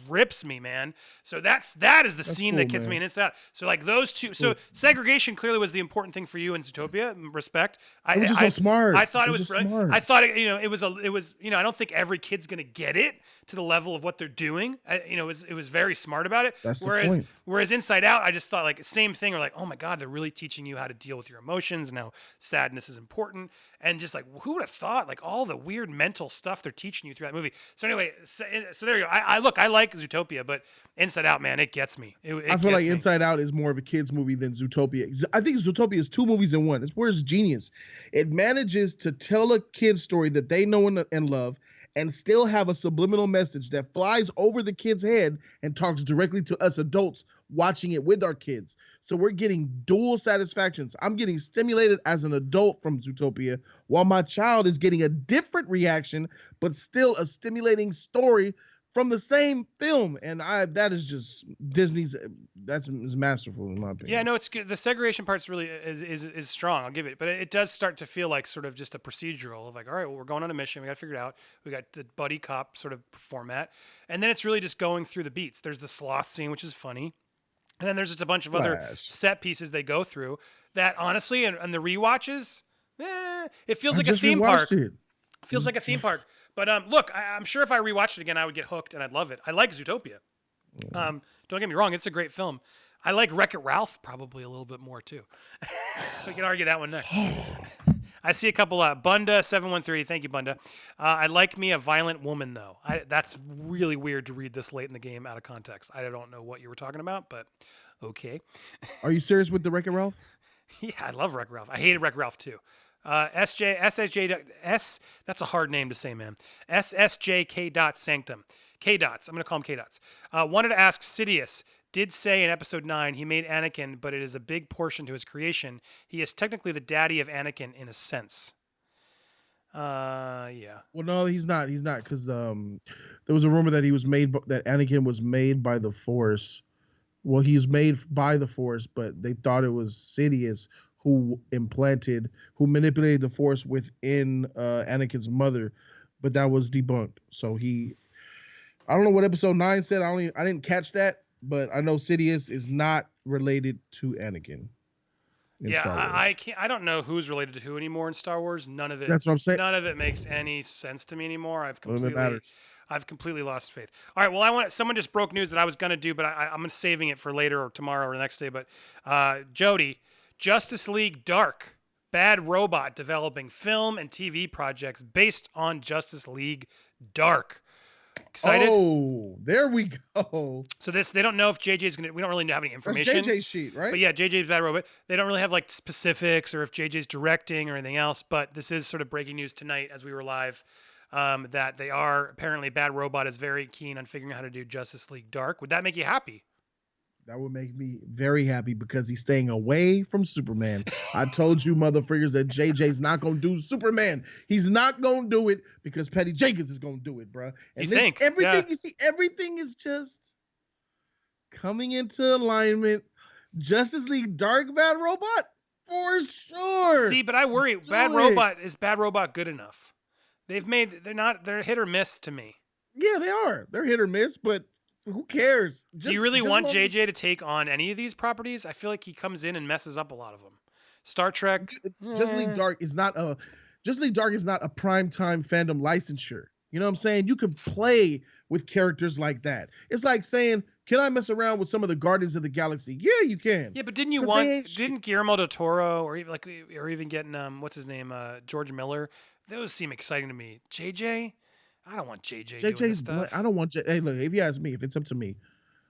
rips me, man. So that is the scene that gets me, and it's that. So like those two. So segregation clearly was the important thing for you in Zootopia. Respect. It was just so smart. I thought it was smart. I thought it was. I don't think every kid's gonna get it to the level of what they're doing. It was very smart about it. That's the point. Whereas Inside Out, I just thought like same thing. Or like, oh my God, they're really teaching you how to deal with your emotions and how sadness is important. And just like, who would have thought like all the weird mental stuff they're teaching you through that movie. So anyway, so there you go. I like Zootopia, but Inside Out, man, it gets me. I feel like Inside Out is more of a kid's movie than Zootopia. I think Zootopia is two movies in one. It's where it's genius. It manages to tell a kid's story that they know and love, and still have a subliminal message that flies over the kid's head and talks directly to us adults watching it with our kids. So we're getting dual satisfactions. I'm getting stimulated as an adult from Zootopia, while my child is getting a different reaction, but still a stimulating story from the same film. And that is just Disney's, that's masterful in my opinion. Yeah, no, it's good. The segregation part's really is strong. I'll give it, but it does start to feel like sort of just a procedural of like, all right, well, we're going on a mission. We got to figure it out. We got the buddy cop sort of format, and then it's really just going through the beats. There's the sloth scene, which is funny, and then there's just a bunch of other set pieces they go through that honestly, and the rewatches, it feels like a theme park. It feels like a theme park. But look, I'm sure if I rewatched it again, I would get hooked and I'd love it. I like Zootopia. Don't get me wrong, it's a great film. I like Wreck-It Ralph probably a little bit more too. We can argue that one next. I see a couple. Bunda 713, thank you, Bunda. I like me a violent woman though. That's really weird to read this late in the game out of context. I don't know what you were talking about, but okay. Are you serious with the Wreck-It Ralph? Yeah, I love Wreck-It Ralph. I hated Wreck-It Ralph too. SSJ, that's a hard name to say, man. SSJK dot sanctum. K dots. I'm going to call him K dots. Wanted to ask Sidious. Did say in episode 9 he made Anakin, but it is a big portion to his creation. He is technically the daddy of Anakin in a sense. Yeah. Well, no, he's not. He's not, because there was a rumor that that Anakin was made by the Force. Well, he was made by the Force, but they thought it was Sidious who manipulated the Force within Anakin's mother, but that was debunked. So I don't know what episode 9 said. I didn't catch that, but I know Sidious is not related to Anakin. I don't know who's related to who anymore in Star Wars. None of it. That's what I'm saying. None of it makes any sense to me anymore. I've completely lost faith. All right. Well, someone just broke news that I was going to do, but I'm saving it for later or tomorrow or the next day. But Jody, Justice League Dark, Bad Robot developing film and TV projects based on Justice League Dark. Excited? Oh, there we go. So they don't know if JJ's going to, we don't really have any information. That's JJ's sheet, right? But yeah, JJ's Bad Robot. They don't really have like specifics or if JJ's directing or anything else, but this is sort of breaking news tonight as we were live, that they are, apparently Bad Robot is very keen on figuring out how to do Justice League Dark. Would that make you happy? That would make me very happy because he's staying away from Superman. I told you, motherfuckers, that JJ's not going to do Superman. He's not going to do it because Patty Jenkins is going to do it, bro. And you see, everything is just coming into alignment. Justice League Dark Bad Robot? For sure. See, but I worry. Is Bad Robot good enough? They're hit or miss to me. Yeah, they are. They're hit or miss, but who cares? Do you really want JJ to take on any of these properties? I feel like he comes in and messes up a lot of them. Star Trek. Justice League Dark is not a primetime fandom licensure. You know what I'm saying? You can play with characters like that. It's like saying, can I mess around with some of the Guardians of the Galaxy? Yeah, you can. Yeah, but didn't Guillermo del Toro or even getting what's his name, George Miller? Those seem exciting to me. JJ? I don't want JJ doing this stuff. I don't want Hey, look, if you ask me, if it's up to me,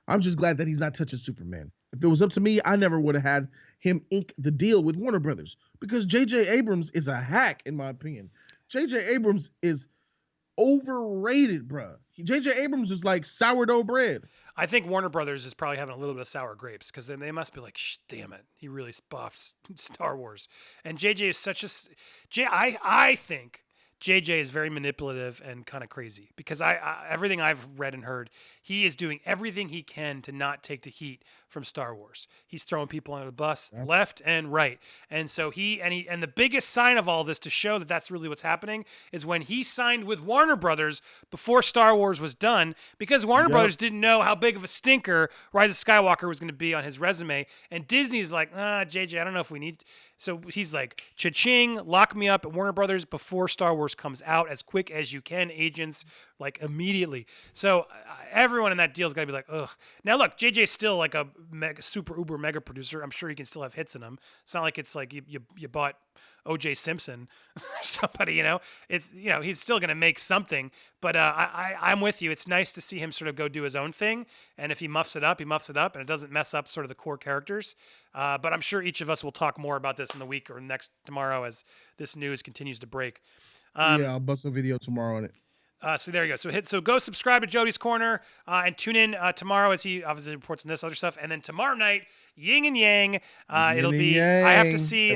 I'm just glad that he's not touching Superman. If it was up to me, I never would have had him ink the deal with Warner Brothers because J.J. Abrams is a hack, in my opinion. J.J. Abrams is overrated, bro. J.J. Abrams is like sourdough bread. I think Warner Brothers is probably having a little bit of sour grapes because then they must be like, damn it, he really buffs Star Wars. And J.J. is such I think JJ is very manipulative and kind of crazy because everything I've read and heard, he is doing everything he can to not take the heat from Star Wars. He's throwing people under the bus left and right. And so and the biggest sign of all this to show that that's really what's happening is when he signed with Warner Brothers before Star Wars was done, because Warner Brothers didn't know how big of a stinker Rise of Skywalker was going to be on his resume. And Disney's like, JJ, I don't know if we need. So he's like, cha-ching, lock me up at Warner Brothers before Star Wars comes out as quick as you can, agents, like immediately. So everyone in that deal is going to be like, ugh. Now look, JJ's still like a super uber mega producer. I'm sure he can still have hits in him. It's not like it's like you bought O.J. Simpson or somebody, it's, he's still going to make something, but I'm with you. It's nice to see him sort of go do his own thing. And if he muffs it up, and it doesn't mess up sort of the core characters. But I'm sure each of us will talk more about this in the week or tomorrow as this news continues to break. I'll bust a video tomorrow on it. So there you go. So go subscribe to Jody's Corner and tune in tomorrow as he obviously reports on this other stuff. And then tomorrow night, Yin and Yang. It'll be. I have to see.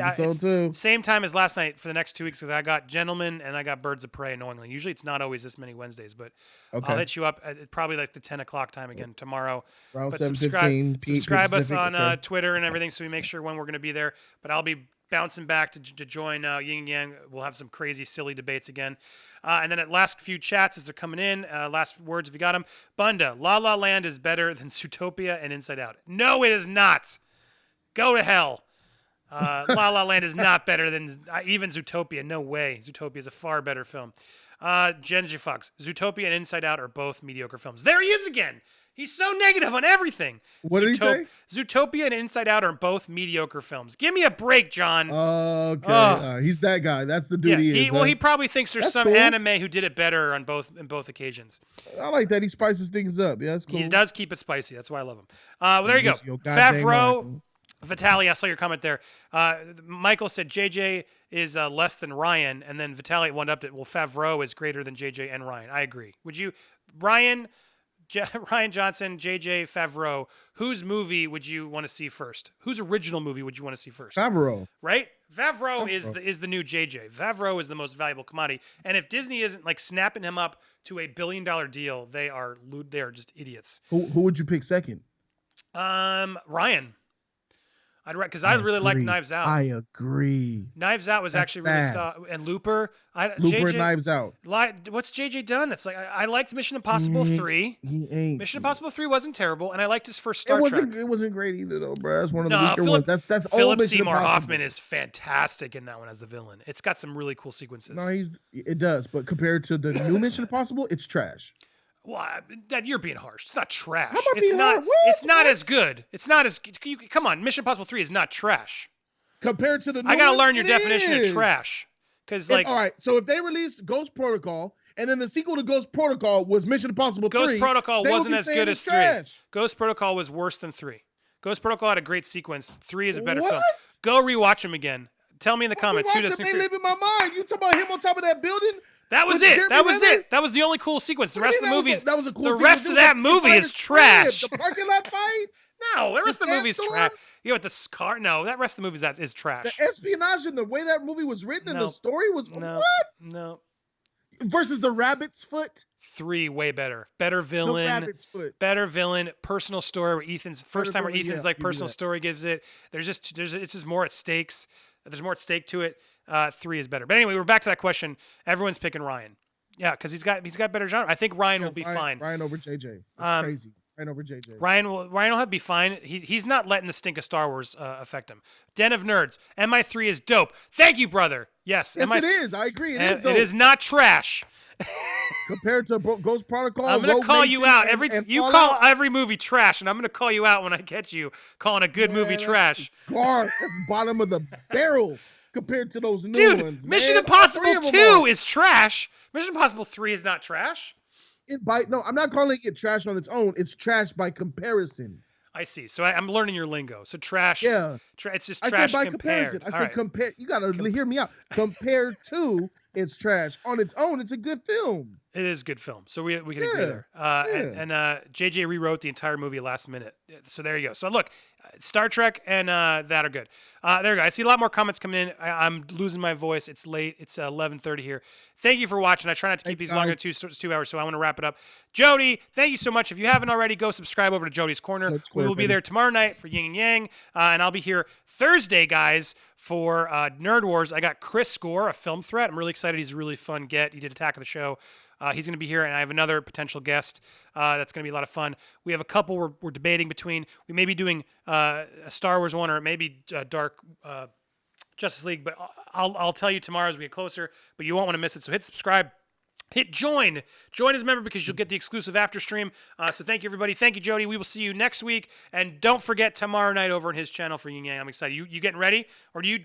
Same time as last night for the next 2 weeks because I got Gentlemen and I got Birds of Prey. Annoyingly, usually it's not always this many Wednesdays, but I'll hit you up at probably like the 10 o'clock time again tomorrow. Around but 7:15 subscribe us on Twitter and everything so we make sure when we're going to be there. But I'll be bouncing back to join Yin and Yang. We'll have some crazy, silly debates again. And then at last few chats as they're coming in, last words if you got them. Bunda, La La Land is better than Zootopia and Inside Out. No, it is not. Go to hell. La La Land is not better than even Zootopia. No way. Zootopia is a far better film. Genji Fox, Zootopia and Inside Out are both mediocre films. There he is again. He's so negative on everything. What did he say? Zootopia and Inside Out are both mediocre films. Give me a break, John. Okay. He's that guy. That's the dude he is. Well, he probably thinks there's some anime who did it better on both occasions. I like that. He spices things up. Yeah, that's cool. He does keep it spicy. That's why I love him. Well, there you go. Favreau, Vitaly, I saw your comment there. Michael said JJ is less than Ryan, and then Vitaly one-upped it. Well, Favreau is greater than JJ and Ryan. I agree. Would you, Ryan Johnson, JJ, Favreau, whose movie would you want to see first? Whose original movie would you want to see first? Favreau. Right? Favreau is the new JJ. Favreau is the most valuable commodity. And if Disney isn't like snapping him up to $1 billion deal, they are just idiots. Who would you pick second? Ryan. Because I really like Knives Out. I agree. Knives Out was actually really and Looper. Looper and Knives Out. What's JJ done? That's like I liked Mission Impossible 3. He ain't. Mission Impossible 3 wasn't terrible, and I liked his first Star Trek. It wasn't great either, though, bro. That's one of the weaker ones. That's Philip Seymour Hoffman is fantastic in that one as the villain. It's got some really cool sequences. No, it does, but compared to the new Mission Impossible, it's trash. Well, Dad, you're being harsh. It's not trash. It's not as good. It's not as. Come on, Mission Impossible 3 is not trash. Compared to the new I gotta learn your definition of trash. Because all right, so if they released Ghost Protocol and then the sequel to Ghost Protocol was Mission Impossible 3, Ghost Protocol wasn't as good as 3. Trash. Ghost Protocol was worse than 3. Ghost Protocol had a great sequence. 3 is a better film. Go rewatch them again. Tell me in the comments who doesn't. They live in my mind. You talking about him on top of that building? That was it. That was the only cool sequence. The rest of the movies. That was a cool the rest of that movie is trash. The parking lot fight? No, the rest of the movie is trash. Yeah, with the car. No, that rest of the movie is trash. The espionage and the way that movie was written and the story was what? No. Versus the Rabbit's Foot. 3 way better. Better villain. The Rabbit's Foot. Better villain. Personal story where Ethan's personal story gives it. It's just more at stakes. There's more at stake to it. 3 is better. But anyway, we're back to that question. Everyone's picking Ryan. Yeah, because he's got better genre. I think Ryan will be fine. Ryan over JJ. That's crazy. Ryan over JJ. Ryan will have to be fine. He's not letting the stink of Star Wars affect him. Den of Nerds. MI3 is dope. Thank you, brother. Yes, it is. I agree. It is dope. It is not trash. Compared to Ghost Protocol, I'm going to call you out. You call every movie trash, and I'm going to call you out when I catch you calling a good movie trash. That's bottom of the barrel. Compared to those new ones, Mission Impossible 2 is trash. Mission Impossible 3 is not trash. No, I'm not calling it trash on its own. It's trash by comparison. I see. So I'm learning your lingo. So trash. Yeah. It's just trash by compared. Comparison. I said compare. You got to hear me out. Compared to, it's trash. On its own, it's a good film. It is a good film. So we can agree there. And JJ rewrote the entire movie last minute. So there you go. So look, Star Trek and that are good. There you go. I see a lot more comments coming in. I'm losing my voice. It's late. It's 11:30 here. Thank you for watching. I try not to keep these longer than 2 hours, so I want to wrap it up. Jody, thank you so much. If you haven't already, go subscribe over to Jody's Corner. We will be there tomorrow night for Yin and Yang, and I'll be here Thursday, guys, for Nerd Wars. I got Chris Score, a film threat. I'm really excited. He's a really fun get. He did Attack of the Show. He's going to be here, and I have another potential guest that's going to be a lot of fun. We have a couple we're debating between. We may be doing a Star Wars one or maybe Dark Justice League, but I'll tell you tomorrow as we get closer, but you won't want to miss it. So hit subscribe. Hit join. Join as a member because you'll get the exclusive after stream. So thank you, everybody. Thank you, Jody. We will see you next week. And don't forget tomorrow night over on his channel for Yin Yang. I'm excited. You getting ready? Or do you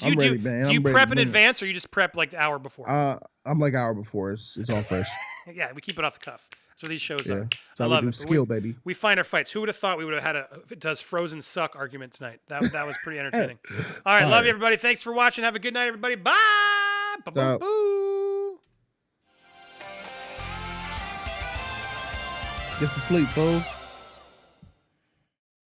prep in advance or you just prep like the hour before? I'm like an hour before. It's all fresh. Yeah, we keep it off the cuff. That's what these shows are. I love it. Skill, baby. We find our fights. Who would have thought we would have had a does Frozen suck argument tonight? That was pretty entertaining. All right, love you, everybody. Thanks for watching. Have a good night, everybody. Bye. Bye. Get some sleep, fool.